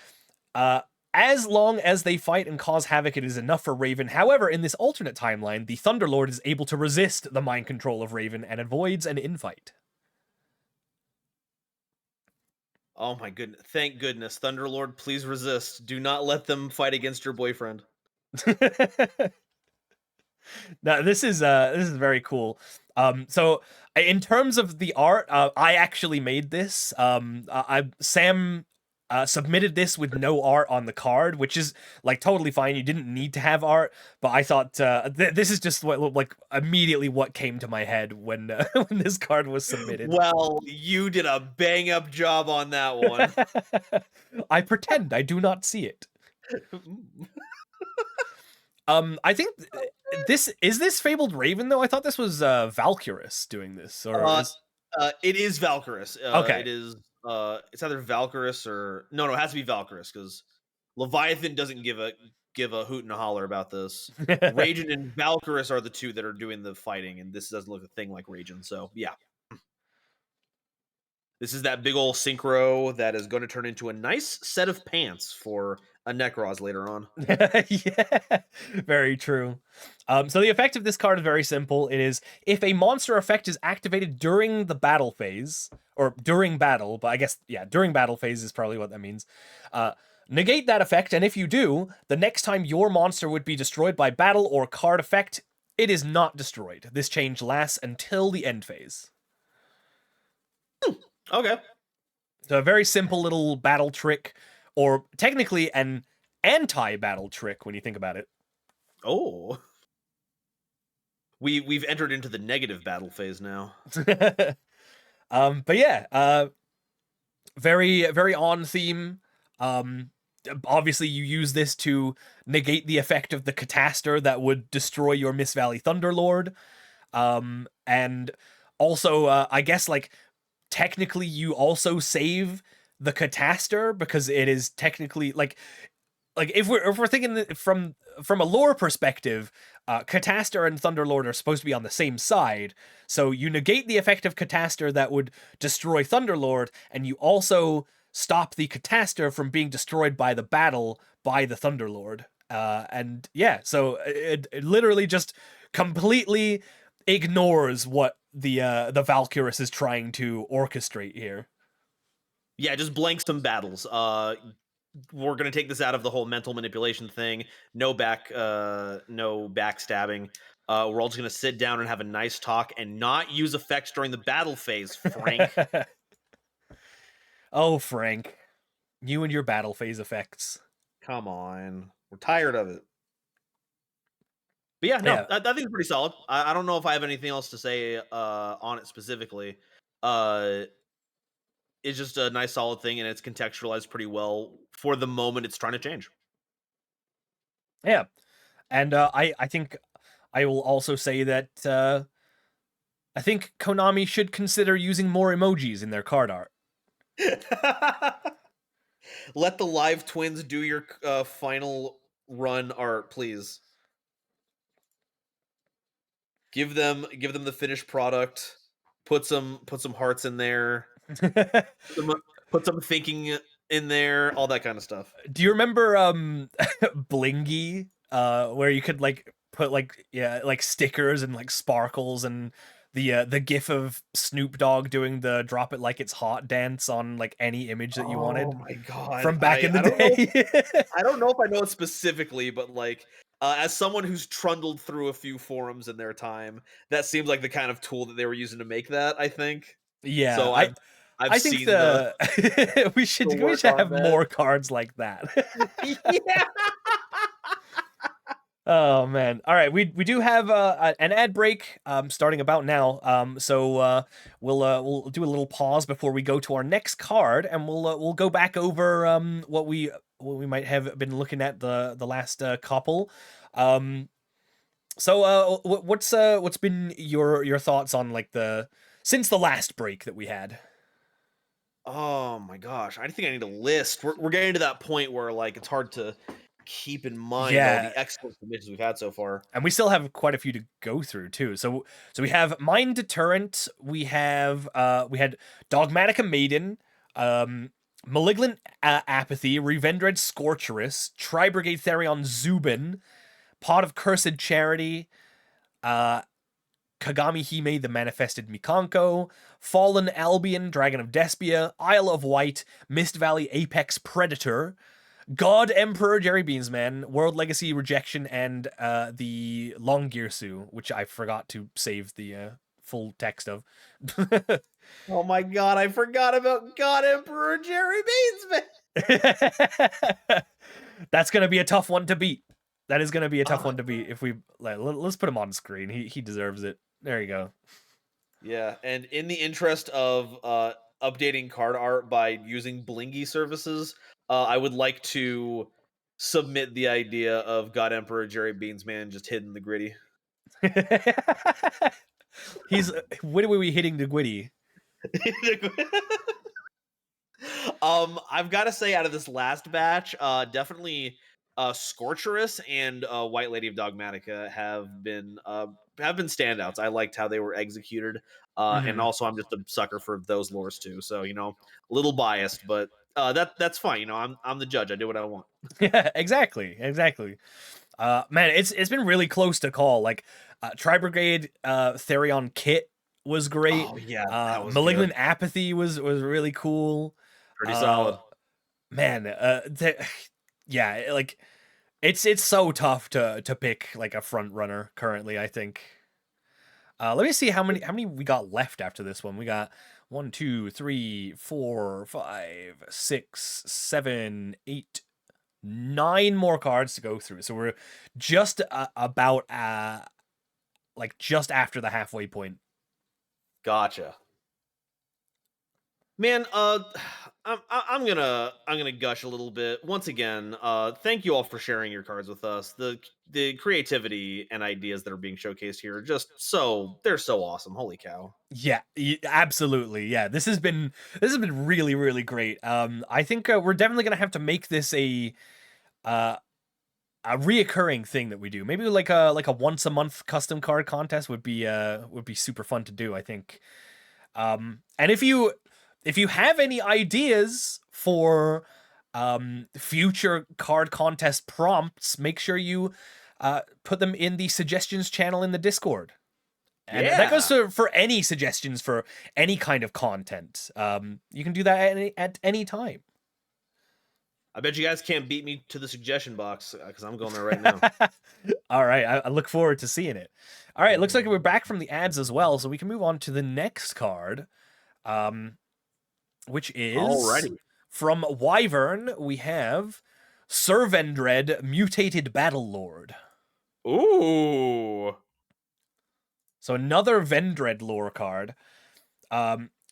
as long as they fight and cause havoc, it is enough for Raven. However, in this alternate timeline, the Thunderlord is able to resist the mind control of Raven and avoids an infight. Oh my goodness! Thank goodness, Thunderlord, please resist. Do not let them fight against your boyfriend. Now this is very cool. So in terms of the art, I actually made this. Sam submitted this with no art on the card, which is like totally fine. You didn't need to have art, but I thought this is just what like immediately what came to my head when when this card was submitted. Well, you did a bang up job on that one. I pretend I do not see it. I think this Fabled Raven though. I thought this was Valkyrus doing this, or It is Valkyrus. Okay. It is. It's either Valkyrus or no. It has to be Valkyrus because Leviathan doesn't give a hoot and a holler about this. Ragen and Valkyrus are the two that are doing the fighting, and this doesn't look a thing like Ragen. So yeah, this is that big old synchro that is going to turn into a nice set of pants for a Necroz later on. Yeah, very true. So the effect of this card is very simple. It is if a monster effect is activated during the battle phase, or during battle, but I guess, yeah, during battle phase is probably what that means. Negate that effect, and if you do, the next time your monster would be destroyed by battle or card effect, it is not destroyed. This change lasts until the end phase. Okay. So a very simple little battle trick, or technically an anti-battle trick when you think about it. Oh. We've entered into the negative battle phase now. But yeah, very very on theme. Obviously you use this to negate the effect of the Catastor that would destroy your Mist Valley Thunderlord. And also I guess like technically you also save the Catastor because it is technically like if we're thinking from a lore perspective, Catastor and Thunderlord are supposed to be on the same side. So you negate the effect of Catastor that would destroy Thunderlord, and you also stop the Catastor from being destroyed by the battle by the Thunderlord. And yeah, so it literally just completely ignores what the Valkyrus is trying to orchestrate here. Yeah, just blank some battles. We're gonna take this out of the whole mental manipulation thing. No backstabbing. We're all just gonna sit down and have a nice talk and not use effects during the battle phase, Frank. Oh, Frank, you and your battle phase effects. Come on, we're tired of it. But yeah, no, Yeah. I think it's pretty solid. I don't know if I have anything else to say on it specifically. It's just a nice solid thing, and it's contextualized pretty well for the moment it's trying to change. Yeah, and I think I will also say that I think Konami should consider using more emojis in their card art. Let the live twins do your final run art, please. Give them the finished product. Put some hearts in there. Put some thinking in there. All that kind of stuff. Do you remember Blingy? Where you could like put like stickers and like sparkles and the gif of Snoop Dogg doing the drop it like it's hot dance on like any image that you wanted. Oh my god! From back in the day. I don't know if I know it specifically, but like as someone who's trundled through a few forums in their time, that seems like the kind of tool that they were using to make that. I think. Yeah, So I think seen we should have more cards like that. Yeah. Oh man. All right, we do have an ad break starting about now. So we'll do a little pause before we go to our next card, and we'll go back over what we might have been looking at the last couple. Um so what's been your thoughts on like the since the last break that we had? Oh my gosh, I think I need a list. We're getting to that point where like it's hard to keep in mind all Yeah, the excellent submissions we've had so far. and we still have quite a few to go through too. So we have Mind Deterrent, we had Dogmatica Maiden, Malignant Apathy, Revendred Scorcherus, Tri Brigade Therion Zubin, Pot of Cursed Charity, uh Kagami Hime the Manifested Mikanko, Fallen Albion, Dragon of Despia, Isle of Wight, Mist Valley Apex Predator, God Emperor Jerry Beansman, World Legacy Rejection, and the Long Girsu, which I forgot to save the full text of. Oh my god, I forgot about God Emperor Jerry Beansman. That's gonna be a tough one to beat. That is gonna be a tough one to beat. If we let's put him on screen, he deserves it. There you go. Yeah, and in the interest of updating card art by using Blingy services, I would like to submit the idea of God Emperor Jerry Beansman just hidden the gritty. He's when are we hitting the Gwitty? I've got to say, out of this last batch, definitely Scorcherus and White Lady of Dogmatica have been standouts. I liked how they were executed, and also I'm just a sucker for those lores too. So a little biased, but that's fine. I'm the judge. I do what I want. Yeah, exactly. Man, it's been really close to call. Like, Tri Brigade Therion Kit was great. Oh yeah, that was Malignant good. Apathy was really cool. Pretty solid. Man, yeah, like it's so tough to pick like a front runner currently, I think. Let me see how many we got left after this one. We got 1, 2, 3, 4, 5, 6, 7, 8, 9 more cards to go through. So we're just about like just after the halfway point. Gotcha. Man, I'm gonna gush a little bit once again. Thank you all for sharing your cards with us. The creativity and ideas that are being showcased here are just they're so awesome. Holy cow! Yeah, absolutely. Yeah, this has been really really great. I think we're definitely gonna have to make this uh a reoccurring thing that we do. Maybe like a once a month custom card contest would be super fun to do, I think. And if you have any ideas for future card contest prompts, make sure you put them in the suggestions channel in the Discord. And that goes for any suggestions for any kind of content. You can do that at any time. I bet you guys can't beat me to the suggestion box because I'm going there right now. All right, I look forward to seeing it. All right, looks like we're back from the ads as well, so we can move on to the next card, which is Alrighty. from Wyvern. We have Servendred, Mutated Battle Lord. Ooh. So another Vendred lore card.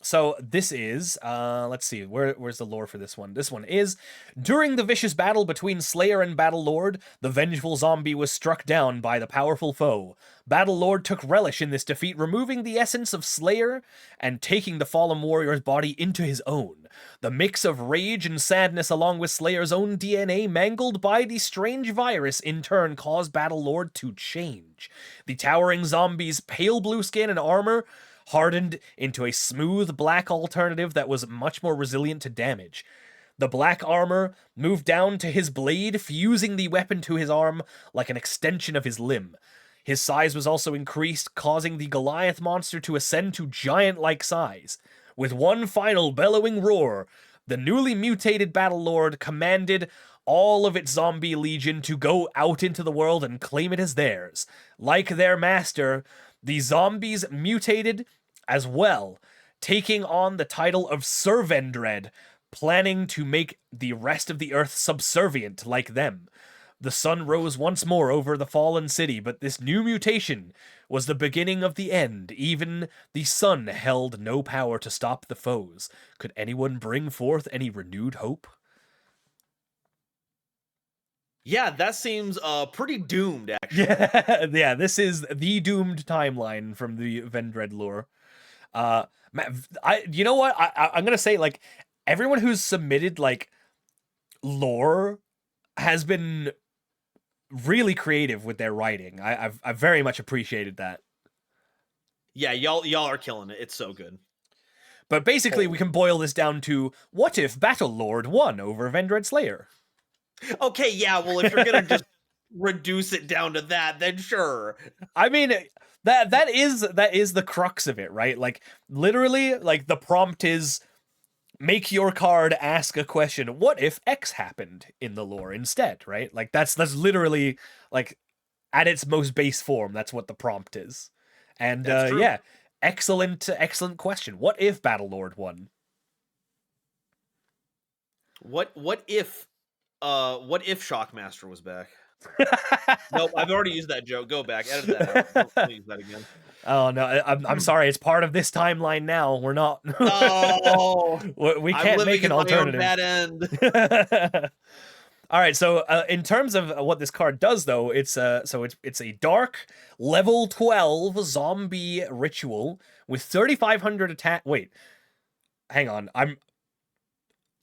So this is, let's see, where's the lore for this one? This one is, during the vicious battle between Slayer and Battle Lord, the vengeful zombie was struck down by the powerful foe. Battle Lord took relish in this defeat, removing the essence of Slayer and taking the fallen warrior's body into his own. The mix of rage and sadness along with Slayer's own DNA mangled by the strange virus in turn caused Battle Lord to change. The towering zombie's pale blue skin and armor hardened into a smooth black alternative that was much more resilient to damage. The black armor moved down to his blade, fusing the weapon to his arm like an extension of his limb. His size was also increased, causing the Goliath monster to ascend to giant-like size. With one final bellowing roar, the newly mutated Battle Lord commanded all of its zombie legion to go out into the world and claim it as theirs. Like their master, the zombies mutated as well, taking on the title of Servendred, planning to make the rest of the earth subservient like them. The sun rose once more over the fallen city, but this new mutation was the beginning of the end. Even the sun held no power to stop the foes. Could anyone bring forth any renewed hope? Yeah, that seems pretty doomed, actually. Yeah, this is the doomed timeline from the Vendread lore. You know what? I'm gonna say, like, everyone who's submitted like lore has been really creative with their writing. I've very much appreciated that. Yeah, y'all are killing it. It's so good. But basically, we can boil this down to: what if Battle Lord won over Vendread Slayer? Okay, yeah, well, if you're gonna just reduce it down to that, then sure. I mean, that is the crux of it, right? Like, literally, like, the prompt is make your card ask a question. What if X happened in the lore instead, right? Like, that's literally, like, at its most base form, that's what the prompt is. And That's true. yeah, excellent question. What if Battle Lord won? What if Shockmaster was back? Nope, I've already used that joke. Go back, edit that out. Don't use that again. Oh no, I'm sorry. It's part of this timeline now. We're not. Oh, We I'm can't living make an in my own alternative. bad end. All right, so in terms of what this card does, though, it's a dark level 12 zombie ritual with 3,500 attack. Wait, hang on.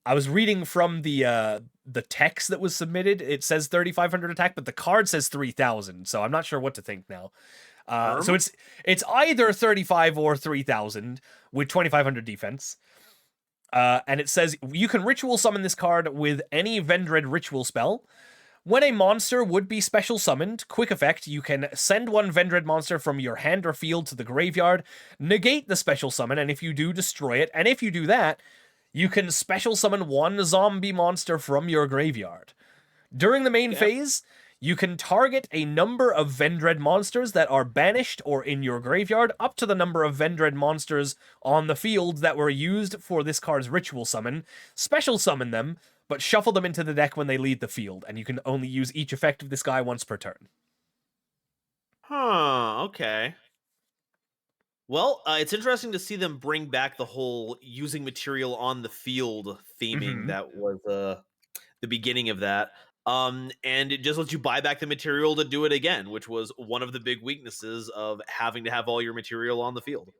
I was reading from the text that was submitted. It says 3,500 attack, but the card says 3,000. So I'm not sure what to think now. So it's either 35 or 3,000 with 2,500 defense. And it says you can ritual summon this card with any Vendread ritual spell. When a monster would be special summoned, quick effect, you can send one Vendread monster from your hand or field to the graveyard, negate the special summon, and if you do, destroy it. And if you do that, you can special summon one zombie monster from your graveyard. During the main phase, you can target a number of Vendread monsters that are banished or in your graveyard, up to the number of Vendread monsters on the field that were used for this card's ritual summon, special summon them, but shuffle them into the deck when they leave the field, and you can only use each effect of this guy once per turn. Huh, okay. Well, it's interesting to see them bring back the whole using material on the field theming that was the beginning of that. And it just lets you buy back the material to do it again, which was one of the big weaknesses of having to have all your material on the field.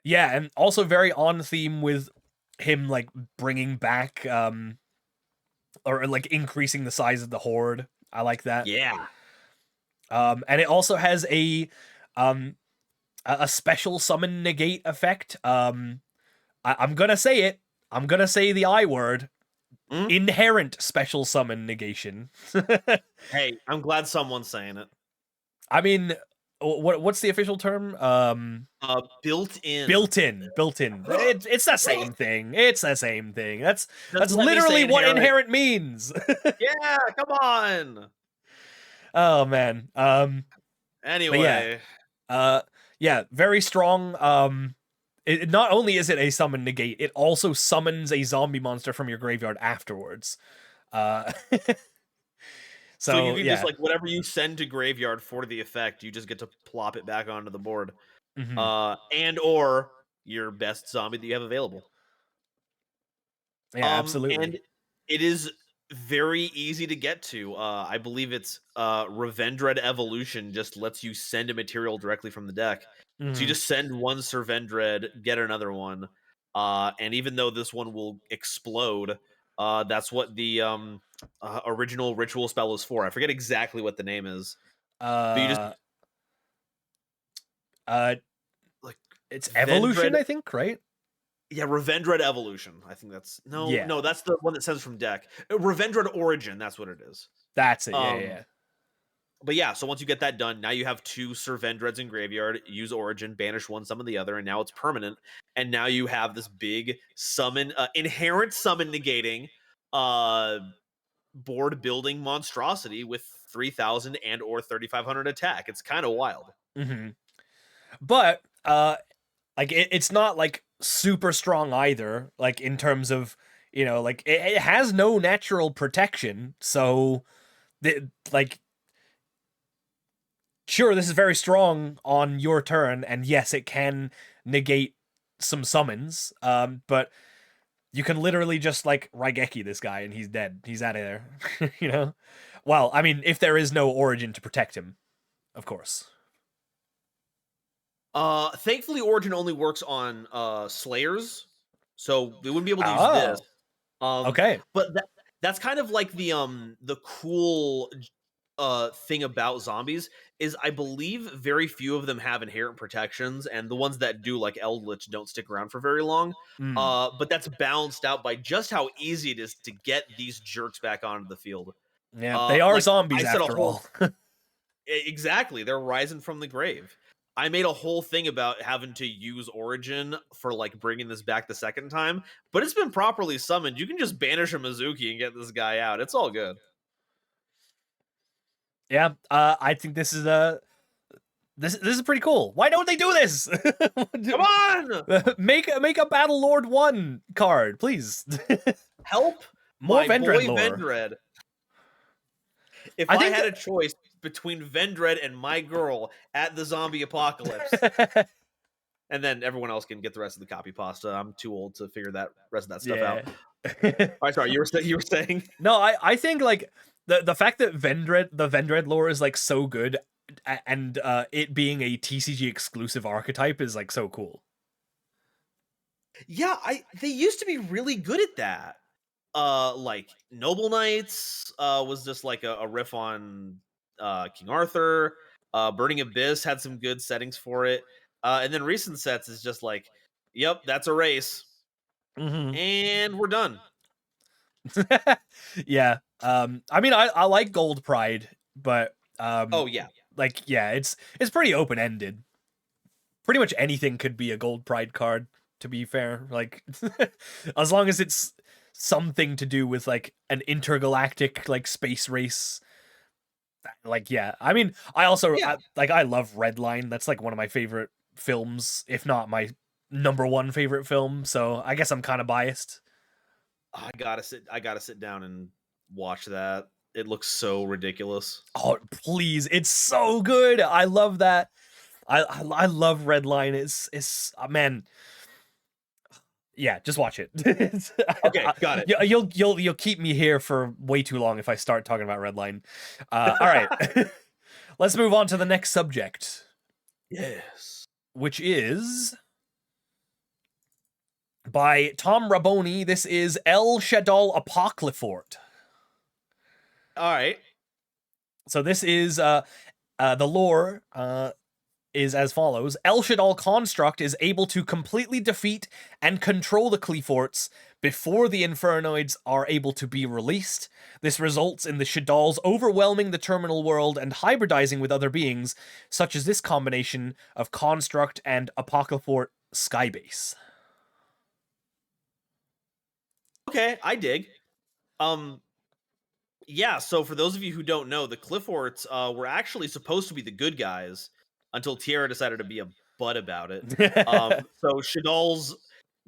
Yeah, and also very on theme with him, like, bringing back, or like increasing the size of the horde. I like that. Yeah. And it also has a special summon negate effect. I'm gonna say it. I'm gonna say the I word. Inherent special summon negation. Hey, I'm glad someone's saying it. I mean, what's the official term? Built in. It's the same thing. It's the same thing. That's Just literally what inherent means. Yeah, come on. Oh man. Anyway. Yeah, very strong. It not only is it a summon negate, it also summons a zombie monster from your graveyard afterwards. So you can just, like, whatever you send to graveyard for the effect, you just get to plop it back onto the board. And or your best zombie that you have available. Yeah, absolutely. And it is very easy to get to. I believe it's Revendread Evolution just lets you send a material directly from the deck. So you just send one Sir Vendread, get another one. And even though this one will explode, that's what the original ritual spell is for. I forget exactly what the name is. But you just like it's Evolution, Vendread, I think, right? Yeah, Revendread Evolution. I think that's no, that's the one that sends from deck. Revendread Origin, that's what it is. That's it. Yeah. But yeah, so once you get that done, now you have two Sir Vendreads in graveyard. Use Origin, banish one, summon the other, and now it's permanent. And now you have this big summon, inherent summon negating, board building monstrosity with 3,000 and or 3,500 attack. It's kind of wild. But like it's not like super strong either. Like in terms of, like it has no natural protection, so like, sure, this is very strong on your turn, and yes, it can negate some summons. But you can literally just like Raigeki this guy, and he's dead. He's out of there. You know. Well, I mean, if there is no Origin to protect him, of course. Thankfully, Origin only works on Slayers, so we wouldn't be able to use Oh, this. okay. But that's kind of like the cool thing about zombies is I believe very few of them have inherent protections, and the ones that do, like Eldritch, don't stick around for very long. Mm. But that's balanced out by just how easy it is to get these jerks back onto the field. Yeah, they are Like zombies I said, a after whole all. exactly, they're rising from the grave. I made a whole thing about having to use Origin for like bringing this back the second time, but it's been properly summoned. You can just banish a Mizuki and get this guy out. It's all good. Yeah, I think this is this is pretty cool. Why don't they do this? Come on, make a Battle Lord 1 card, please. help More my Vendred boy lore. Vendred. If I I think had a choice between Vendred and my girl at the zombie apocalypse, and then everyone else can get the rest of the copy pasta. I'm too old to figure that rest of that stuff out. Yeah. All right, sorry, you were saying. No, I think like the fact that the Vendred lore is like so good, and it being a TCG exclusive archetype is like so cool. Yeah, they used to be really good at that. Like Noble Knights was just like a riff on King Arthur. Burning Abyss had some good settings for it. And then recent sets is just like, yep, that's a race. Mm-hmm. And we're done. Yeah. I mean, I like Gold Pride, but Oh yeah. like, yeah, it's pretty open ended. Pretty much anything could be a Gold Pride card, to be fair. Like, as long as it's something to do with like an intergalactic like space race. Like, yeah. I mean, I also Yeah. I love Redline. That's like one of my favorite films, if not my number one favorite film. So I guess I'm kind of biased. I gotta sit down and watch that. It looks so ridiculous. Oh, please! It's so good. I love that. I love Redline. It's man. Yeah, just watch it. Okay, got it. You'll keep me here for way too long if I start talking about Redline. All right, let's move on to the next subject. Yes. Which is by Tom Raboni. This is El Shaddoll Apocryphort. All right. So this is the lore is as follows. El Shaddoll Construct is able to completely defeat and control the Qliphorts before the Infernoids are able to be released. This results in the Shaddolls overwhelming the terminal world and hybridizing with other beings, such as this combination of Construct and Apocryphort Skybase. Okay, I dig. Yeah, so for those of you who don't know, the Qliphorts were actually supposed to be the good guys until Tierra decided to be a butt about it. So Shaddolls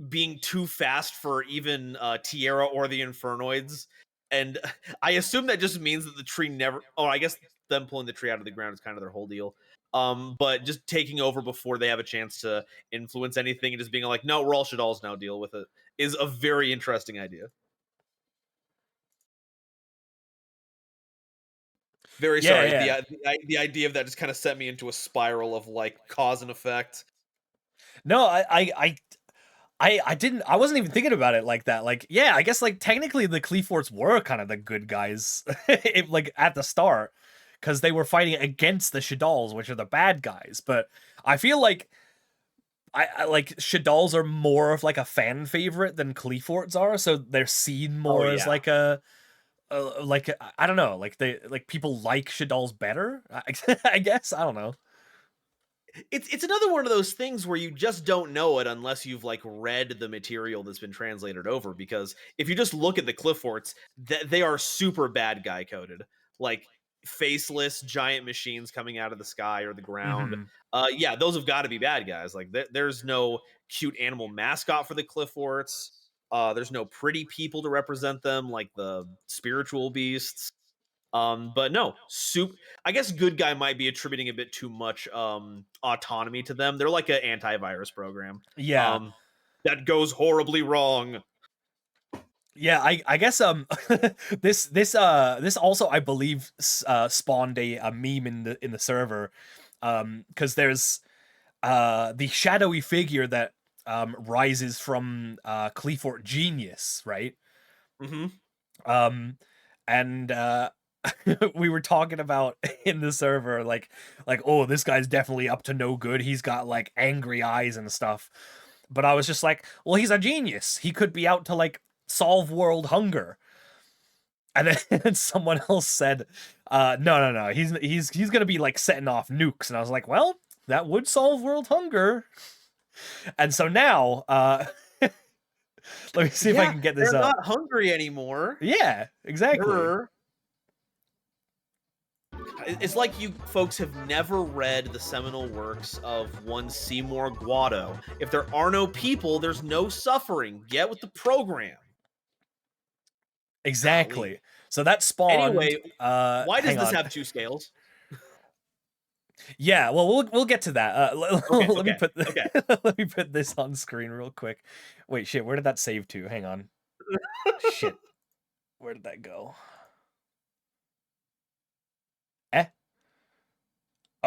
being too fast for even Tierra or the Infernoids. And I assume that just means that the tree never... Oh, I guess them pulling the tree out of the ground is kind of their whole deal. But just taking over before they have a chance to influence anything and just being like, no, we're all Shaddolls now, deal with it, is a very interesting idea. Very sorry. Yeah. The idea of that just kind of set me into a spiral of like cause and effect. No, I wasn't even thinking about it like that. Like, yeah, I guess like technically the Qliphorts were kind of the good guys, like at the start, because they were fighting against the Shaddolls, which are the bad guys. But I feel like I like Shaddolls are more of like a fan favorite than Qliphorts are, so they're seen more as yeah. like like I don't know, like they like people like Shaddolls better. I guess I don't know. It's another one of those things where you just don't know it unless you've like read the material that's been translated over. Because if you just look at the Qliphorts, they are super bad guy coded, like faceless giant machines coming out of the sky or the ground. Yeah, those have got to be bad guys. Like there's no cute animal mascot for the Qliphorts. There's no pretty people to represent them, like the spiritual beasts. But no, I guess good guy might be attributing a bit too much autonomy to them. They're like an antivirus program. Yeah. That goes horribly wrong. Yeah, I guess this also I believe spawned a meme in the server, because there's the shadowy figure that rises from Cleafort Genius, right? Mm-hmm. And we were talking about in the server like, oh, this guy's definitely up to no good. He's got like angry eyes and stuff. But I was just like, well, he's a genius. He could be out to like solve world hunger. And then someone else said, no. He's gonna be like setting off nukes. And I was like, well, that would solve world hunger. And so now, let me see if I can get this they're up. not hungry anymore. Yeah, exactly. It's like you folks have never read the seminal works of one Seymour Guado. If there are no people, there's no suffering. Get with the program. Exactly. Golly. So that spawned. Anyway, why does hang this on. have 2 scales? Yeah, well, we'll get to that. Let me put okay. let me put this on screen real quick. Wait, shit, where did that save to? Hang on. Shit, where did that go?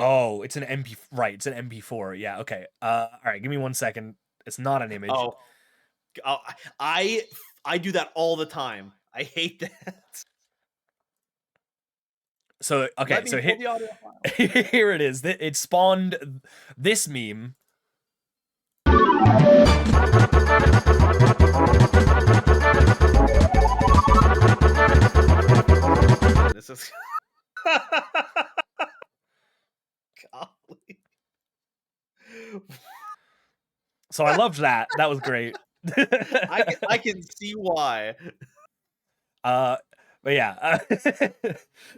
Oh, it's an MP. Right, it's an MP4. Yeah, okay. All right, give me 1 second. It's not an image. Oh, I do that all the time. I hate that. So okay, so here it is. It spawned this meme. This is golly. So I loved that. That was great. I can see why. But yeah,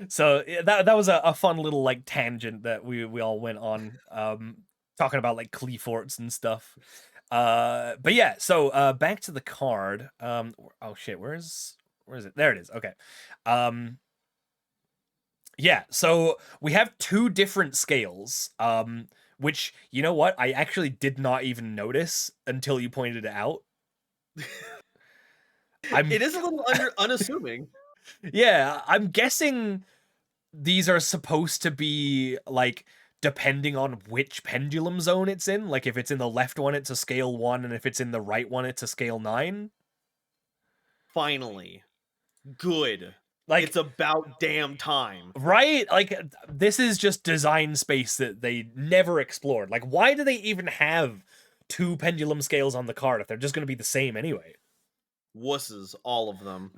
so that was a fun little like tangent that we all went on, talking about like Cleaforts and stuff. But yeah, so back to the card. Oh shit, where is it? There it is. Okay. Yeah, so we have 2 different scales. Which, you know what? I actually did not even notice until you pointed it out. It is a little unassuming. Yeah, I'm guessing these are supposed to be like depending on which pendulum zone it's in. Like if it's in the left one, it's a scale 1, and if it's in the right one, it's a scale 9. Finally. Good. Like it's about damn time. Right? Like this is just design space that they never explored. Like why do they even have 2 pendulum scales on the card if they're just going to be the same anyway? Wusses, all of them.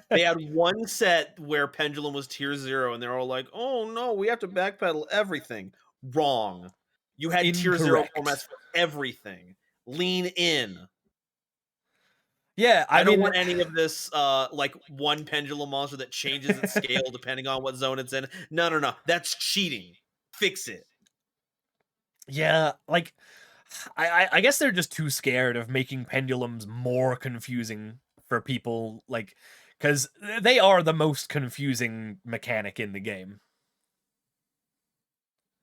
They had one set where pendulum was tier 0 and they're all like, oh no, we have to backpedal everything. Wrong. You had tier 0 formats for everything. Lean in. Yeah, I don't want any of this like one pendulum monster that changes its scale depending on what zone it's in. No. That's cheating. Fix it. Yeah, like I guess they're just too scared of making pendulums more confusing for people, like, because they are the most confusing mechanic in the game.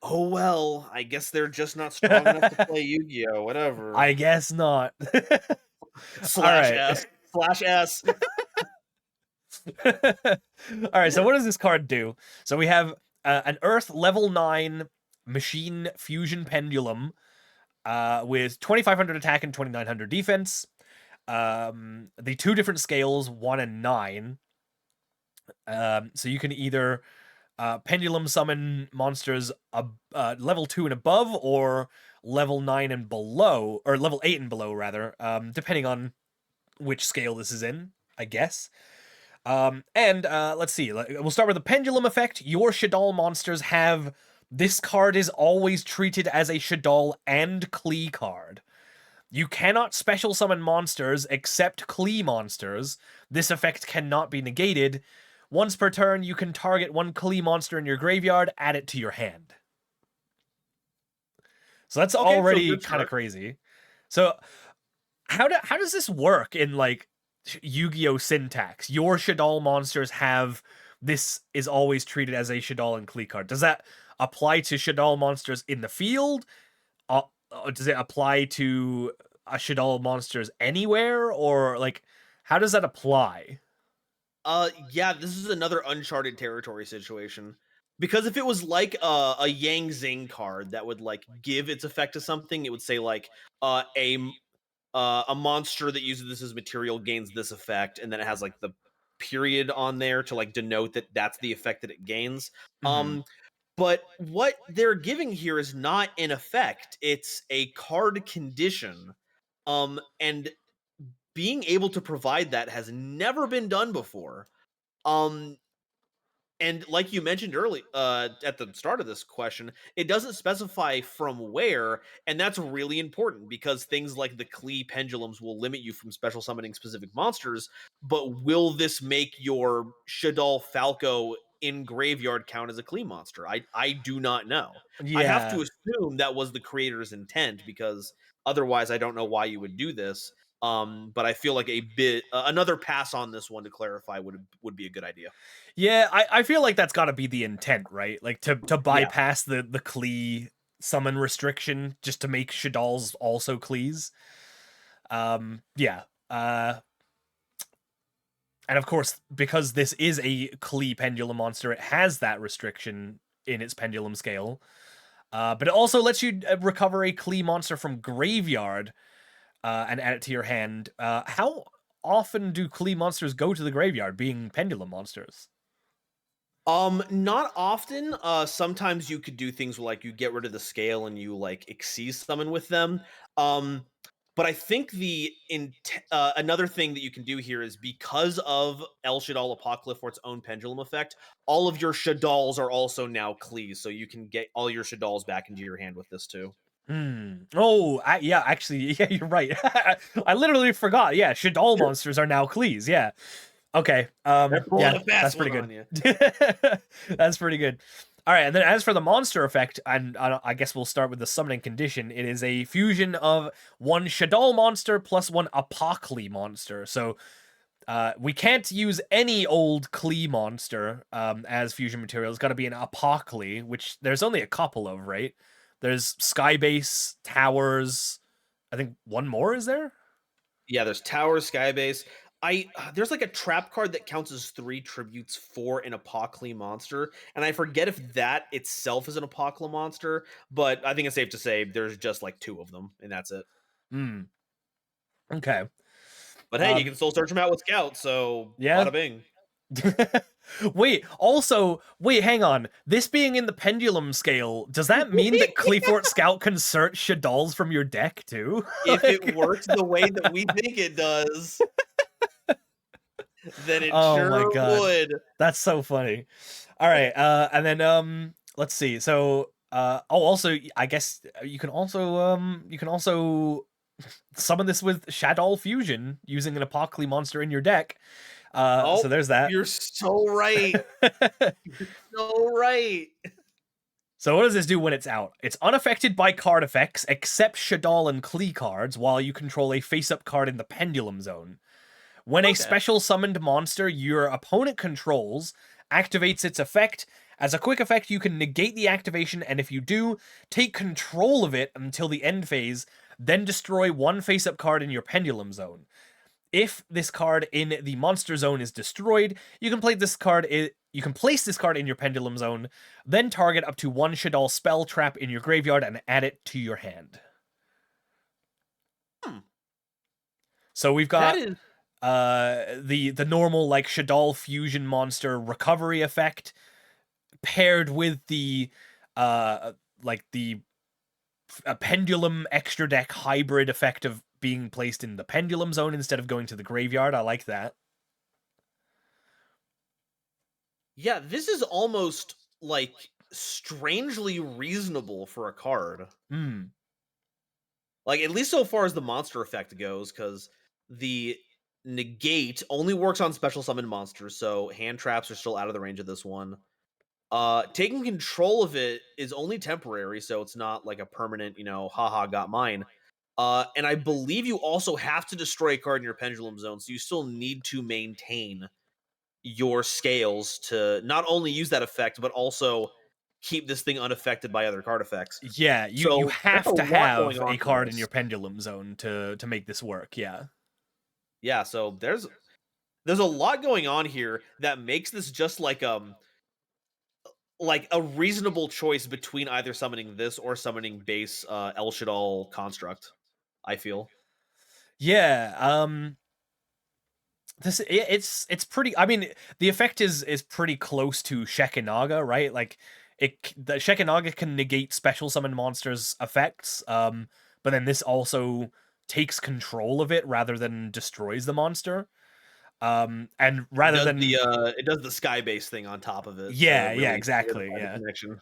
Oh well, I guess they're just not strong enough to play Yu-Gi-Oh! Whatever. I guess not. /S. /S. All right, so what does this card do? So we have an Earth level 9 machine fusion pendulum with 2,500 attack and 2,900 defense. The 2 different scales, 1 and 9. So you can either pendulum summon monsters level 2 and above, or level 9 and below, or level 8 and below rather, depending on which scale this is in, I guess. And let's see, we'll start with the pendulum effect. Your Shaddoll monsters have... This card is always treated as a Shaddoll and Klee card. You cannot special summon monsters except Klee monsters. This effect cannot be negated. Once per turn, you can target 1 Klee monster in your graveyard, add it to your hand. So that's already kind of crazy. So how does this work in like Yu-Gi-Oh syntax? Your Shaddoll monsters have this is always treated as a Shaddoll and Klee card. Does that apply to Shaddoll monsters in the field? Does it apply to Shaddoll monsters anywhere, or like how does that apply? Yeah, this is another uncharted territory situation. Because if it was like a Yang Zing card that would like give its effect to something, it would say like a monster that uses this as material gains this effect, and then it has like the period on there to like denote that that's the effect that it gains. Mhm. But what they're giving here is not an effect; it's a card condition. And being able to provide that has never been done before. Um, and like you mentioned early at the start of this question, it doesn't specify from where, and that's really important because things like the Klee pendulums will limit you from special summoning specific monsters. But will this make your Shaddoll Falco in graveyard count as a Klee monster? I do not know. I have Yeah. to assume that was the creator's intent because otherwise I don't know why you would do this. But I feel like a bit another pass on this one to clarify would be a good idea. Yeah, I feel like that's got to be the intent, right? Like to Yeah. bypass the Klee summon restriction just to make Shaddolls also Klees. Yeah. And of course, because this is a Klee pendulum monster, it has that restriction in its pendulum scale. But it also lets you recover a Klee monster from graveyard and add it to your hand. How often do Klee monsters go to the graveyard, being pendulum monsters? Not often. Sometimes you could do things where, like, you get rid of the scale and you like exceed summon with them. Um, but I think another thing that you can do here is because of El Shaddol Apocryph for its own pendulum effect, all of your Shaddolls are also now Klees, so you can get all your Shaddolls back into your hand with this too. Oh, yeah, actually, yeah, you're right. I literally forgot. Yeah, Shaddol Sure. monsters are now Klees. Yeah. Okay. They're pulling Yeah, a fast that's pretty one on good. you. That's pretty good. All right, and then as for the monster effect, and I guess we'll start with the summoning condition. It is a fusion of one Shaddol monster plus one Apocly monster. So we can't use any old Klee monster as fusion material. It's got to be an Apocly, which there's only a couple of, right? There's Skybase, Towers. I think one more is there. Yeah, there's Tower, Skybase. There's like a trap card that counts as 3 tributes for an Apocly monster, and I forget if that itself is an Apocly monster, but I think it's safe to say there's just like 2 of them, and that's it. Hmm. Okay. But hey, you Um. can still search them out with Scout, so Yeah. bada bing. Wait, hang on. This being in the pendulum scale, does that mean that Cleefort Scout can search Shaddolls from your deck too? If it Like- works the way that we think it does, then it oh my sure god. would. That's so funny. All right, and then let's see. So also I guess you can also summon this with Shadoll Fusion using an Apocly monster in your deck. Oh, So there's that. you're so right. So right. So what does this do when it's out? It's unaffected by card effects except Shaddol and Klee cards while you control a face-up card in the Pendulum Zone. When a Okay. special summoned monster your opponent controls activates its effect, as a quick effect you can negate the activation, and if you do, take control of it until the end phase, then destroy one face-up card in your Pendulum Zone. If this card in the monster zone is destroyed, you can place this card in your pendulum zone, then target up to one Shaddol spell trap in your graveyard and add it to your hand. Hmm. So we've That got is the normal like Shaddol fusion monster recovery effect paired with the like the a pendulum extra deck hybrid effect of being placed in the pendulum zone instead of going to the graveyard. I like that. Yeah, this is almost like strangely reasonable for a card. Hmm. Like at least so far as the monster effect goes, because the negate only works on special summon monsters, so hand traps are still out of the range of this one. Taking control of it is only temporary, so it's not like a permanent, haha, got mine. And I believe you also have to destroy a card in your pendulum zone, so you still need to maintain your scales to not only use that effect, but also keep this thing unaffected by other card effects. Yeah, you So there's a have to lot going have on a for card in this. your pendulum zone to make this work. Yeah. Yeah, so there's a lot going on here that makes this just like a reasonable choice between either summoning this or summoning base El Shaddai construct, I feel. Yeah. It's pretty. I mean, the effect is pretty close to Shekinaga, right? Like the Shekinaga can negate special summon monsters' effects. But then this also takes control of it rather than destroys the monster. And It rather does than the sky base thing on top of it to yeah, really exactly, solidify the yeah. connection.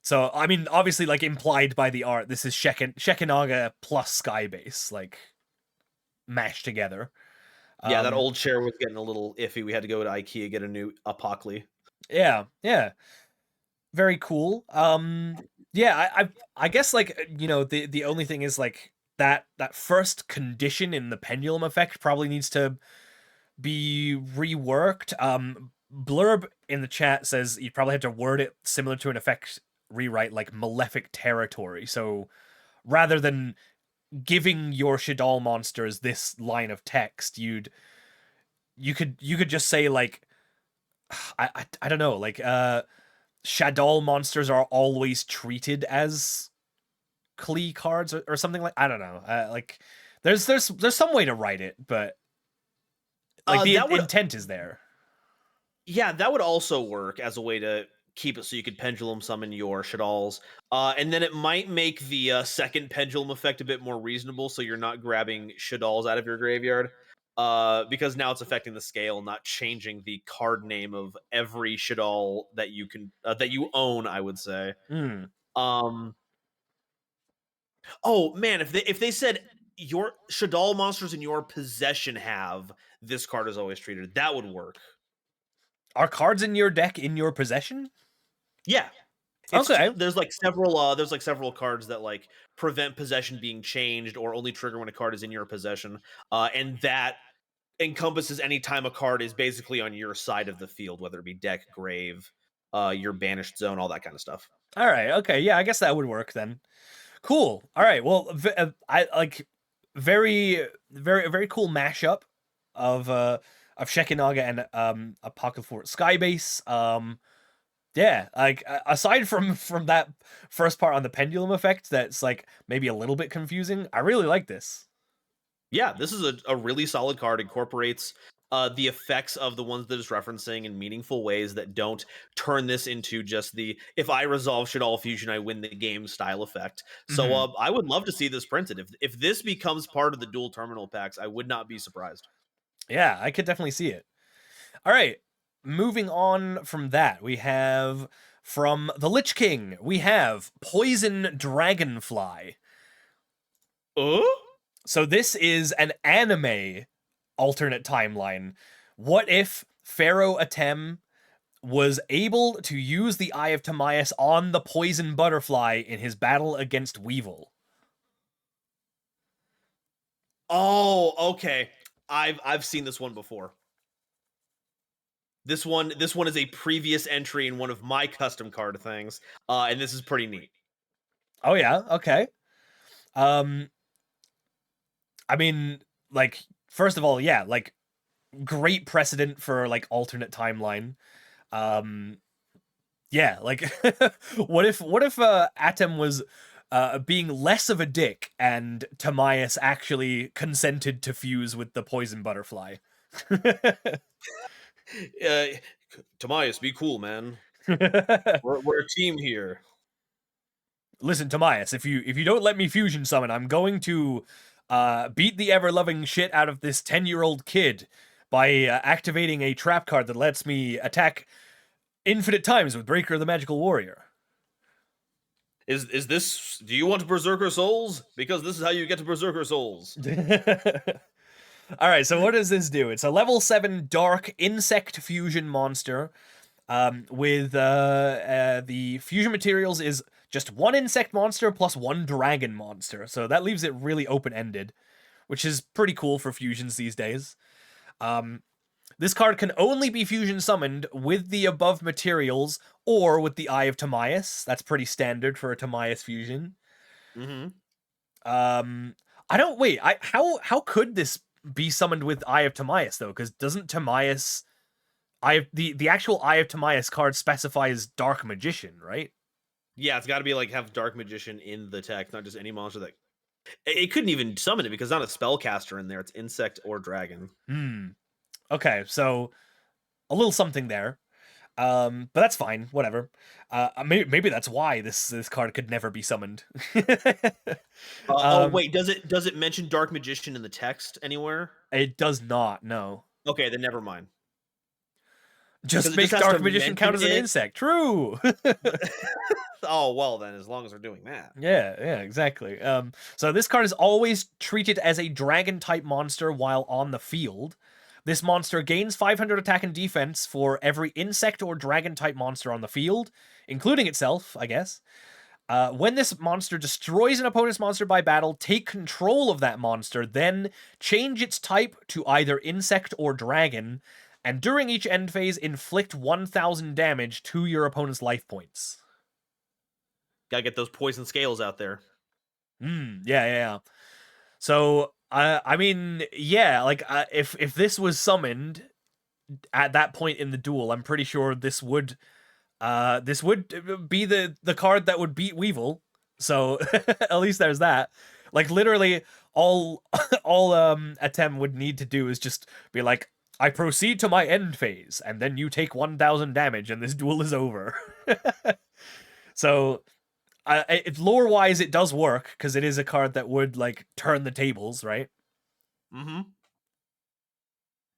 So I mean, obviously, like implied by the art, this is Shekinaga plus Skybase, like mashed together. Yeah, that Um, old chair was getting a little iffy. We had to go to IKEA get a new Apocly. yeah, very cool. Yeah, I guess like the only thing is like that first condition in the pendulum effect probably needs to be reworked. Blurb in the chat says you probably have to word it similar to an effect rewrite like malefic territory. So rather than giving your Shadal monsters this line of text, you could just say like I don't know, like Shadal monsters are always treated as Klee cards or something like I don't know. Like there's some way to write it, but like the That would intent is there. Yeah, that would also work as a way to keep it so you could pendulum summon your Shaddals. And then it might make the second pendulum effect a bit more reasonable, so you're not grabbing Shaddals out of your graveyard. Because now it's affecting the scale, not changing the card name of every Shaddal that you own, I would say. Mm. Um Oh man, if they said your Shaddal monsters in your possession have this card is always treated, that would work. Are cards in your deck in your possession? Yeah. Okay. There's like several cards that like prevent possession being changed or only trigger when a card is in your possession. And that encompasses any time a card is basically on your side of the field, whether it be deck, grave, your banished zone, all that kind of stuff. All right. Okay. Yeah, I guess that would work then. Cool. All right. Well, I like very cool mashup of Shekinaga and Apocalypse Skybase. Yeah, like aside from that first part on the pendulum effect that's like maybe a little bit confusing, I really like this. Yeah, this is a really solid card. Incorporates the effects of the ones that it's referencing in meaningful ways that don't turn this into just the if I resolve Shaddai Fusion, I win the game style effect. So Mhm. I would love to see this printed. If this becomes part of the dual terminal packs, I would not be surprised. Yeah, I could definitely see it. All right, moving on from that, we have from the Lich King, we have Poison Dragonfly. So this is an anime alternate timeline. What if Pharaoh Atem was able to use the Eye of Timaeus on the poison butterfly in his battle against Weevil? Oh, okay. I've seen this one before. This one is a previous entry in one of my custom card things, and this is pretty neat. Oh yeah, okay. Um I mean, like first of all, yeah, like great precedent for like alternate timeline. Um yeah, like what if Atem was being less of a dick and Timaeus actually consented to fuse with the poison butterfly? Uh, Timaeus, be cool, man. We're a team here. Listen, Timaeus, if you don't let me fusion summon, I'm going to beat the ever loving shit out of this 10-year-old kid by activating a trap card that lets me attack infinite times with Breaker the Magical Warrior. Is this? Do you want Berserker Souls? Because this is how you get to Berserker Souls. All right, so what does this do? It's a level 7 dark insect fusion monster. With the fusion materials is just one insect monster plus one dragon monster. So that leaves it really open-ended, which is pretty cool for fusions these days. This card can only be fusion summoned with the above materials or with the Eye of Timaeus. That's pretty standard for a Timaeus fusion. Mm-hmm. I don't wait. How could this be summoned with Eye of Timaeus though? Because doesn't Timaeus, the actual Eye of Timaeus card specifies Dark Magician, right? Yeah, it's got to be like have Dark Magician in the text, not just any monster that. It couldn't even summon it because it's not a spellcaster in there. It's insect or dragon. Okay, so a little something there. But that's fine. Whatever. Maybe that's why this card could never be summoned. Wait, does it mention Dark Magician in the text anywhere? It does not. No. Okay, then never mind. Just make Dark Magician count as an insect. True. Oh, well then, as long as we're doing that. Yeah, exactly. So this card is always treated as a dragon type monster while on the field. This monster gains 500 attack and defense for every insect or dragon type monster on the field, including itself, I guess. When this monster destroys an opponent's monster by battle, take control of that monster, then change its type to either insect or dragon, and during each end phase, inflict 1,000 damage to your opponent's life points. Gotta get those poison scales out there. Yeah. So, I mean, yeah, like, if this was summoned at that point in the duel, I'm pretty sure this would be the card that would beat Weevil. So, at least there's that. Like, literally, all Atem would need to do is just be like, I proceed to my end phase, and then you take 1,000 damage, and this duel is over. So, lore-wise, it does work, because it is a card that would, like, turn the tables, right? Mm-hmm.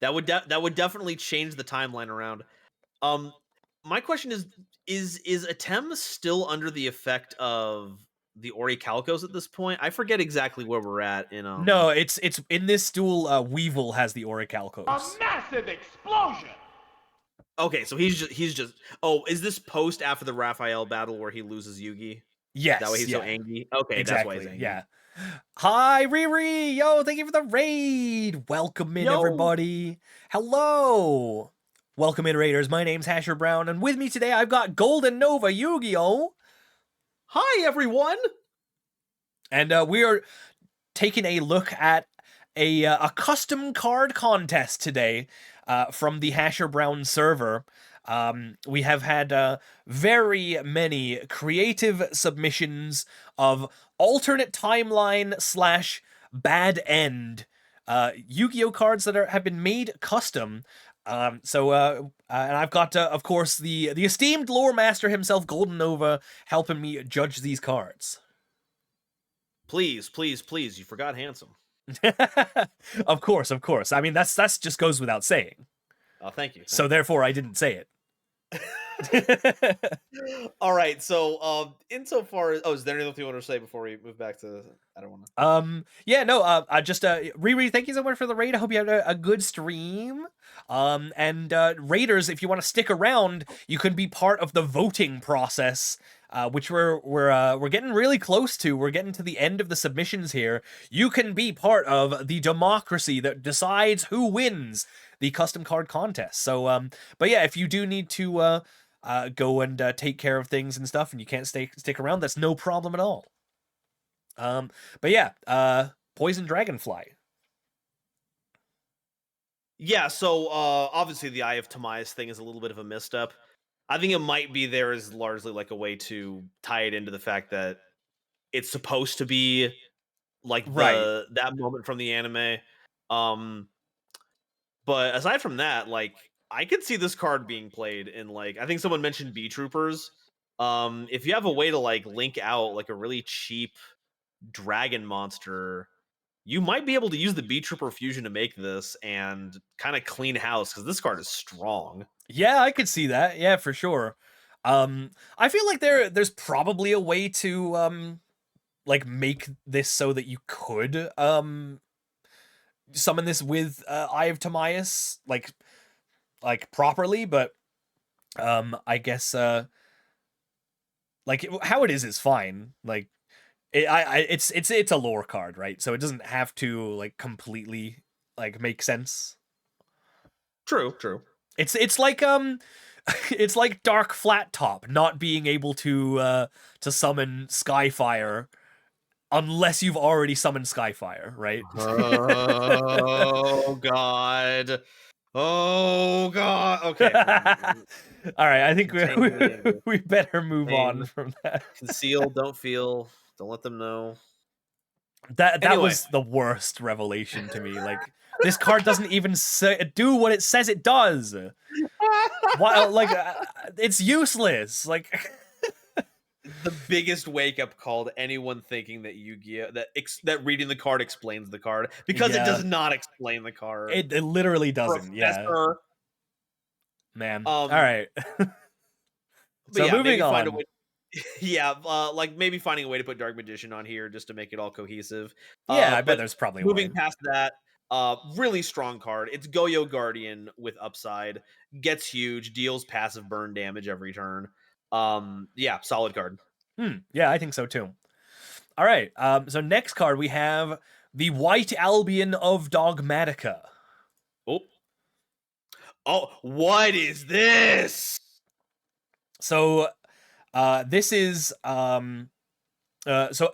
That would definitely change the timeline around. My question is Atem still under the effect of the Orichalcos at this point? I forget exactly where we're at in No, it's in this duel, Weevil has the Orichalcos. A massive explosion! Okay, so he's just oh, is this post after the Raphael battle where he loses Yugi? Yes. That way he's so angry. Okay, exactly. That's why he's angry. Yeah. Hi, Riri! Yo, thank you for the raid! Welcome in, everybody. Hello! Welcome in, Raiders. My name's Hasher Brown, and with me today I've got Golden Nova Yu-Gi-Oh! Hi, everyone! And we are taking a look at a custom card contest today from the Hasher Brown server. We have had very many creative submissions of alternate timeline / bad end Yu-Gi-Oh cards that have been made custom. And I've got, of course, the esteemed lore master himself, Golden Nova, helping me judge these cards. Please, you forgot handsome. Of course. I mean, that's just goes without saying. Oh, thank you. So therefore, I didn't say it. All right. So, insofar as is there anything you want to say before we move back to? I don't want to. Yeah. No. I just Riri, thank you so much for the raid. I hope you had a good stream. And raiders, if you want to stick around, you can be part of the voting process. Which we're getting really close to. We're getting to the end of the submissions here. You can be part of the democracy that decides who wins the custom card contest. So, but yeah, if you do need to go and take care of things and stuff, and you can't stick around, that's no problem at all. But yeah, Poison Dragonfly. Yeah. So, obviously, the Eye of Timaeus thing is a little bit of a misstep. I think it might be there as largely like a way to tie it into the fact that it's supposed to be like that moment from the anime. But aside from that, like I could see this card being played in like I think someone mentioned B Troopers. If you have a way to like link out like a really cheap dragon monster, you might be able to use the B Trooper fusion to make this and kind of clean house because this card is strong. Yeah, I could see that. Yeah, for sure. I feel like there's probably a way to like make this so that you could summon this with Eye of Timaeus like properly, but I guess like how it is fine. Like it's a lore card, right? So it doesn't have to like completely like make sense. True. It's like it's like Dark Flat Top not being able to summon Skyfire unless you've already summoned Skyfire, right? Oh god. Oh god. Okay. All right, I think Contain the anger. we better move on Contain. from that. Conceal, don't feel, don't let them know. That Anyway. was the worst revelation to me. Like, this card doesn't even do what it says it does. Why? Like, it's useless. Like, The biggest wake up call to anyone thinking that Yu-Gi-Oh that reading the card explains the card, because Yeah. it does not explain the card. it literally doesn't. Yeah, Professor. man. All right. But So yeah, moving maybe find a on. way. Yeah, like maybe finding a way to put Dark Magician on here just to make it all cohesive. Yeah, I bet But there's probably a way. moving past that, really strong card. It's Goyo Guardian with upside, gets huge, deals passive burn damage every turn. Yeah, solid card. Yeah, I think so too. All right. So next card we have the White Albion of Dogmatica. Oh, what is this? So this is so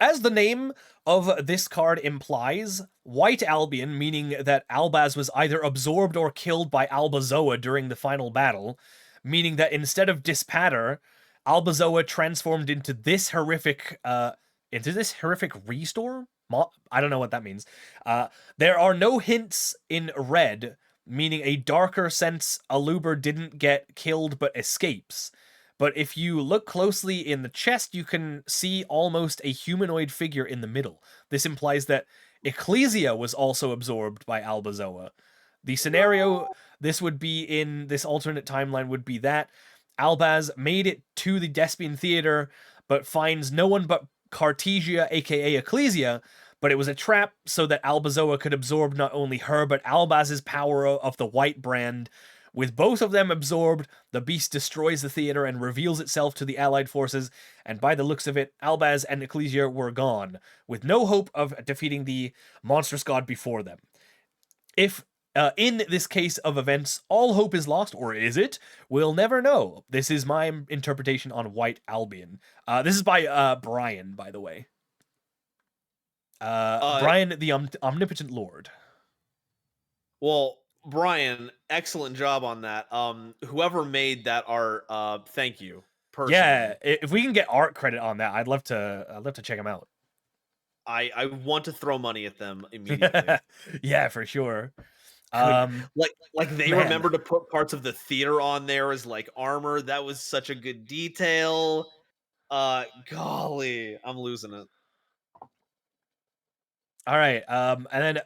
as the name of this card implies, White Albion, meaning that Albaz was either absorbed or killed by Albazoa during the final battle, meaning that instead of Dispatter, Albazoa transformed into this horrific restore? I don't know what that means. There are no hints in red, meaning a darker sense Aluber didn't get killed but escapes. But if you look closely in the chest, you can see almost a humanoid figure in the middle. This implies that Ecclesia was also absorbed by Albazoa. The scenario this would be in this alternate timeline would be that Albaz made it to the Despian Theater, but finds no one but Cartesia, aka Ecclesia, but it was a trap so that Albazoa could absorb not only her, but Albaz's power of the White Brand. With both of them absorbed, the beast destroys the theater and reveals itself to the allied forces, and by the looks of it, Albaz and Ecclesia were gone, with no hope of defeating the monstrous god before them. If, in this case of events, all hope is lost, or is it? We'll never know. This is my interpretation on White Albion. This is by Brian, by the way. Brian, the Omnipotent Lord. Well, Brian, excellent job on that. Whoever made that art, thank you. Personally. Yeah, if we can get art credit on that, I'd love to check them out. I want to throw money at them immediately. Yeah, for sure. Like they man. remember to put parts of the theater on there as like armor. That was such a good detail. Golly, I'm losing it. All right. And then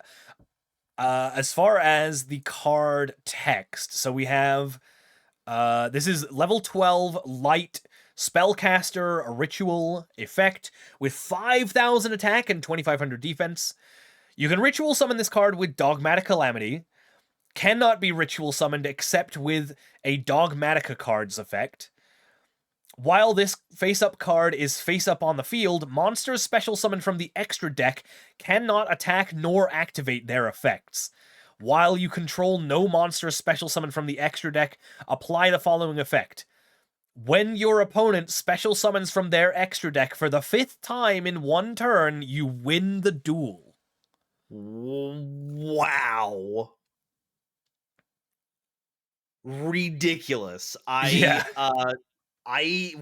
as far as the card text, so we have this is level 12 light spellcaster ritual effect with 5,000 attack and 2,500 defense. You can ritual summon this card with Dogmatic Calamity. Cannot be ritual summoned except with a Dogmatica card's effect. While this face-up card is face-up on the field, monsters special summoned from the extra deck cannot attack nor activate their effects. While you control no monsters special summoned from the extra deck, apply the following effect. When your opponent special summons from their extra deck for the 5th time in one turn, you win the duel. Wow. Ridiculous. Wow. I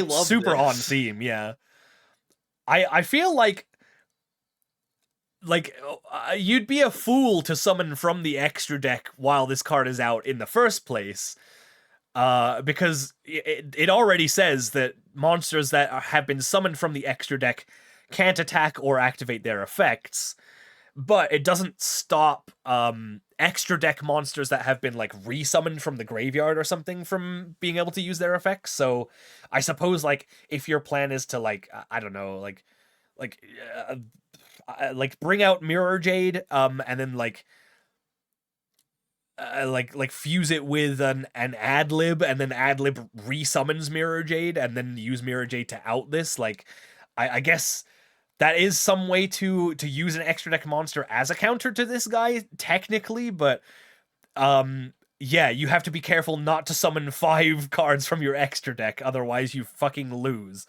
love super on theme, yeah. I feel like you'd be a fool to summon from the extra deck while this card is out in the first place. Because it already says that monsters that have been summoned from the extra deck can't attack or activate their effects. But it doesn't stop extra deck monsters that have been like resummoned from the graveyard or something from being able to use their effects. So I suppose like if your plan is to like I don't know like bring out Mirror Jade and then like fuse it with an ad lib and then ad lib resummons Mirror Jade and then use Mirror Jade to out this, like I guess that is some way to use an extra deck monster as a counter to this guy, technically, but yeah, you have to be careful not to summon 5 cards from your extra deck, otherwise you fucking lose.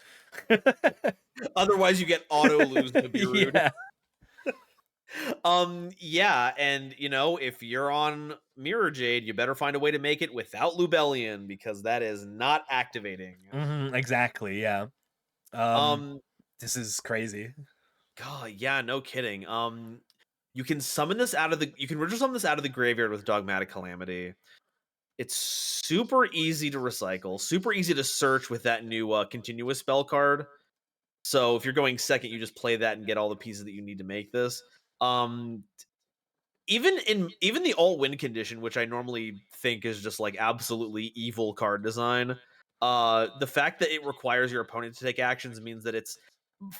Otherwise, you get auto lose to be rude. Yeah. Yeah, and if you're on Mirror Jade, you better find a way to make it without Lubellion, because that is not activating. Exactly, yeah. Um, This is crazy. God, yeah, no kidding. You can summon this out of the you can ritual summon this out of the graveyard with Dogmatic Calamity. It's super easy to recycle, super easy to search with that new continuous spell card. So if you're going second, you just play that and get all the pieces that you need to make this. Um, even the alt win condition, which I normally think is just like absolutely evil card design, the fact that it requires your opponent to take actions means that it's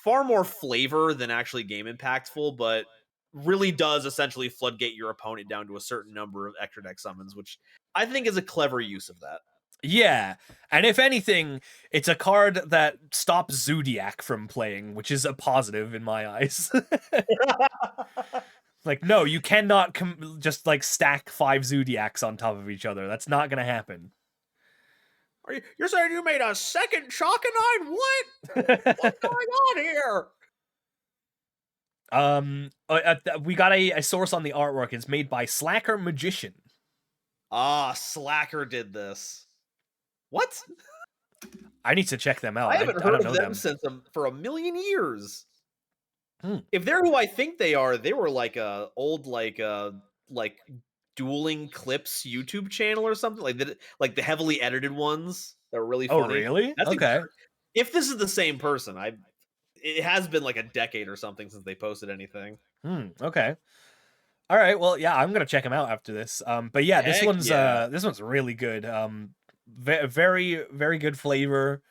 far more flavor than actually game impactful, but really does essentially floodgate your opponent down to a certain number of extra deck summons, which I think is a clever use of that. Yeah, and if anything, it's a card that stops Zodiac from playing, which is a positive in my eyes. Like, no, you cannot just like stack 5 Zodiacs on top of each other. That's not gonna happen. You're saying you made a second Chalkonine? What? What's going on here? We got a source on the artwork. It's made by Slacker Magician. Slacker did this. What? I need to check them out. I haven't I heard don't of know them since for a million years. Hmm. If they're who I think they are, they were like a old like dueling clips YouTube channel or something like the heavily edited ones that were really Oh, funny. really? That's Okay. if this is the same person, it has been like a decade or something since they posted anything. Okay. All right. Well, yeah, I'm gonna check them out after this. But yeah, Heck yeah. this one's really good. Very very good flavor.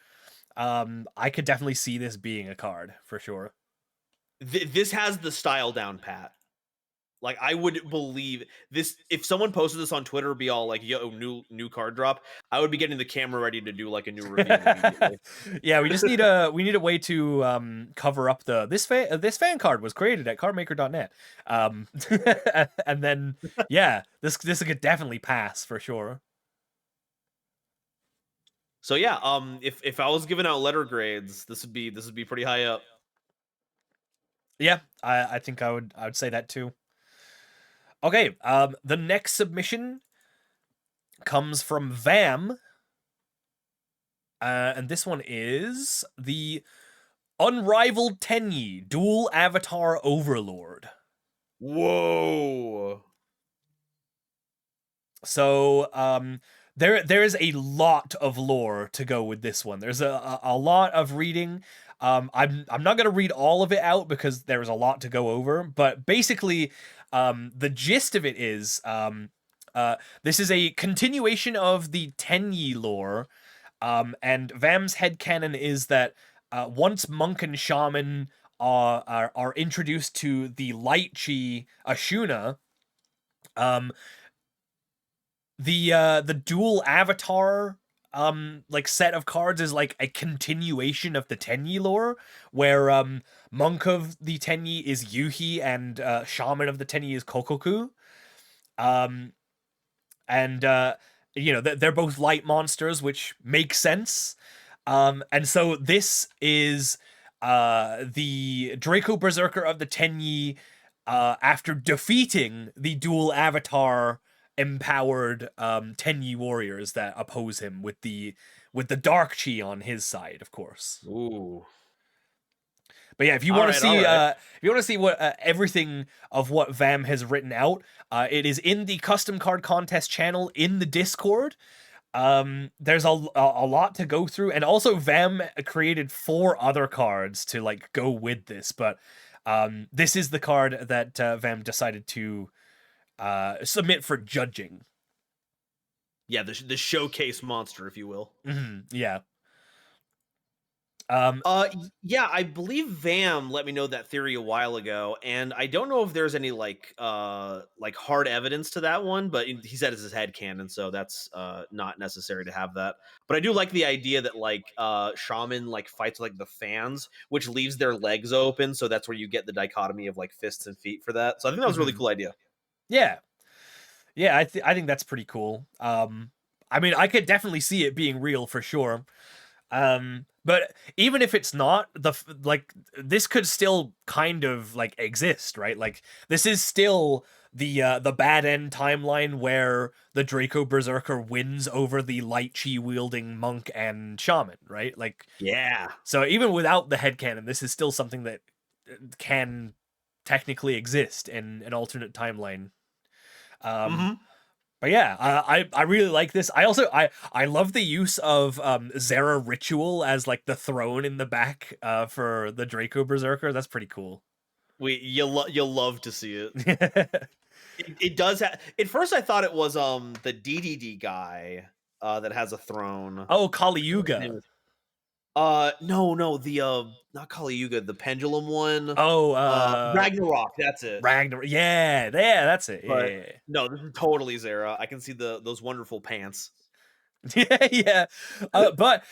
I could definitely see this being a card for sure. This has the style down pat. Like, I would believe this if someone posted this on Twitter, be all like, "Yo, new card drop." I would be getting the camera ready to do like a new review immediately. Yeah, we just need a way to cover up this fan card was created at cardmaker.net. And then yeah, this could definitely pass for sure. So yeah, if I was giving out letter grades, this would be pretty high up. Yeah, I think I would say that too. Okay, the next submission comes from Vam. And this one is the Unrivaled Tenyi Dual Avatar Overlord. Whoa. So, there is a lot of lore to go with this one. There's a lot of reading. I'm not gonna read all of it out because there's a lot to go over. But basically, the gist of it is, this is a continuation of the Tenyi lore. And Vam's headcanon is that once Monk and Shaman are introduced to the Light Chi Ashuna, the dual avatar like set of cards is like a continuation of the Tenyi lore, where Monk of the Tenyi is Yuhi and Shaman of the Tenyi is Kokoku. And they're both light monsters, which makes sense. And so this is the Draco Berserker of the Tenyi after defeating the dual avatar empowered Tenyi warriors that oppose him with the dark chi on his side, of course. Ooh. But yeah, if you want to see if you want to see what everything of what Vam has written out, it is in the custom card contest channel in the Discord. There's a lot to go through, and also Vam created 4 other cards to like go with this, but this is the card that Vam decided to submit for judging. Yeah, the showcase monster, if you will. Yeah. Um, Yeah, I believe Vam let me know that theory a while ago, and I don't know if there's any like hard evidence to that one, but he said it's his head canon, so that's not necessary to have that. But I do like the idea that like shaman like fights like the fans, which leaves their legs open, so that's where you get the dichotomy of like fists and feet for that. So I think that was a really mhm. cool idea. Yeah, yeah, I think that's pretty cool. I mean, I could definitely see it being real for sure. But even if it's not, like this could still kind of like exist, right? Like this is still the bad end timeline where the Draco Berserker wins over the light chi wielding monk and shaman, right? Like, Yeah. so even without the headcanon, this is still something that can technically exist in an alternate timeline. Um, Hmm. but yeah, I really like this. I also I love the use of Zera Ritual as like the throne in the back for the Draco Berserker. That's pretty cool. You'll love to see it. It does have. At first, I thought it was the DDD guy that has a throne. Oh, Kali His name Yuga. is- no, the not Kali Yuga, the pendulum one. Oh, Ragnarok, that's it. Ragnar. Yeah, yeah, that's it. But Yeah, no, this is totally Zera. I can see those wonderful pants. yeah, yeah. But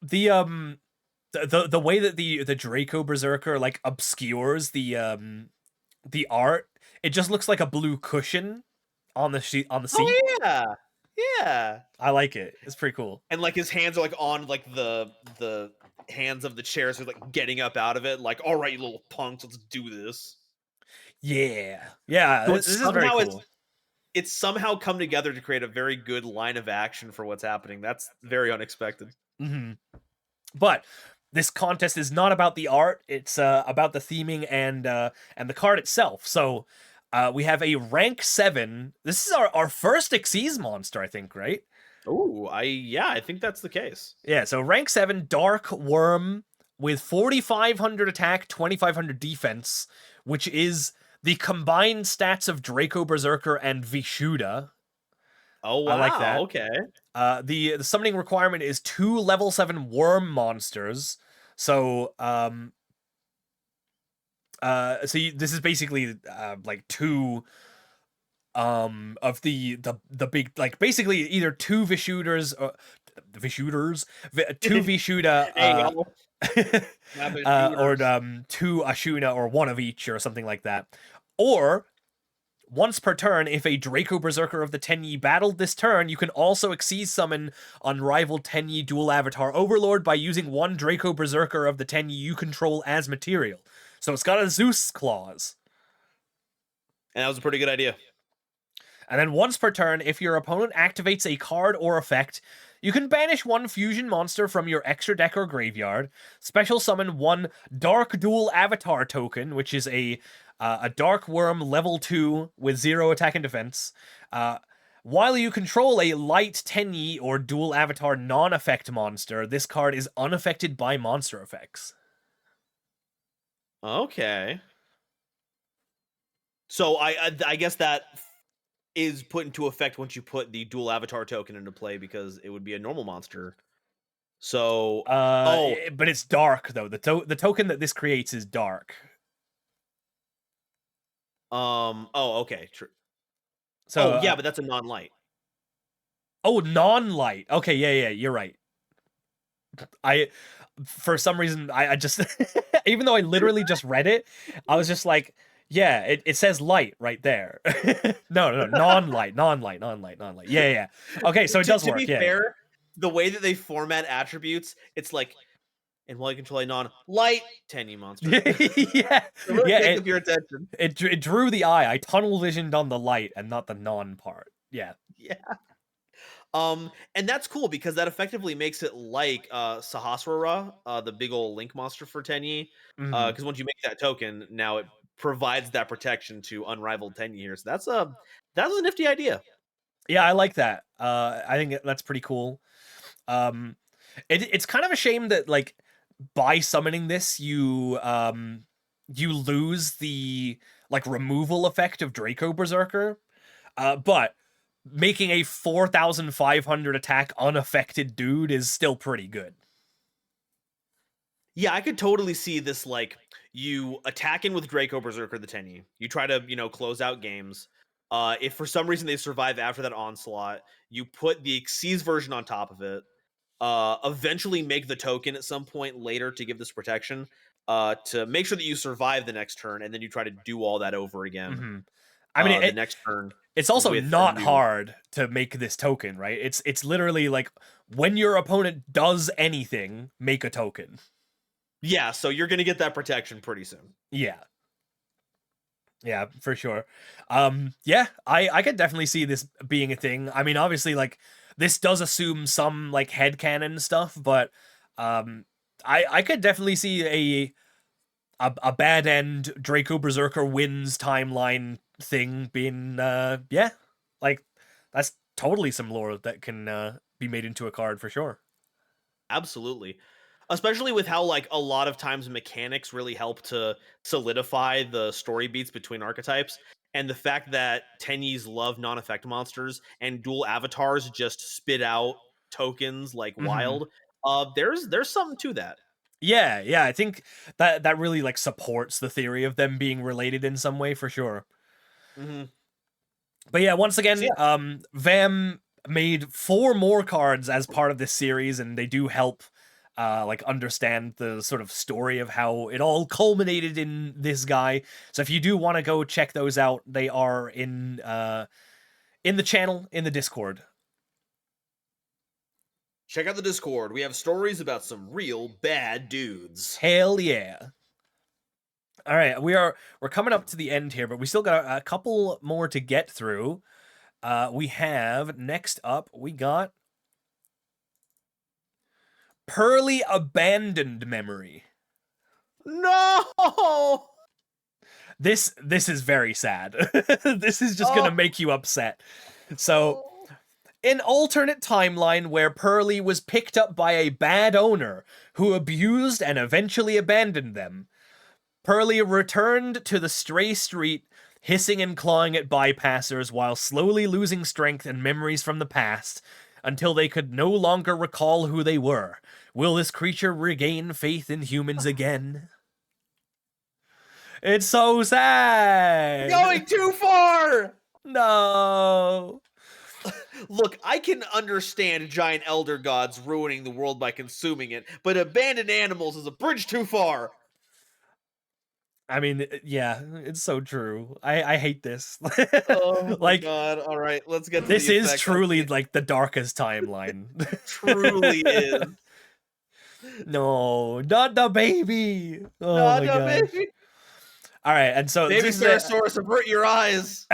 the way that the Draco Berserker like obscures the art, it just looks like a blue cushion on the sheet on the seat. Oh yeah, yeah. I like it. It's pretty cool. And like his hands are like on like the hands of the chair, so he's like getting up out of it. Like, all right, you little punks, let's do this. Yeah, yeah. So This is very cool. it's somehow come together to create a very good line of action for what's happening. That's very unexpected. Hmm. But this contest is not about the art. It's about the theming and the card itself. So we have a rank 7. This is our first Xyz monster, I think, right? Oh, I think that's the case. Yeah, so rank 7 Dark Worm with 4,500 attack, 2,500 defense, which is the combined stats of Draco Berserker and Vishuda. Oh I wow, like that. okay. The summoning requirement is 2 level 7 worm monsters. So this is basically like 2 of the big, like basically either 2 Vishuders or Vishuders, 2 Vishuda Hey, y'all. Have a or shooters. 2 Ashuna or one of each or something like that. Or once per turn, if a Draco Berserker of the Tenyi battled this turn, you can also Xyz summon Unrivaled Tenyi Dual Avatar Overlord by using 1 Draco Berserker of the Tenyi you control as material. So it's got a Zeus clause. And that was a pretty good idea. And then once per turn, if your opponent activates a card or effect, you can banish 1 fusion monster from your extra deck or graveyard, special summon 1 Dark Dual Avatar token, which is a Dark Worm level 2 with 0 attack and defense. While you control a light Tenyi or Dual Avatar non-effect monster, this card is unaffected by monster effects. Okay. So I guess that is put into effect once you put the dual avatar token into play, because it would be a normal monster. So But it's dark though. The token that this creates is dark. okay, true. So yeah, but that's a non-light. Oh, non-light. Okay, yeah, you're right. For some reason, I just, even though I literally just read it, I was just like, yeah, it says light right there. No, non-light. Yeah. Okay, so it does To work, be yeah. fair, the way that they format attributes, it's like, and while you control a non-light Tenyi monster. Yeah, Really yeah, take up your attention. it drew the eye. I tunnel visioned on the light and not the non part. Yeah. Yeah. And that's cool because that effectively makes it like Sahasrara, the big old link monster for Tenyi. Mhm. Because once you make that token, now it provides that protection to unrivaled Tenyi here. So that's a nifty idea. Yeah, I like that. I think that's pretty cool. It's kind of a shame that like by summoning this, you lose the like removal effect of Draco Berserker. But making a 4,500 attack unaffected dude is still pretty good. Yeah, I could totally see this, like, you attack in with Draco Berserker the Tenyi. You try to, close out games. If for some reason they survive after that onslaught, you put the Xyz version on top of it. Eventually make the token at some point later to give this protection. To make sure that you survive the next turn, and then you try to do all that over again. Hmm. I mean, The next turn it's also with a not new. hard to make this token, right? It's literally like when your opponent does anything, make a token. Yeah, so you're gonna get that protection pretty soon. Yeah. Yeah, for sure. Yeah, I could definitely see this being a thing. I mean, obviously, like this does assume some like headcanon stuff, but I could definitely see a bad end Draco Berserker wins timeline thing being yeah, like that's totally some lore that can be made into a card for sure. Absolutely. Especially with how, like, a lot of times mechanics really help to solidify the story beats between archetypes, and the fact that Tenyis love non-effect monsters and dual avatars just spit out tokens like Hmm. wild. There's something to that. Yeah, I think that really like supports the theory of them being related in some way for sure. Hmm. But yeah, once So again, yeah, Vam made 4 more cards as part of this series, and they do help like understand the sort of story of how it all culminated in this guy. So if you do want to go check those out, they are in the channel in the Discord. check out the Discord. We have stories about some real bad dudes. Hell yeah. All right, we're coming up to the end here, but we still got a couple more to get through. We have next up, we got Pearly Abandoned Memory. No. This is very sad. This is just gonna Oh. make you upset. So, an alternate timeline where Pearly was picked up by a bad owner who abused and eventually abandoned them. Pearly returned to the stray street, hissing and clawing at bypassers while slowly losing strength and memories from the past until they could no longer recall who they were. Will this creature regain faith in humans again? It's so sad. Going too far. No. Look, I can understand giant elder gods ruining the world by consuming it, but abandoned animals is a bridge too far. I mean, yeah, it's so true. I hate this. Oh my Like, god. All right, let's get to this the is effect. truly like the darkest timeline. Truly is. No, not the baby. Oh No, my no, gosh. baby. All right, and so Baby this is a... Parasaurus, avert your eyes.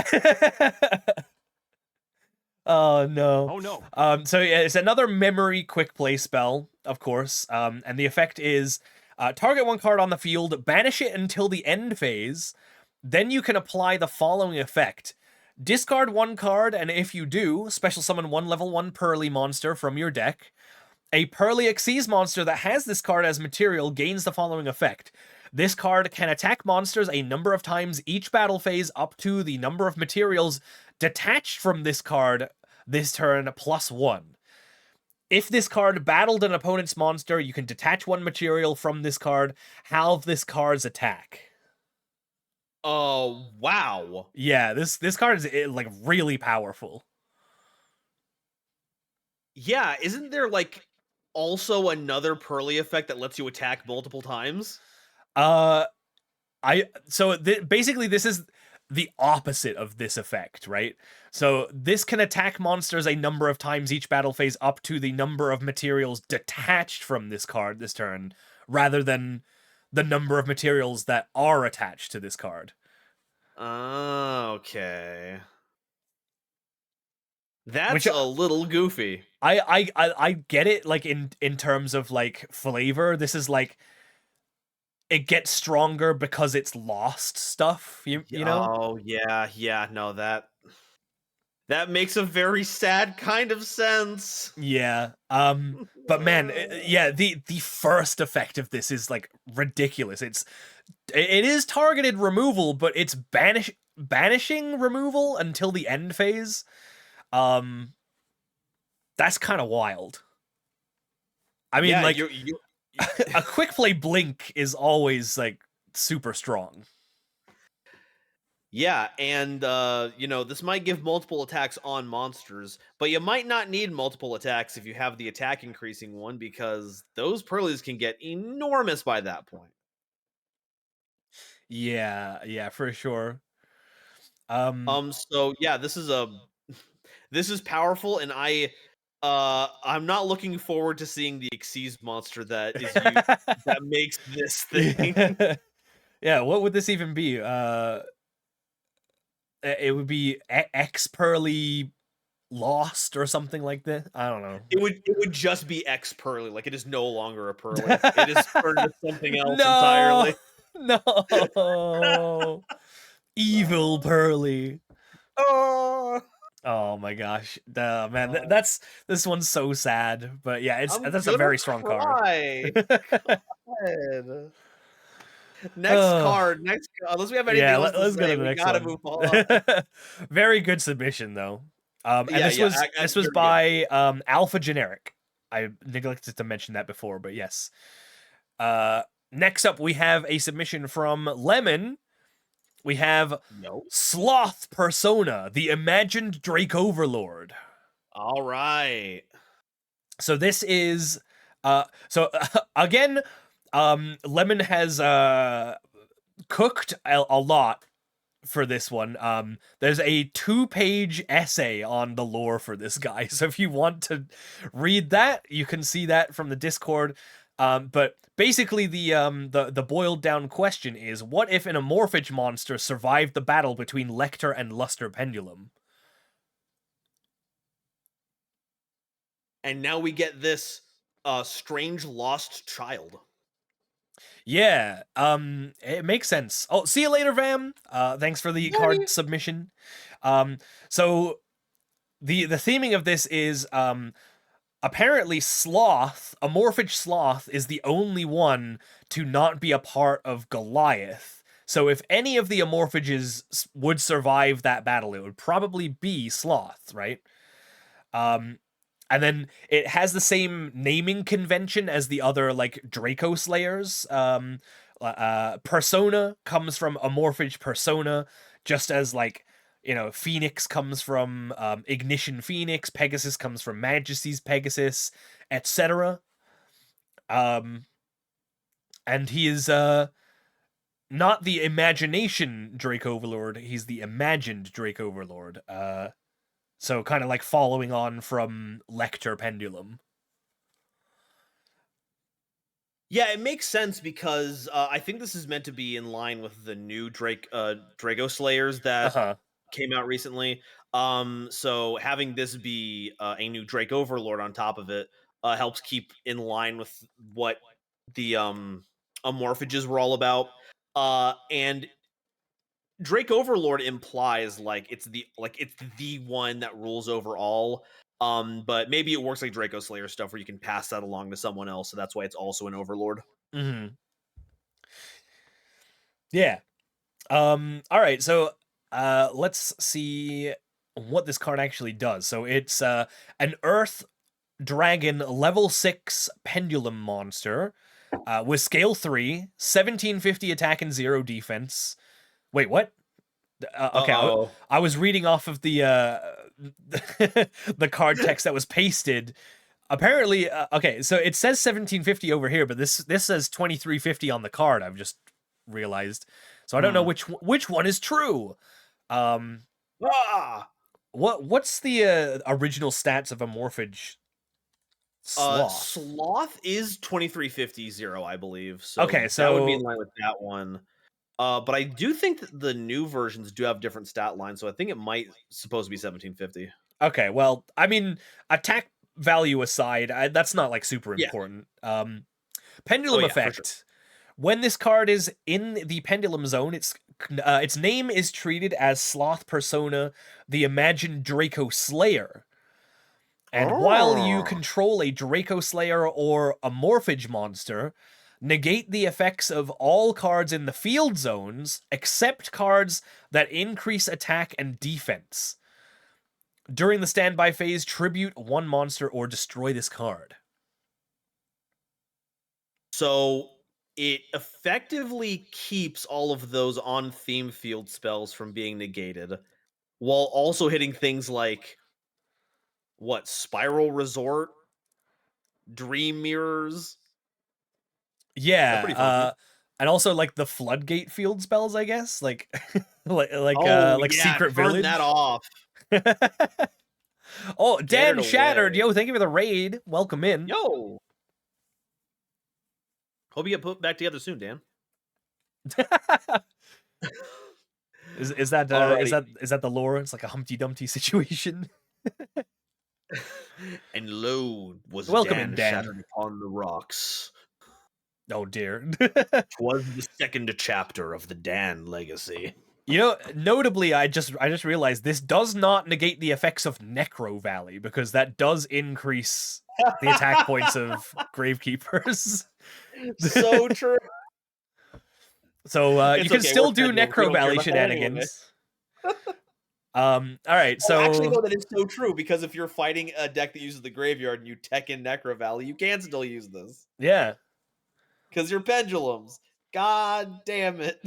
Oh no. Oh no. So yeah, it's another memory quick play spell, of course. And the effect is target one card on the field, banish it until the end phase. Then you can apply the following effect. Discard one card, and if you do, special summon one level 1 Pearly monster from your deck. A Pearly Xyz monster that has this card as material gains the following effect. This card can attack monsters a number of times each battle phase up to the number of materials detached from this card this turn +1. If this card battled an opponent's monster, you can detach one material from this card, halve this card's attack. Oh, wow. Yeah, this card is like really powerful. Yeah, isn't there, like, also another Pearly effect that lets you attack multiple times? Uh basically this is the opposite of this effect, right? So this can attack monsters a number of times each battle phase up to the number of materials detached from this card this turn, rather than the number of materials that are attached to this card. Okay. That's Which a little goofy. I get it, like in terms of like flavor. This is like it gets stronger because it's lost stuff. You know? Oh, yeah, no, that makes a very sad kind of sense. Yeah. But man, yeah, the first effect of this is like ridiculous. It is targeted removal, but it's banishing removal until the end phase. That's kind of wild. I mean, Yeah, like a quick play blink is always like super strong. Yeah, and this might give multiple attacks on monsters, but you might not need multiple attacks if you have the attack increasing one, because those Pearlies can get enormous by that point. Yeah, for sure. So yeah, this is powerful, and I'm not looking forward to seeing the Xyz monster that is used that makes this thing. Yeah, what would this even be? It would be X Pearly Lost or something like that. I don't know. It would just be X Pearly, like it is no longer a Pearly. It is turned into something else No, entirely. no, evil Pearly. Oh, Oh my gosh, man, that's this one's so sad. But yeah, that's a gonna very strong card. God. Next card. Unless we have anything Yeah, else to let's go say, to the we next gotta one. move on. Very good submission though. And Yeah, this yeah, was very good. by Alpha Generic. I neglected to mention that before, but yes. Next up, we have a submission from Lemon. We have Sloth Persona, the imagined Drake Overlord. All right. So this is again, Lemon has cooked a lot for this one. There's a 2-page essay on the lore for this guy. So if you want to read that, you can see that from the Discord. But basically the boiled down question is, what if an Amorphage monster survived the battle between Lecter and Luster Pendulum? And now we get this strange lost child. Yeah, it makes sense. Oh, see you later, Vam. Thanks for the card submission. So the theming of this is apparently Amorphage Sloth is the only one to not be a part of Goliath. So if any of the Amorphages would survive that battle, it would probably be Sloth, right? And then it has the same naming convention as the other, like, Draco Slayers. Persona comes from Amorphage Persona, just as, like, Phoenix comes from Ignition Phoenix, Pegasus comes from Majesty's Pegasus, etc. And he is not the imagination Drake Overlord, he's the imagined Drake Overlord. So kind of like following on from Lecter Pendulum. Yeah, it makes sense because I think this is meant to be in line with the new Draco Slayers that came out recently. So having this be a new Drake Overlord on top of it helps keep in line with what the Amorphages were all about. And Drake Overlord implies it's the one that rules over all. But maybe it works like Draco Slayer stuff where you can pass that along to someone else, so that's why it's also an Overlord. Mm-hmm. Yeah. All right, so let's see what this card actually does. So it's an Earth Dragon level 6 Pendulum monster with scale 3, 1750 attack and 0 defense. Wait, what? Okay, I was reading off of the the card text that was pasted. Apparently, okay, so it says 1750 over here, but this says 2350 on the card. I've just realized, so I don't know which one is true. What's the original stats of Amorphage Sloth? Sloth is 2350, I believe. So okay, so that would be in line with that one. But I do think that the new versions do have different stat lines, so I think it might supposed to be 1750. Okay, well, I mean, attack value aside, that's not like super important. Pendulum effect. Sure. When this card is in the Pendulum Zone, its name is treated as Sloth Persona, the imagined Draco Slayer. And while you control a Draco Slayer or Amorphage monster, negate the effects of all cards in the field zones, except cards that increase attack and defense. During the standby phase, tribute one monster or destroy this card. So it effectively keeps all of those on theme field spells from being negated, while also hitting things like what Spiral Resort, Dream Mirrors. They're Yeah, pretty funky. and also like the floodgate field spells, I guess, like Oh like yeah, secret turn village. that off. Oh, Get Dan it Shattered, away. yo, thank you for the raid. Welcome in. Yo. Hope you get put back together soon, Dan. Is that Alrighty. is that the lore? It's like a Humpty Dumpty situation. And lo was Welcome Dan in, Dan. shattered upon the rocks. Oh dear. 'Twas the second chapter of the Dan legacy. You know, notably, I just realized this does not negate the effects of Necro Valley, because that does increase the attack points of Gravekeepers. So true. So you It's can okay, still we're do pendulums, we Necro don't care Valley about that anyway. shenanigans. All right, Oh, actually, no, so that is so true, because if you're fighting a deck that uses the graveyard and you tech in Necro Valley, you can still use this. yeah. Because you're pendulums. God damn it.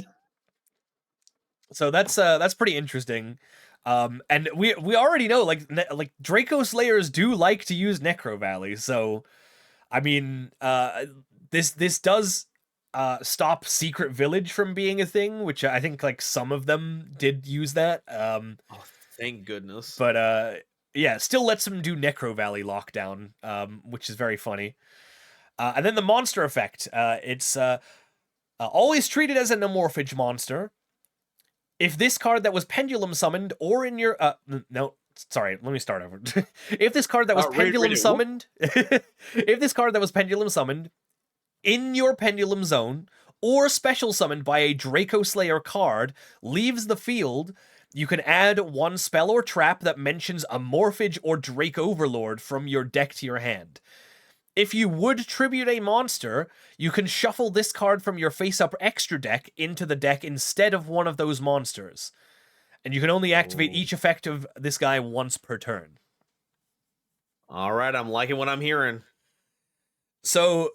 So that's pretty interesting. And we already know like Draco Slayers do like to use Necro Valley. So I mean, this does stop Secret Village from being a thing, which I think like some of them did use that. Oh, thank goodness. But yeah, still lets them do Necro Valley lockdown, which is very funny. And then the monster effect. It's always treated as an amorphage monster. If this card that was pendulum summoned or in your no, sorry, let me start over. If this card that was pendulum summoned, if this card that was pendulum summoned in your pendulum zone or special summoned by a Draco Slayer card leaves the field, you can add one spell or trap that mentions Amorphage or Drake Overlord from your deck to your hand. If you would tribute a monster, you can shuffle this card from your face-up extra deck into the deck instead of one of those monsters. And you can only activate each effect of this guy once per turn. All right, I'm liking what I'm hearing. So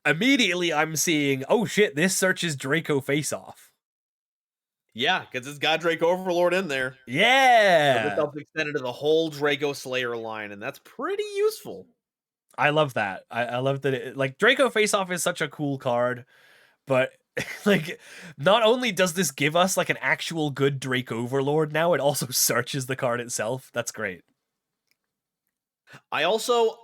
immediately I'm seeing, oh shit, this searches Draco face-off. Yeah, because it's got Drake Overlord in there. Yeah! This helps extend into the whole Draco Slayer line, and that's pretty useful. I love that. I love that like Draco Face Off is such a cool card, but like not only does this give us like an actual good Drake Overlord now, it also searches the card itself. That's great. I also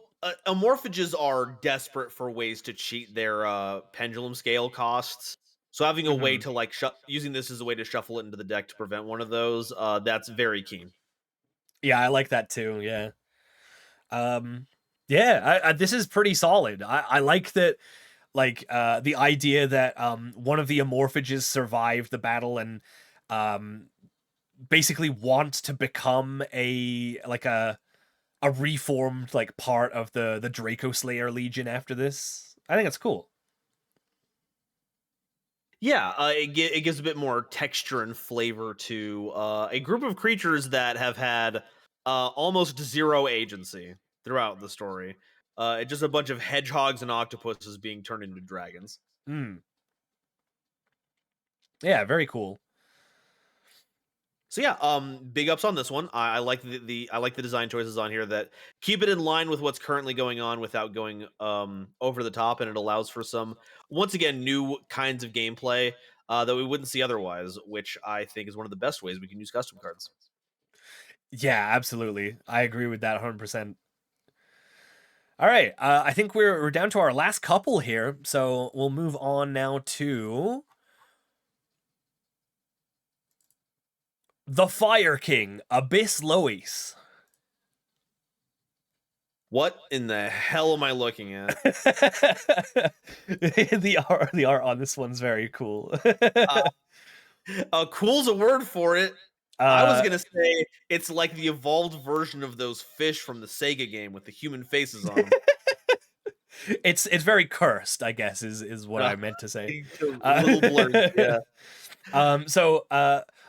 Amorphages are desperate for ways to cheat their pendulum scale costs. So having a way to like using this as a way to shuffle it into the deck to prevent one of those, that's very keen. Yeah, I like that too. Yeah. Yeah, I this is pretty solid. I like that, like the idea that one of the Amorphages survived the battle and basically wants to become a reformed like part of the Draco Slayer Legion after this. I think it's cool. Yeah, it gives a bit more texture and flavor to a group of creatures that have had almost zero agency throughout the story. It's just a bunch of hedgehogs and octopuses being turned into dragons. Yeah, very cool. So yeah, big ups on this one. I like I like the design choices on here that keep it in line with what's currently going on without going over the top, and it allows for some once again new kinds of gameplay that we wouldn't see otherwise, which I think is one of the best ways we can use custom cards. Yeah, absolutely. I agree with that 100%. All right, I think we're down to our last couple here, so we'll move on now to the Fire King, Abyss Lois. What in the hell am I looking at? the art on this one's very cool. Cool's a word for it. I was gonna say it's like the evolved version of those fish from the Sega game with the human faces on them. It's very cursed, I guess, is what I meant to say. A little blurred, yeah. So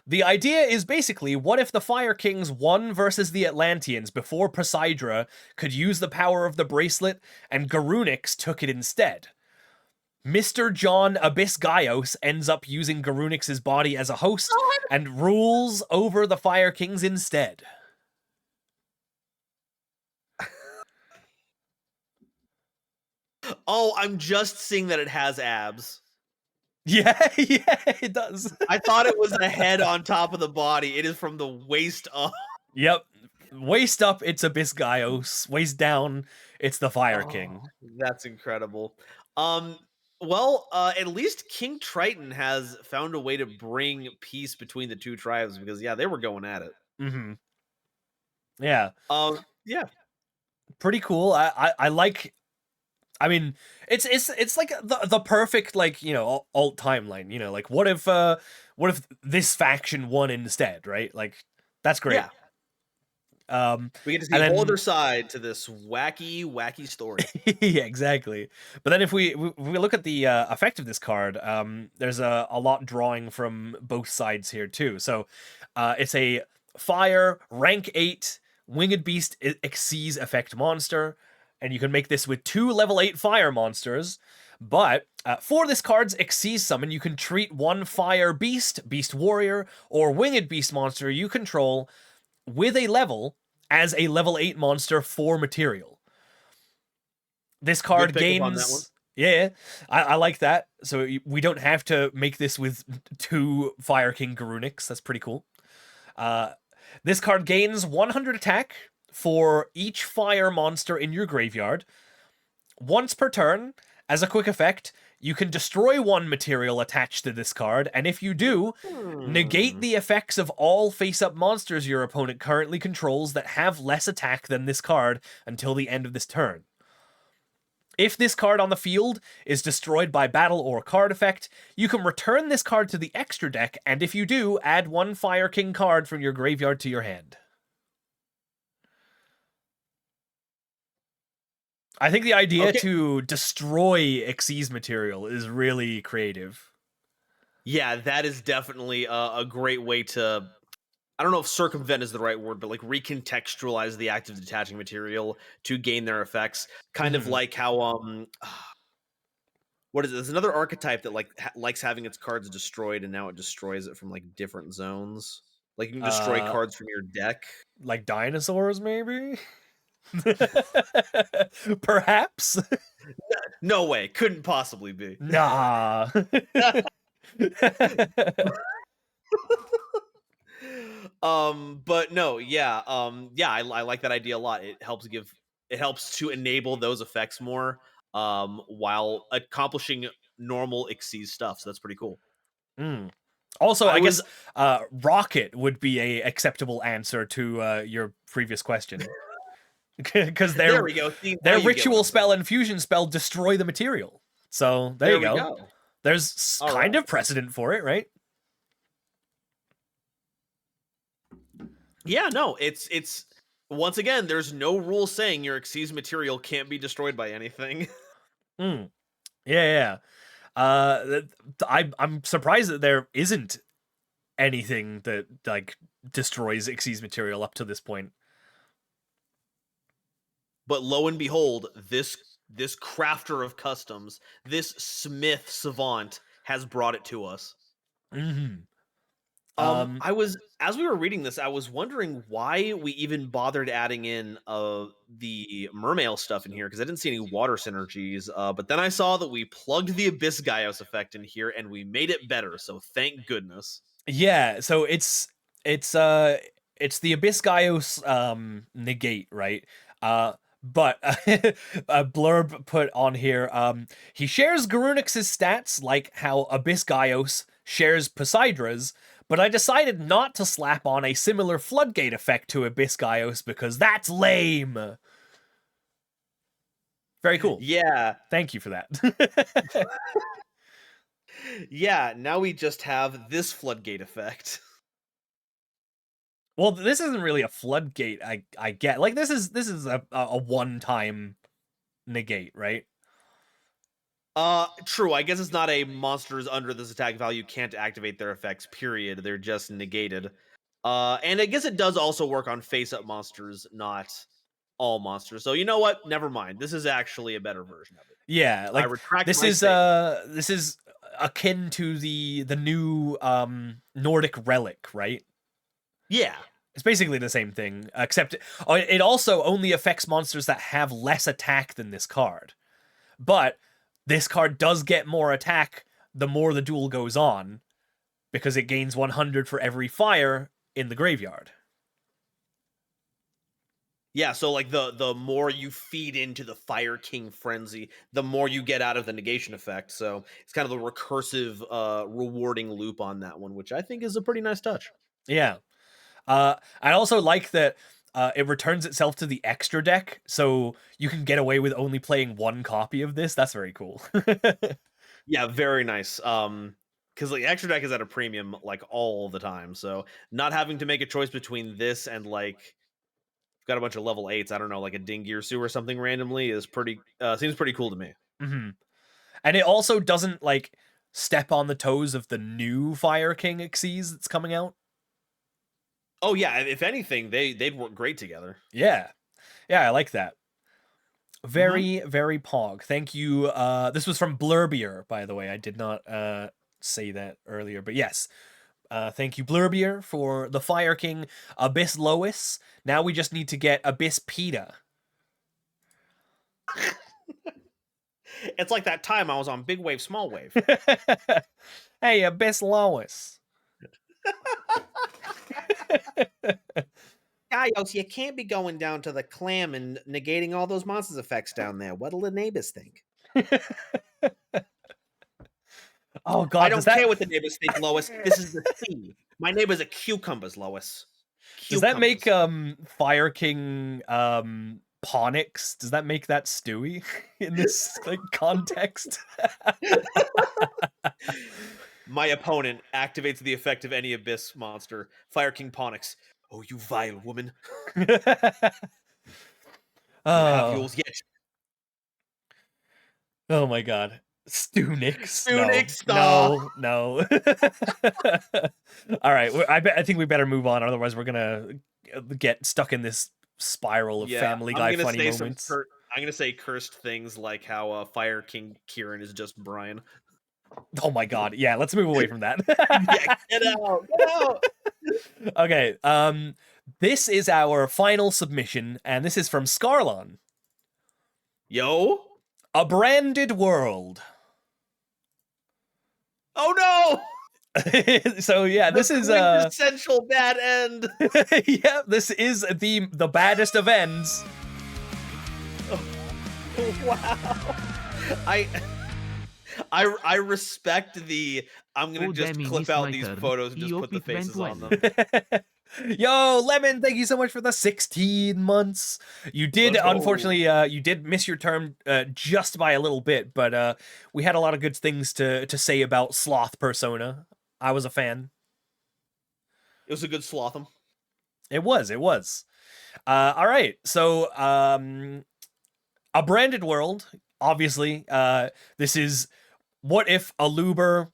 the idea is basically, what if the Fire Kings won versus the Atlanteans before Poseidra could use the power of the bracelet, and Garunix took it instead? Mr. John Abyss Gaios ends up using Garunix's body as a host and rules over the Fire Kings instead. Oh, I'm just seeing that it has abs. Yeah, yeah, it does. I thought it was a head on top of the body. It is from the waist up. Yep. Waist up, it's Abyss Gaios. Waist down, it's the Fire King. That's incredible. Well, at least King Triton has found a way to bring peace between the two tribes because yeah, they were going at it. Mm-hmm. Yeah. Yeah. Pretty cool. I like. I mean, it's like the perfect, like, you know, alt timeline. You know, like what if this faction won instead, right? Like that's great. Yeah. We get to see and a whole then- other side to this wacky story. yeah, exactly. But then if we look at the effect of this card, there's a lot drawing from both sides here too. So it's a fire rank 8 winged beast Xyz effect monster, and you can make this with 2 level 8 fire monsters. But for this card's Xyz summon, you can treat 1 fire beast, beast warrior, or winged beast monster you control with a level as a level 8 monster for material. This card Good pick up on that one. gains... Yeah, I like that. So we don't have to make this with 2 Fire King Garunix. That's pretty cool. This card gains 100 attack for each fire monster in your graveyard. Once per turn, as a quick effect, you can destroy 1 material attached to this card, and if you do, negate the effects of all face-up monsters your opponent currently controls that have less attack than this card until the end of this turn. If this card on the field is destroyed by battle or card effect, you can return this card to the extra deck, and if you do, add 1 Fire King card from your graveyard to your hand. I think the idea to destroy Xyz material is really creative. Yeah, that is definitely a great way to, I don't know if circumvent is the right word, but like recontextualize the act of detaching material to gain their effects. Kind of like how what is it? There's another archetype that likes having its cards destroyed, and now it destroys it from like different zones. Like you can destroy cards from your deck. Like dinosaurs, maybe? Perhaps? No way, couldn't possibly be. Nah. But no, yeah, I like that idea a lot. It helps to enable those effects more, while accomplishing normal Xyz stuff. So that's pretty cool. Also, I guess Rocket would be a acceptable answer to your previous question. Because there we go. Their ritual spell and fusion spell destroy the material. So there you go. There's kind of precedent for it, right? Yeah, no, it's once again, there's no rule saying your Xyz material can't be destroyed by anything. Yeah. I'm surprised that there isn't anything that like destroys Xyz material up to this point. But lo and behold, this crafter of customs, this smith savant, has brought it to us. I was, as we were reading this, I was wondering why we even bothered adding in the Mermail stuff in here, because I didn't see any water synergies. But then I saw that we plugged the Abyss Gaios effect in here, and we made it better. So thank goodness. Yeah, so it's the Abyss Gaios negate, right? But a blurb put on here, he shares Garunix's stats like how Abyss Gaios shares Poseidra's, but I decided not to slap on a similar floodgate effect to Abyss Gaios because that's lame. Very cool. Yeah. Thank you for that. Yeah, now we just have this floodgate effect. Well, this isn't really a floodgate, I get. Like, this is a one-time negate, right? True. I guess it's not a monsters under this attack value can't activate their effects, period. They're just negated. And I guess it does also work on face-up monsters, not all monsters. So you know what? Never mind. This is actually a better version of it. Yeah, I like retract this my is statement. this is akin to the new Nordic relic, right? Yeah. It's basically the same thing, except it also only affects monsters that have less attack than this card. But this card does get more attack the more the duel goes on, because it gains 100 for every fire in the graveyard. Yeah, so like the more you feed into the Fire King frenzy, the more you get out of the negation effect. So it's kind of a recursive rewarding loop on that one, which I think is a pretty nice touch. Yeah. I also like that it returns itself to the extra deck, so you can get away with only playing one copy of this. That's very cool. Yeah, very nice. Because like extra deck is at a premium like all the time. So not having to make a choice between this and like got a bunch of level 8s, I don't know, like a Dingirsu or something randomly is pretty seems pretty cool to me. Hmm. And it also doesn't like step on the toes of the new Fire King Xyz that's coming out. Oh yeah, if anything, they'd work great together. Yeah. Yeah, I like that. Mhm. Very, very pog. Thank you. This was from Blurbier, by the way. I did not say that earlier, but yes. Thank you, Blurbier, for the Fire King Abyss Lois. Now we just need to get Abyss PETA. It's like that time I was on Big Wave, Small Wave. Hey, Abyss Lois. Gaios, you can't be going down to the clam and negating all those monsters effects down there. What'll the neighbors think? Oh I God, don't care what the neighbors think, Lois. This is the theme. My neighbors are cucumbers, Lois. does that make Cucumbers. Fire King Ponix? Does that make that Stewie in this like context? My opponent activates the effect of any abyss monster. Fire King Ponix. Oh, you vile woman. You have Oh, yours yet. oh my God. Stunix. Stunix, No, no, no. All right, I think we better move on. Otherwise, we're gonna get stuck in this spiral of Yeah, Family Guy funny some moments. I'm gonna say cursed things like how Fire King Kieran is just Brian. Oh my God. Yeah, let's move away from that. Yeah, get out, get out. Okay. This is our final submission, and this is from Scarlon. Yo. A Branded World. Oh no! So yeah, The this is quintessential bad end. yeah, this is the baddest of ends. Wow. I I respect the I'm gonna Oh, just damn, clip it's out my these turn. photos and just Your put the pick went faces on well. them. Yo, Lemon, thank you so much for the 16 months. You did, Let's go. unfortunately, you did miss your turn just by a little bit, but we had a lot of good things to say about Sloth Persona. I was a fan. It was a good slothum. It was, it was. All right, so a Branded World, obviously. This is what if Aluber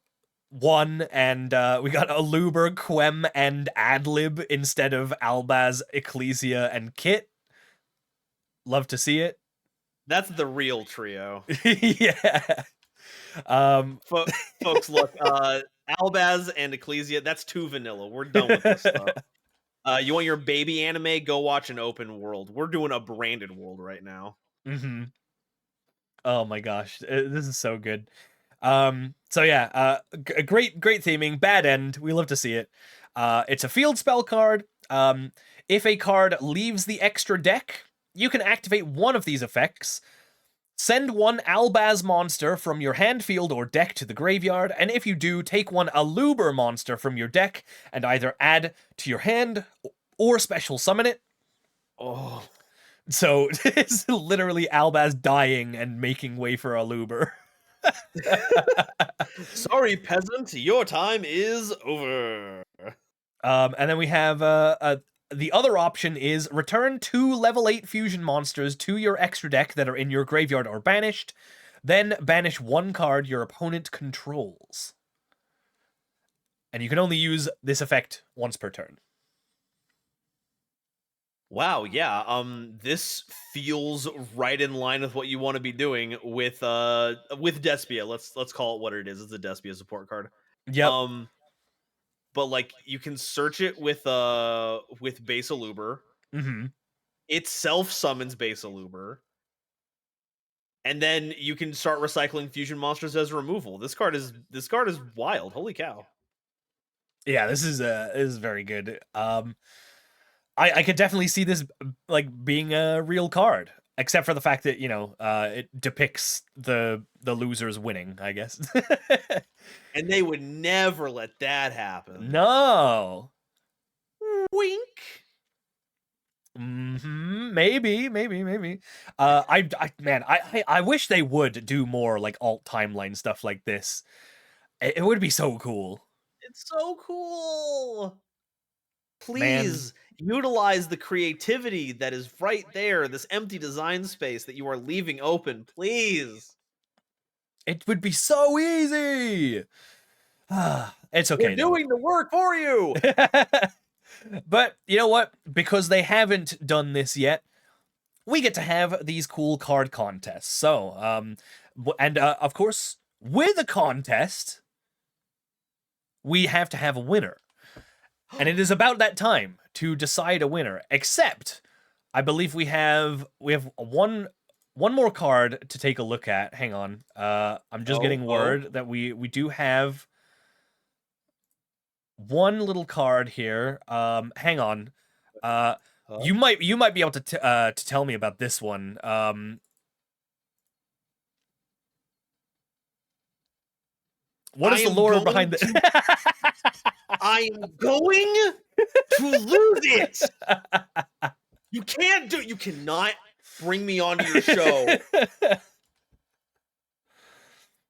won and we got Aluber, Quem, and Adlib instead of Albaz, Ecclesia, and Kit. Love to see it. That's the real trio. Yeah. Folks, look, Albaz and Ecclesia, that's too vanilla. We're done with this stuff. You want your baby anime? Go watch an open world. We're doing a branded world right now. Mm-hmm. Oh my gosh, this is so good. So yeah, great theming, bad end. We love to see it. It's a field spell card. If a card leaves the extra deck, you can activate one of these effects. Send one Albaz monster from your hand, field, or deck to the graveyard, and if you do, take one Aluber monster from your deck and either add to your hand or special summon it. Oh, So it's literally Albaz dying and making way for Aluber. sorry, peasant. Your time is over. And then we have the other option is return 2 level 8 fusion monsters to your extra deck that are in your graveyard or banished. Then banish 1 card your opponent controls. And you can only use this effect once per turn. Wow, yeah. This feels right in line with what you want to be doing with Despia. Let's call it what it is. It's a Despia support card. Yep. Um, but like you can search it with Base Aluber. Mm-hmm. It self summons Base Aluber. And then you can start recycling fusion monsters as removal. This card is wild. Holy cow. Yeah, this is very good. I could definitely see this like being a real card, except for the fact that it depicts the losers winning, I guess. And they would never let that happen. No. Wink. Maybe. Man, I wish they would do more like alt timeline stuff like this. It would be so cool. It's so cool. Man, Please utilize the creativity that is right there, this empty design space that you are leaving open. Please. it would be so easy. It's okay. We're doing the work for you. But you know what? Because they haven't done this yet, we get to have these cool card contests. So, of course, with a contest, we have to have a winner. And it is about that time to decide a winner. Except, I believe we have one more card to take a look at. Hang on. I'm just getting word that we do have one little card here. Hang on. You might be able to tell me about this one. What is the lore behind the? I am going to lose it. You can't do. You cannot bring me onto your show.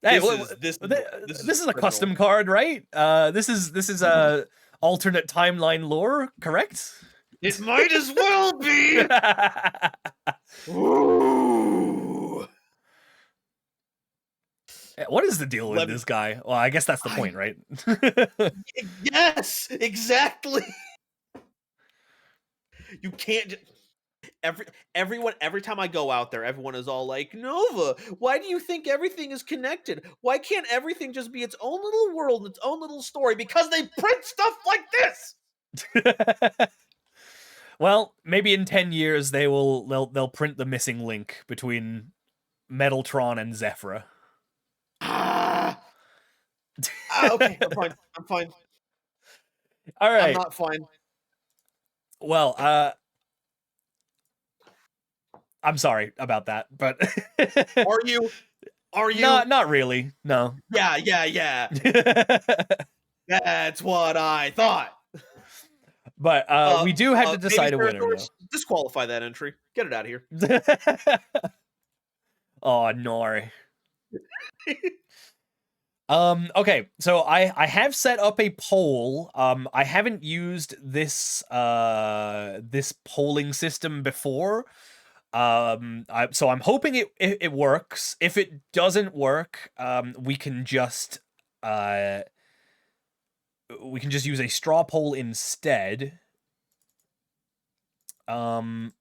Hey, this is a custom card, right? This is a alternate timeline lore, correct? It might as well be. Ooh. What is the deal with this guy? Well, I guess that's the point, right? Yes, exactly. You can't. Every time I go out there, everyone is all like, Nova, why do you think everything is connected? Why can't everything just be its own little world and its own little story? Because they print stuff like this. Well, maybe in 10 years they'll print the missing link between Metaltron and Zephyra. Okay, I'm fine. All right. I'm not fine. Well, I'm sorry about that, but Are you? Not really. No. Yeah. That's what I thought. But we do have to decide a winner. Disqualify that entry. Get it out of here. Oh, Nori. Okay, so I have set up a poll. I haven't used this this polling system before. So I'm hoping it works. If it doesn't work, we can just use a straw poll instead. Let's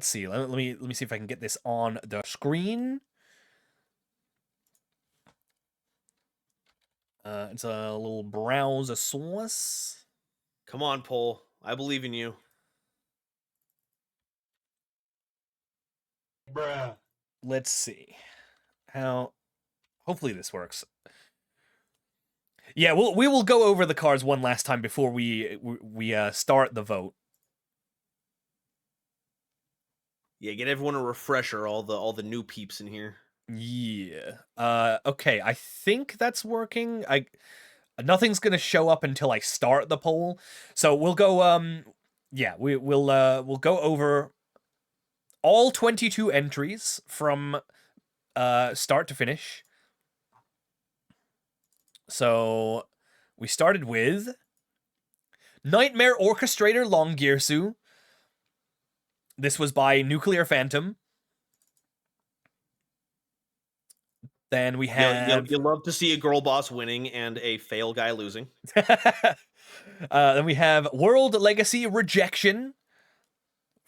see. Let me see if I can get this on the screen. It's a little browser source. Come on, poll. I believe in you. Bruh. Let's see how. Hopefully this works. Yeah, we will go over the cards one last time before we start the vote. Yeah, get everyone a refresher. All the new peeps in here. Yeah. Okay. I think that's working. Nothing's gonna show up until I start the poll. So we'll go. Yeah. We'll go over all 22 entries from start to finish. So we started with Nightmare Orchestrator Longgearsu. This was by Nuclear Phantom. Then we have... You love to see a girl boss winning and a fail guy losing. Then we have World Legacy Rejection.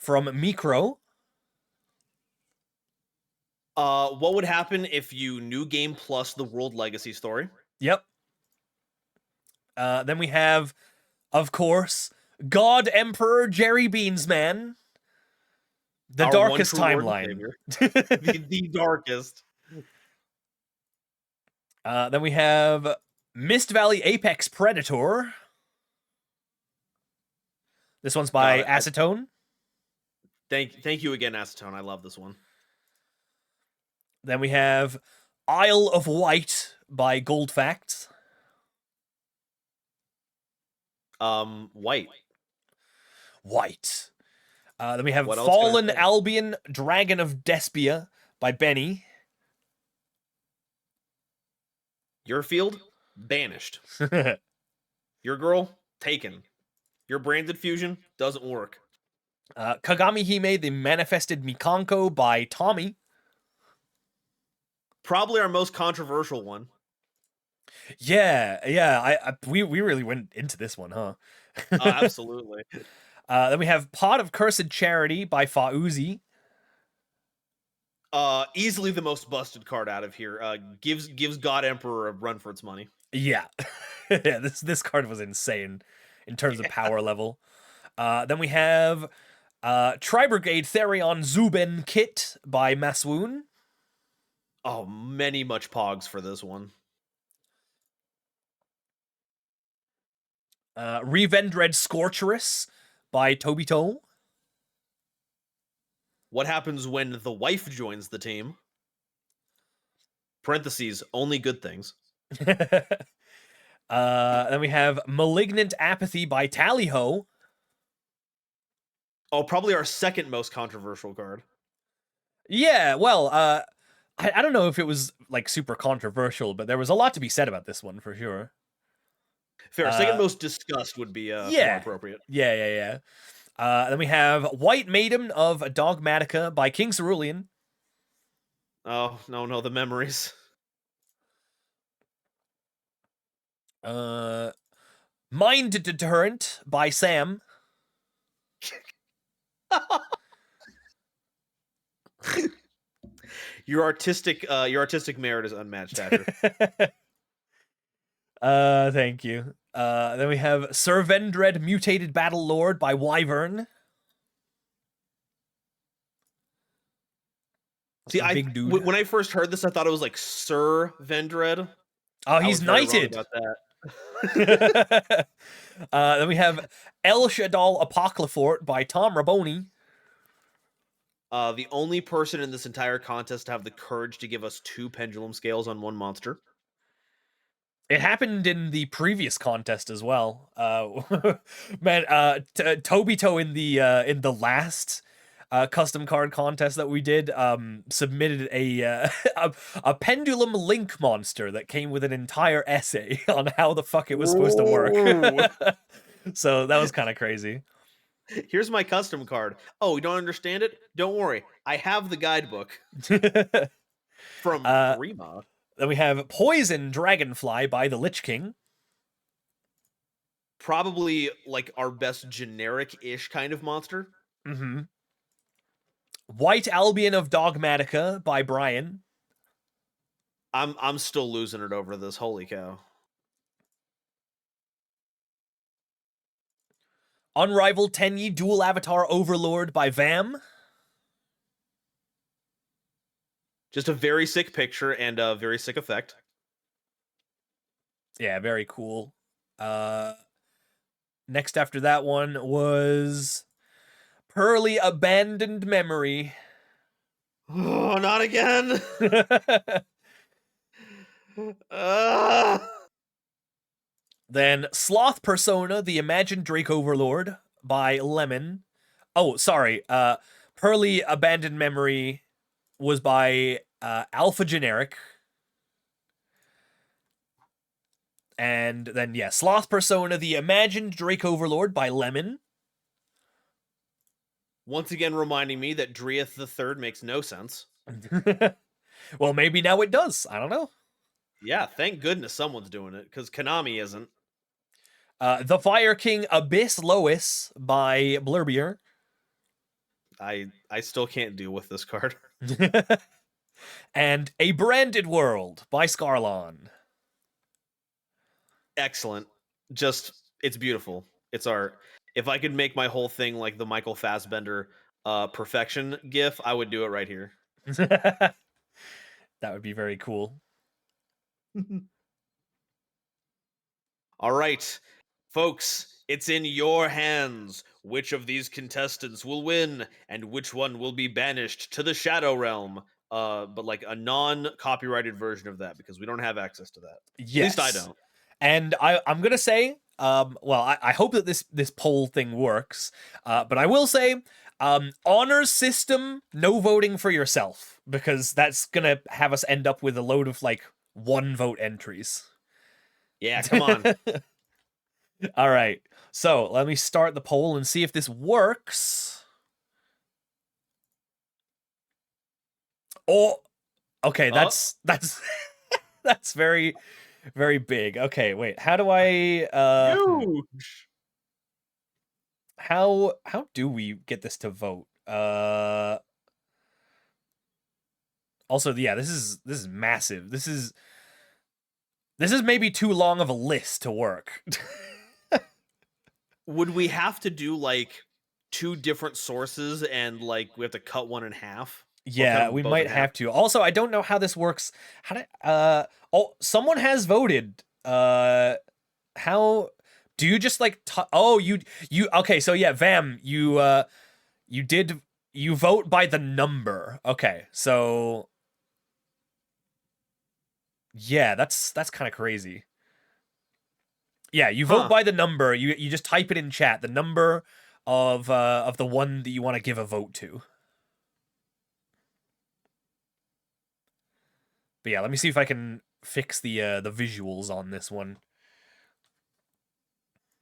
from Micro. What would happen if you New Game Plus the World Legacy story? Yep. Then we have, of course, God Emperor Jerry Beansman. The Our darkest one true Lord timeline. and Savior. the darkest. Then we have Mist Valley Apex Predator. This one's by Acetone. Thank you again, Acetone. I love this one. Then we have Isle of Wight by Goldfacts. White. White. Then we have What else can I Fallen say? Albion Dragon of Despia by Benny. Your field, banished. Your girl, taken. Your branded fusion doesn't work. Kagami Hime, the Manifested Mikanko by Tommy. Probably our most controversial one. Yeah. We really went into this one, huh? Absolutely. Then we have Pot of Cursed Charity by Fauzi. Easily the most busted card out of here. Gives God Emperor a run for its money. Yeah. Yeah, this card was insane in terms of power level. Then we have Tri-Brigade Therion Zuben Kit by Maswoon. Oh, much pogs for this one. Revendred Scorcherous by Tobito. What happens when the wife joins the team? Parentheses, only good things. Then we have Malignant Apathy by Tallyho. Oh, probably our second most controversial card. Yeah, well, I don't know if it was like super controversial, but there was a lot to be said about this one for sure. Fair. Second most discussed would be more appropriate. Yeah. Then we have White Maiden of Dogmatica by King Cerulean. Oh, no, the memories. Mind Deterrent by Sam. Your artistic merit is unmatched, Asher. Thank you. Then we have Servendred Mutated Battle Lord by Wyvern. See, big dude. When I first heard this, I thought it was like Sir Vendred. Oh, he's knighted. About that. Then we have El Shadal Apocryphort by Tom Raboni. The only person in this entire contest to have the courage to give us 2 pendulum scales on one monster. It happened in the previous contest as well. Man, Tobito in the last custom card contest that we did submitted a pendulum link monster that came with an entire essay on how the fuck it was supposed to work. So that was kind of crazy. Here's my custom card. Oh, you don't understand it? Don't worry. I have the guidebook from Rima. Then we have Poison Dragonfly by the Lich King. Probably like our best generic-ish kind of monster. Mm-hmm. White Albion of Dogmatica by Brian. I'm still losing it over this. Holy cow. Unrivaled Tenyi Dual Avatar Overlord by Vam. Just a very sick picture and a very sick effect. Yeah, very cool. Next after that one was Pearly Abandoned Memory. Oh, not again. Then Sloth Persona, the Imagined Drake Overlord by Lemon. Oh, sorry. Pearly Abandoned Memory was by Alpha Generic. And then, yeah, Sloth Persona, the Imagined Drake Overlord by Lemon. Once again reminding me that Driath the Third makes no sense. Well, maybe now it does. I don't know. Yeah, thank goodness someone's doing it, because Konami isn't. The Fire King Abyss Lois by Blurbier. I still can't deal with this card. And A Branded World by Scarlon. Excellent. Just it's beautiful. It's art. If I could make my whole thing like the Michael Fassbender perfection gif, I would do it right here. That would be very cool. All right, folks, it's in your hands. Which of these contestants will win, and which one will be banished to the Shadow Realm? But like a non-copyrighted version of that because we don't have access to that. Yes. At least I don't. And I'm gonna say, well, I hope that this poll thing works. But I will say, honors system, no voting for yourself, because that's gonna have us end up with a load of like 1 vote entries. Yeah, come on. All right. So let me start the poll and see if this works. Oh, okay. That's that's very, very big. Okay, wait. How do I? Huge. How do we get this to vote? Also, yeah, this is massive. This is maybe too long of a list to work. Would we have to do like 2 different sources and like we have to cut one in half? Yeah, we might have to. Also, I don't know how this works. How do oh, someone has voted. How do you just like oh, you okay, so yeah, Vam, you vote by the number. Okay. So yeah, that's kind of crazy. Yeah, you vote by the number. You just type it in chat, the number of the one that you want to give a vote to. But yeah, let me see if I can fix the visuals on this one.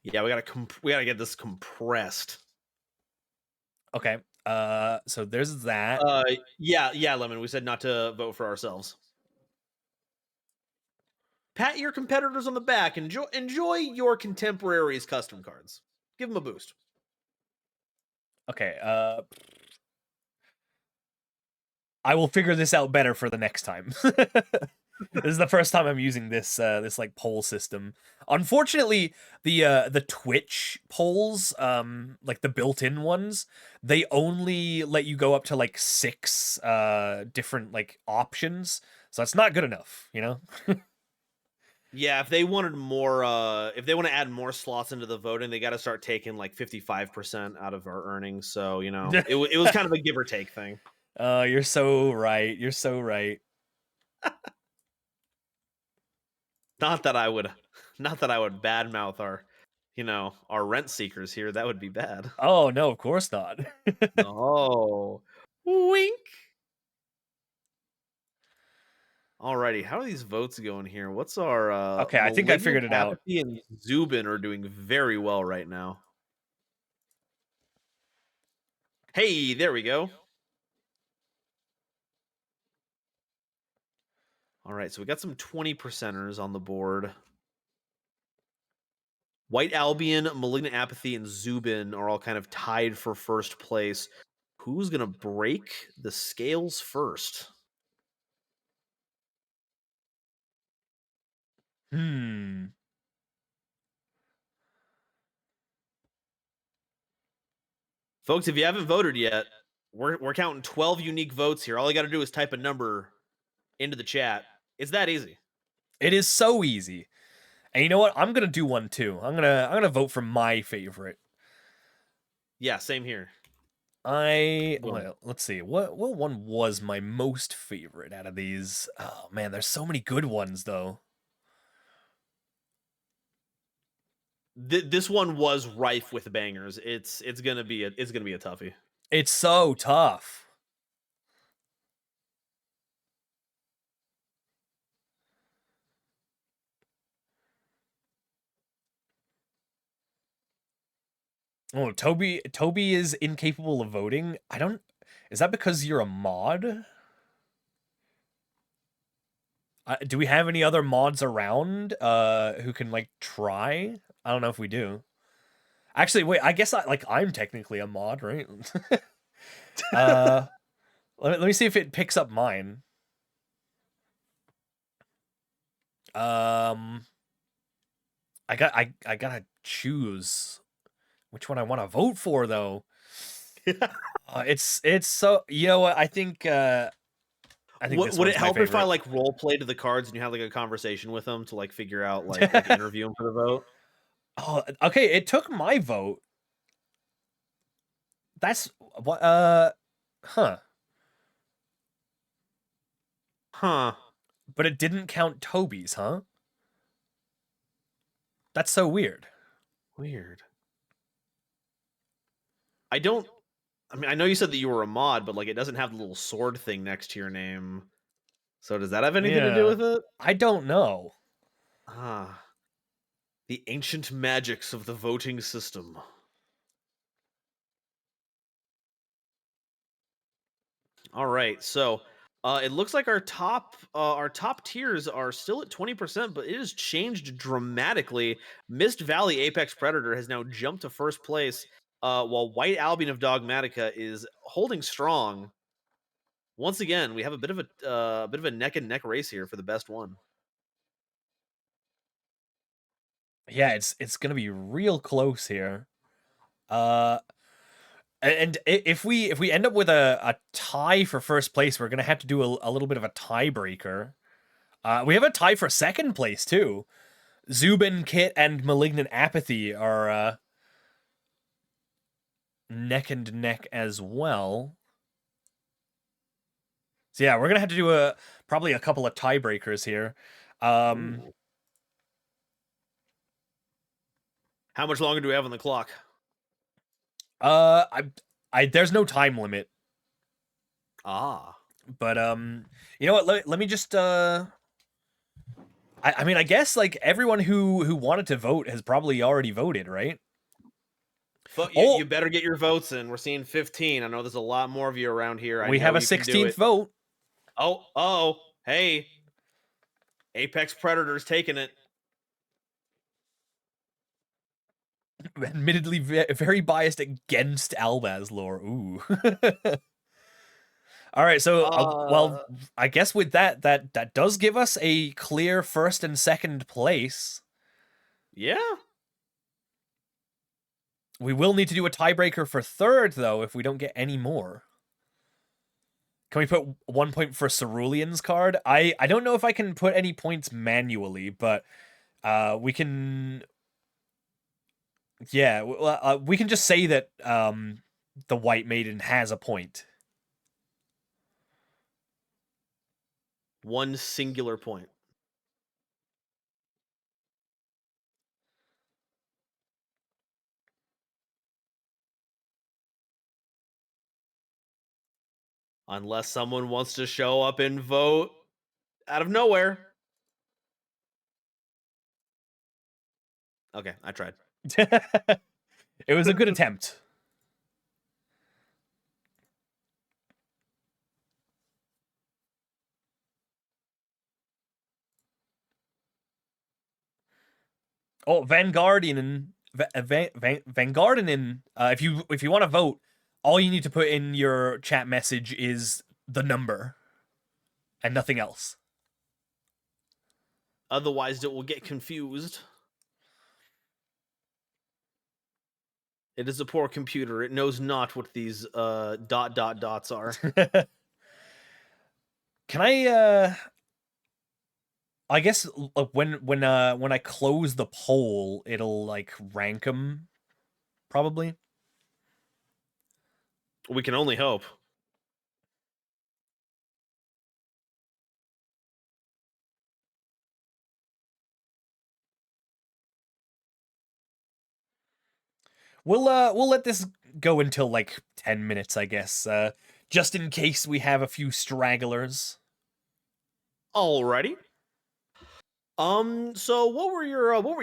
Yeah, we gotta get this compressed. Okay. So there's that. Yeah, Lemon. We said not to vote for ourselves. Pat your competitors on the back. Enjoy your contemporaries' custom cards. Give them a boost. Okay. I will figure this out better for the next time. This is the first time I'm using this this like poll system. Unfortunately, the Twitch polls, like the built-in ones, they only let you go up to like 6 different like options. So it's not good enough, you know? Yeah, if they wanted more, if they want to add more slots into the voting, they got to start taking like 55% out of our earnings. So you know, it was kind of a give or take thing. You're so right. You're so right. Not that I would badmouth our, our rent seekers here. That would be bad. Oh no, of course not. Oh, wink. Alrighty, how are these votes going here? What's our okay, I think I figured it out. Apathy and Zubin are doing very well right now. Hey, there we go. All right, so we got some 20%ers on the board. White Albion, Malignant Apathy, and Zubin are all kind of tied for first place. Who's going to break the scales first? Folks, if you haven't voted yet, we're counting 12 unique votes here. All you got to do is type a number into the chat. It's that easy. It is so easy. And you know what? I'm gonna do one too. I'm gonna vote for my favorite. Yeah, same here. Well, let's see. What one was my most favorite out of these? Oh man, there's so many good ones though. This one was rife with bangers. It's gonna be a toughie. It's so tough. Oh, Toby is incapable of voting. Is that because you're a mod? Do we have any other mods around who can like try? I don't know if we do. Actually, wait, I guess I'm technically a mod, right? Uh, let me see if it picks up mine. I gotta choose which one I want to vote for though. It's so, you know what, I think this Would one's it my help if I favorite. like role played the cards and you have like a conversation with them to like figure out like interview them for the vote? Oh, okay, it took my vote. That's what huh. Huh. But it didn't count Toby's, huh? That's so weird. Weird. I don't. I mean, I know you said that you were a mod, but like, it doesn't have the little sword thing next to your name. So does that have anything to do Yeah. with it? I don't know. Ah, the ancient magics of the voting system. All right, so it looks like our top tiers are still at 20%, but it has changed dramatically. Mist Valley Apex Predator has now jumped to first place, while White Albion of Dogmatica is holding strong. Once again, we have a bit of a neck and neck race here for the best one. Yeah, it's gonna be real close here. Uh, and if we end up with a tie for first place, we're gonna have to do a little bit of a tiebreaker. We have a tie for second place too. Zubin, Kit, and Malignant Apathy are neck and neck as well. So yeah, we're gonna have to do probably a couple of tiebreakers here. Ooh. How much longer do we have on the clock? There's no time limit, Ah. but you know what? Let me just I mean, I guess like everyone who wanted to vote has probably already voted, right? You better get your votes in. We're seeing 15. I know there's a lot more of you around here. We have a 16th vote. Oh, hey. Apex Predator's taking it. Admittedly, very biased against Albazlor. Ooh. All right, so well, I guess with that does give us a clear first and second place. Yeah. We will need to do a tiebreaker for third, though, if we don't get any more. Can we put 1 point for Cerulean's card? I don't know if I can put any points manually, but we can. Yeah, we can just say that the White Maiden has a point. One singular point. Unless someone wants to show up and vote out of nowhere. Okay, I tried. It was a good attempt. Oh, Vanguardian, Vanguardian. If you want to vote, all you need to put in your chat message is the number, and nothing else. Otherwise, it will get confused. It is a poor computer. It knows not what these dots are. Can I guess when I close the poll, it'll like rank them, probably. We can only hope. We'll let this go until like 10 minutes, I guess, just in case we have a few stragglers. Alrighty. So what were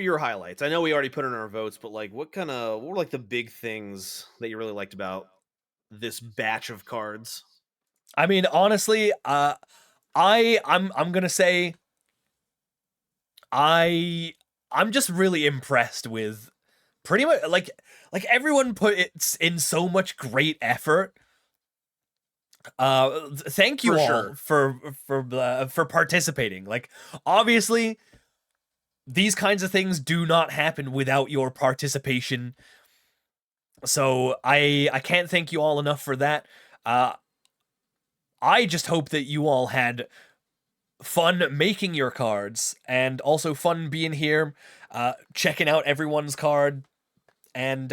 your highlights? I know we already put in our votes, but like what were like the big things that you really liked about this batch of cards? I mean, honestly, I'm gonna say I'm just really impressed with pretty much like everyone put it in so much great effort Thank you For all sure. for participating. Like, obviously, these kinds of things do not happen without your participation. So I can't thank you all enough for that. I just hope that you all had fun making your cards and also fun being here, checking out everyone's card, and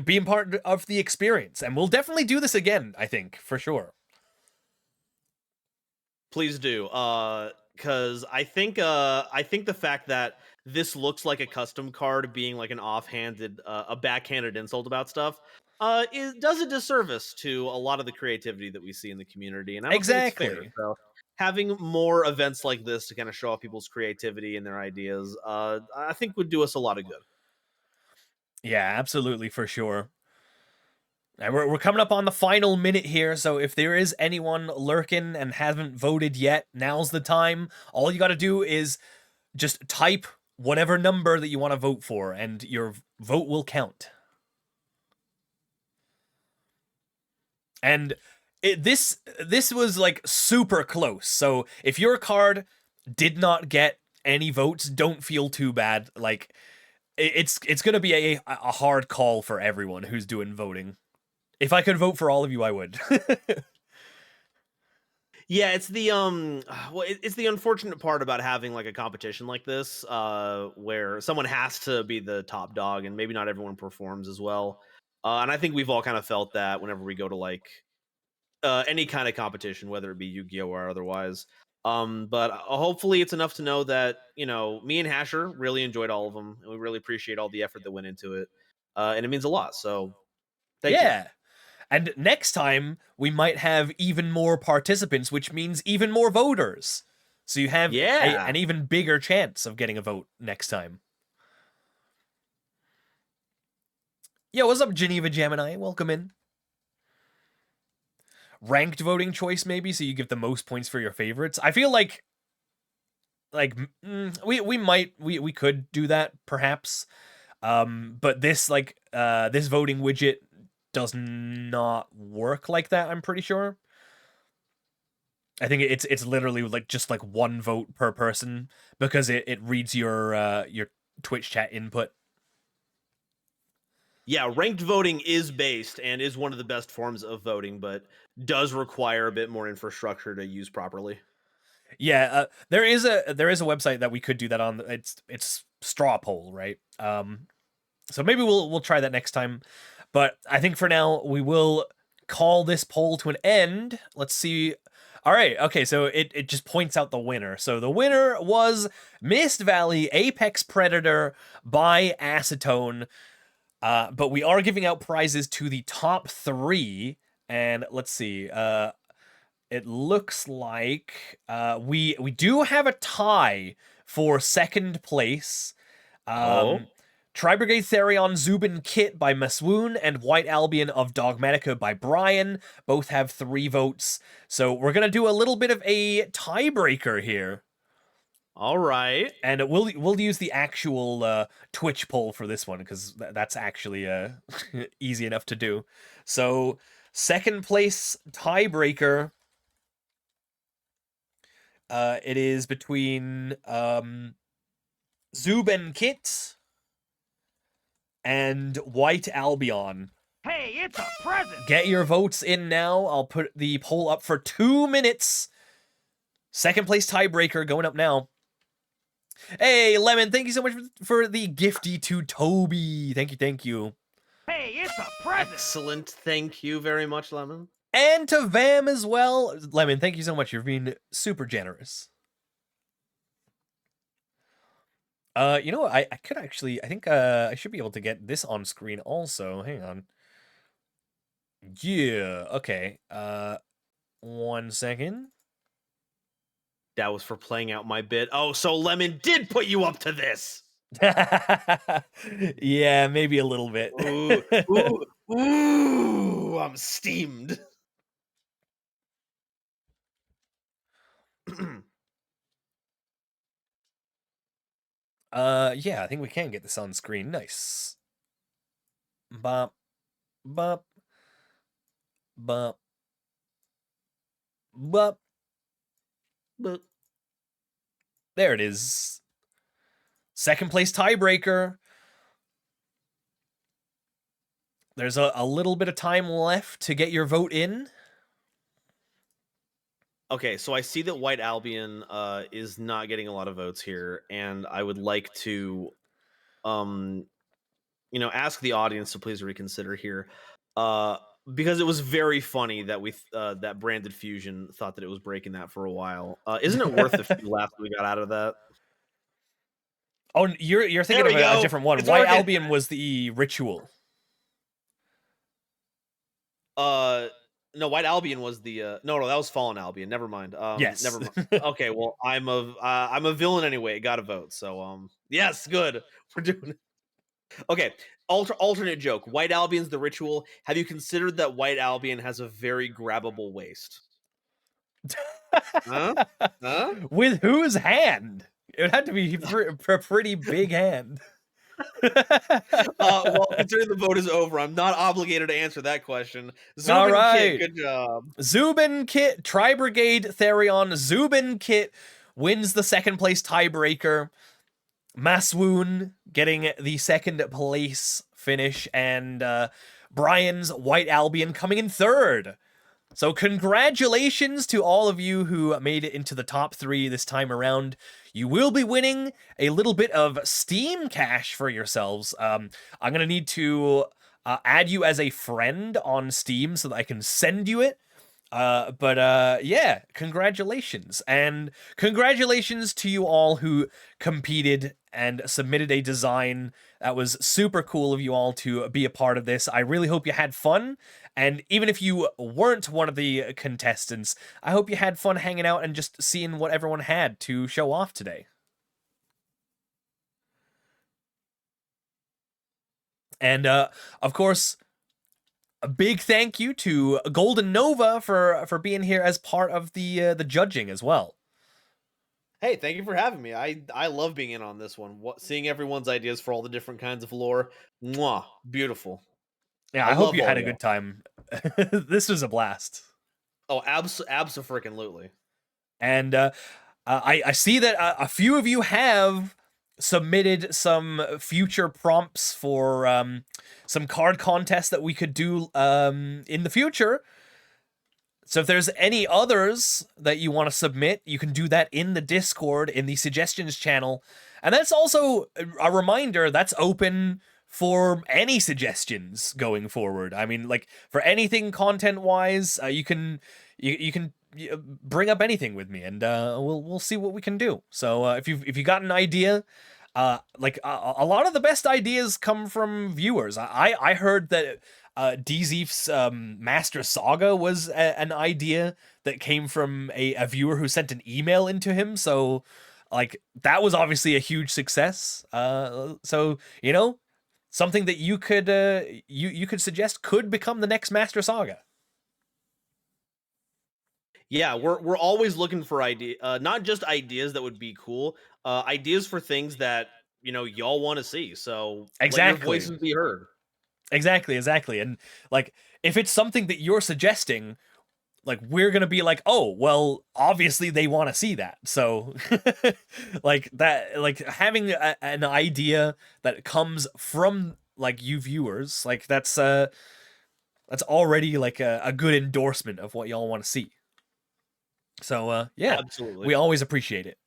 being part of the experience. And we'll definitely do this again, I think, for sure. Please do. Because I think the fact that this looks like a custom card being like an offhanded, a backhanded insult about stuff, does a disservice to a lot of the creativity that we see in the community, and I don't think it's fair. Exactly. So having more events like this to kind of show off people's creativity and their ideas, I think would do us a lot of good. Yeah, absolutely, for sure. And we're coming up on the final minute here, so if there is anyone lurking and hasn't voted yet, now's the time. All you got to do is just type whatever number that you want to vote for, and your vote will count. And this was like super close. So if your card did not get any votes, don't feel too bad. Like, it's gonna be a hard call for everyone who's doing voting. If I could vote for all of you, I would. Yeah, it's the well, it's the unfortunate part about having like a competition like this, where someone has to be the top dog, and maybe not everyone performs as well. And I think we've all kind of felt that whenever we go to like any kind of competition, whether it be Yu-Gi-Oh or otherwise. But hopefully, it's enough to know that me and Hasher really enjoyed all of them, and we really appreciate all the effort that went into it, and it means a lot. So, thank you. Yeah. And next time, we might have even more participants, which means even more voters. So you have Yeah. an even bigger chance of getting a vote next time. Yo, what's up, Geneva Gemini? Welcome in. Ranked voting choice, maybe, so you give the most points for your favorites. I feel like we could do that, perhaps. But this this voting widget does not work like that, I'm pretty sure. I think it's literally like just like one vote per person because it reads your Twitch chat input. Yeah, ranked voting is based and is one of the best forms of voting, but does require a bit more infrastructure to use properly. Yeah, there is a website that we could do that on. It's Straw Poll, right? So maybe we'll try that next time. But I think for now we will call this poll to an end. Let's see. All right, okay, so it just points out the winner. So the winner was Mist Valley Apex Predator by Acetone. But we are giving out prizes to the top 3, and let's see. It looks like we do have a tie for second place. Tri-Brigade Therion Zubin Kit by Maswoon and White Albion of Dogmatica by Brian both have 3 votes. So we're going to do a little bit of a tiebreaker here. All right. And we'll use the actual Twitch poll for this one because that's actually easy enough to do. So second place tiebreaker. It is between Zubin Kit and White Albion. Hey, it's a present! Get your votes in now. I'll put the poll up for 2 minutes. Second place tiebreaker going up now. Hey, Lemon, thank you so much for the gifty to Toby. Thank you. Hey, it's a present! Excellent. Thank you very much, Lemon. And to Vam as well. Lemon, thank you so much. You're being super generous. You know what? I could actually, I think I should be able to get this on screen also. Hang on. Yeah, okay. 1 second. That was for playing out my bit. Oh, so Lemon did put you up to this. Yeah, maybe a little bit. Ooh, I'm steamed. Yeah, I think we can get this on screen. Nice. Bop, bop, bop. But But there it is. Second place tiebreaker. There's a little bit of time left to get your vote in. okay, so I see that White Albion is not getting a lot of votes here, and I would like to ask the audience to please reconsider here. Because it was very funny that that Branded Fusion thought that it was breaking that for a while. Isn't it worth the few laughs we got out of that? Oh, you're thinking There of we a go. different one. It's White working. Albion was the ritual. No, White Albion was the no, that was Fallen Albion. Never mind. Yes. Never mind. Okay, well, I'm a villain anyway. Got to vote. So yes, good. We're doing it. Okay, alternate joke. White Albion's the ritual. Have you considered that White Albion has a very grabbable waist? Huh? Huh? With whose hand? It would have to be a pretty big hand. Well, considering the vote is over, I'm not obligated to answer that question. Zubin All Kit, right. good job. Zubin Kit, Tri Brigade Therion, Zubin Kit wins the second place tiebreaker. Maswoon getting the second place finish, and Brian's White Albion coming in third. So congratulations to all of you who made it into the top 3 this time around. You will be winning a little bit of Steam cash for yourselves. I'm going to need to add you as a friend on Steam so that I can send you it. Yeah, congratulations. And congratulations to you all who competed and submitted a design. That was super cool of you all to be a part of this. I really hope you had fun. And even if you weren't one of the contestants, I hope you had fun hanging out and just seeing what everyone had to show off today. And of course, a big thank you to Golden Nova for being here as part of the judging as well. Hey, thank you for having me. I love being in on this one. Seeing everyone's ideas for all the different kinds of lore. Mwah, beautiful. Yeah, I I hope love you all had a y'all. good time. This was a blast. Oh, abso-freaking-lutely. And I see that a few of you have submitted some future prompts for some card contests that we could do in the future. So if there's any others that you want to submit, you can do that in the Discord, in the suggestions channel. And that's also a reminder that's open for any suggestions going forward. I mean, like, for anything content-wise, you can bring up anything with me, and we'll see what we can do. So if you got an idea, like a lot of the best ideas come from viewers. I heard that DZeef's Master Saga was an idea that came from a viewer who sent an email into him. So like that was obviously a huge success. So something that you could you could suggest could become the next Master Saga. Yeah, we're always looking for not just ideas that would be cool, ideas for things that y'all want to see. So Exactly. let your voices be heard. Exactly. And like if it's something that you're suggesting, like we're gonna be like, oh well, obviously they want to see that. So like that, like having an idea that comes from like you viewers, like that's already like a good endorsement of what y'all want to see. So yeah, Absolutely. we always appreciate it.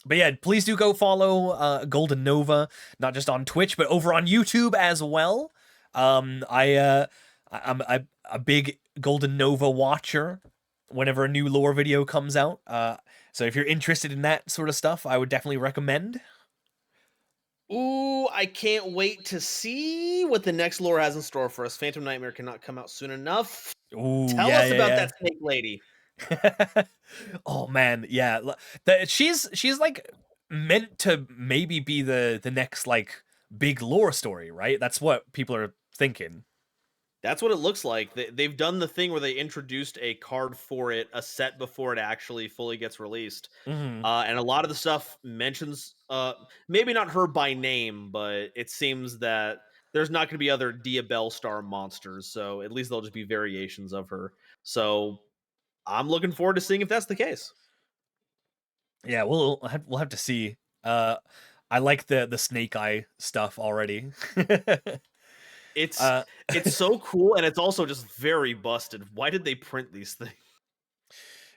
But yeah, please do go follow Golden Nova, not just on Twitch, but over on YouTube as well. I'm a big Golden Nova watcher whenever a new lore video comes out. So if you're interested in that sort of stuff, I would definitely recommend. Ooh, I can't wait to see what the next lore has in store for us. Phantom Nightmare cannot come out soon enough. Ooh, Tell us about that snake lady. Oh man, yeah. She's like meant to maybe be the next like big lore story, right? That's what people are thinking. That's what it looks like. They've done the thing where they introduced a card for it, a set before it actually fully gets released. Mm-hmm. And a lot of the stuff mentions, maybe not her by name, but it seems that there's not going to be other Dia Bellstar monsters. So at least they'll just be variations of her. So I'm looking forward to seeing if that's the case. Yeah, we'll have to see. I like the snake eye stuff already. It's uh, it's so cool, and it's also just very busted. Why did they print these things?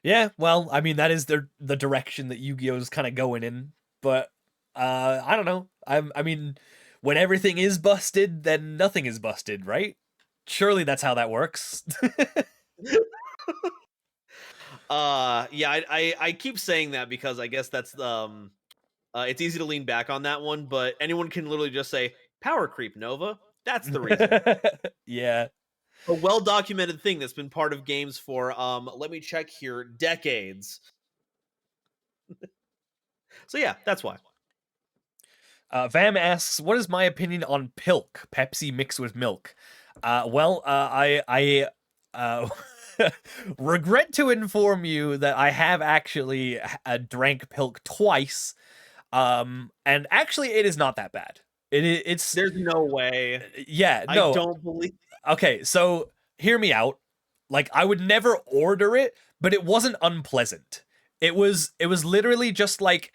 yeah, well, I mean that is the direction that Yu-Gi-Oh's kind of going in, but I don't know. I mean, when everything is busted, then nothing is busted, right? Surely that's how that works. Yeah, I keep saying that because I guess that's it's easy to lean back on that one, but anyone can literally just say power creep Nova. That's the reason. Yeah. A well documented thing that's been part of games for let me check here, decades. So yeah, that's why. Vam asks, "What is my opinion on Pilk, Pepsi mixed with milk?" I regret to inform you that I have actually drank Pilk twice, and actually it is not that bad. It's There's no way. yeah, I no. don't believe. Okay, so hear me out. Like I would never order it, but it wasn't unpleasant. It was literally just like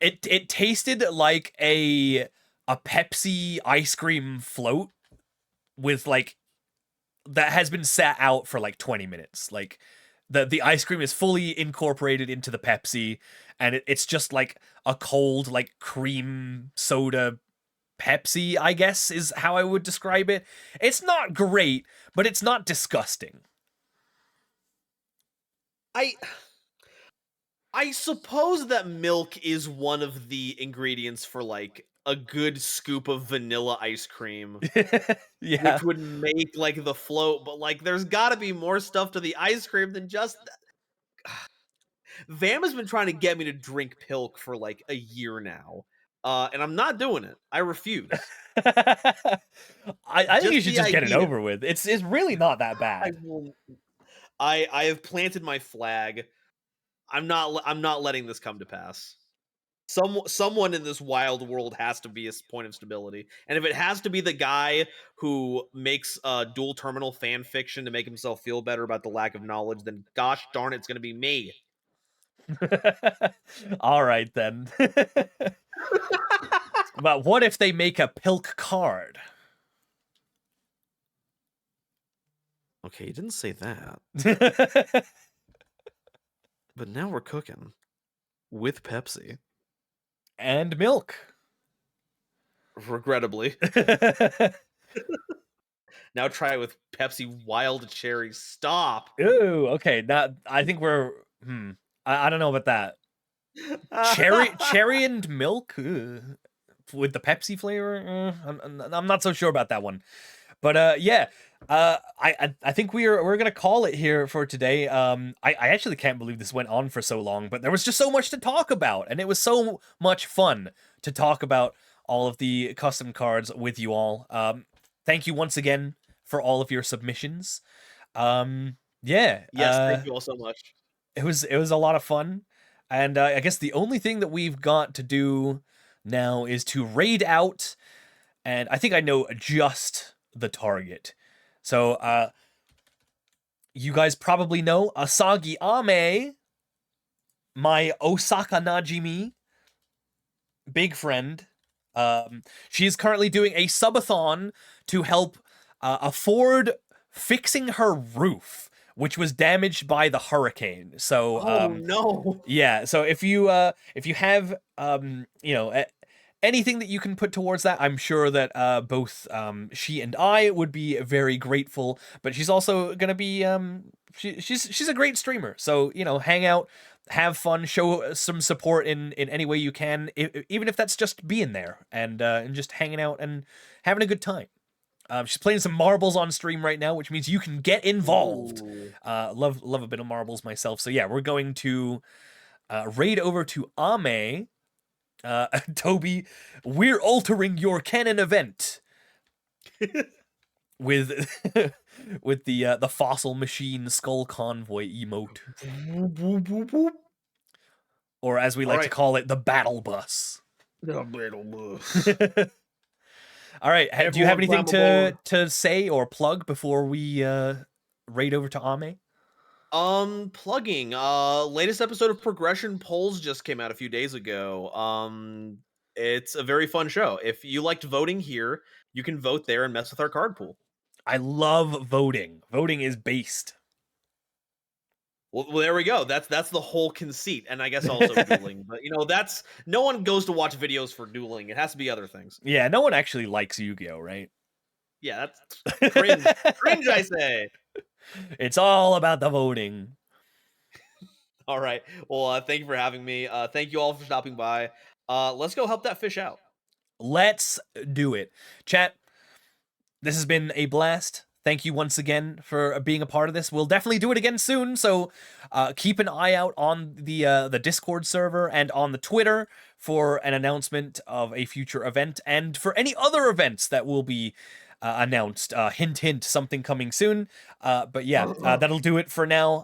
it tasted like a Pepsi ice cream float with like that has been sat out for like 20 minutes. Like the ice cream is fully incorporated into the Pepsi, and it's just like a cold like cream soda Pepsi, I guess is how I would describe it. It's not great, but it's not disgusting. I suppose that milk is one of the ingredients for like a good scoop of vanilla ice cream, Yeah. which would make like the float, but like there's got to be more stuff to the ice cream than just Vam has been trying to get me to drink Pilk for like a year now. And I'm not doing it. I refuse. I think you Just should the just get it idea. over with. It's really not that I bad. will. I have planted my flag. I'm not letting this come to pass. Someone in this wild world has to be a point of stability, and if it has to be the guy who makes dual terminal fan fiction to make himself feel better about the lack of knowledge, then gosh darn it's going to be me. All right then. But what if they make a Pilk card? Okay, you didn't say that, but now we're cooking with Pepsi. And milk. Regrettably. Now try it with Pepsi Wild Cherry. Stop. Ooh, okay. Now I think we're I don't know about that. Cherry and milk with the Pepsi flavor. I'm not so sure about that one. But yeah, I think we're gonna call it here for today. I actually can't believe this went on for so long, but there was just so much to talk about, and it was so much fun to talk about all of the custom cards with you all. Thank you once again for all of your submissions. Yeah. Yes, thank you all so much. It was a lot of fun, and I guess the only thing that we've got to do now is to raid out, and I think I know just the target. So you guys probably know Asagi Ame, my Osaka Najimi big friend. She is currently doing a subathon to help afford fixing her roof, which was damaged by the hurricane. So no. yeah, so if you have anything that you can put towards that, I'm sure that both she and I would be very grateful. But she's also gonna be she's a great streamer, so hang out, have fun, show some support in any way you can, even if that's just being there and just hanging out and having a good time. She's playing some marbles on stream right now, which means you can get involved. Love a bit of marbles myself. So yeah, we're going to raid over to Ame. Toby, we're altering your canon event with with the fossil machine skull convoy emote, or as we like to call it, the battle bus. The battle bus. All right, do you have anything to say or plug before we raid over to Ame? Plugging. Latest episode of Progression Polls just came out a few days ago. It's a very fun show. If you liked voting here, you can vote there and mess with our card pool. I love voting. Voting is based. Well, there we go. That's the whole conceit, and I guess also dueling. But that's no one goes to watch videos for dueling. It has to be other things. Yeah, no one actually likes Yu-Gi-Oh, right? Yeah, that's cringe. Cringe, I say. It's all about the voting. All right. Well, thank you for having me. Thank you all for stopping by. Let's go help that fish out. Let's do it. Chat, this has been a blast. Thank you once again for being a part of this. We'll definitely do it again soon, so keep an eye out on the Discord server and on the Twitter for an announcement of a future event and for any other events that will be announced. Hint, hint, something coming soon. But yeah, that'll do it for now.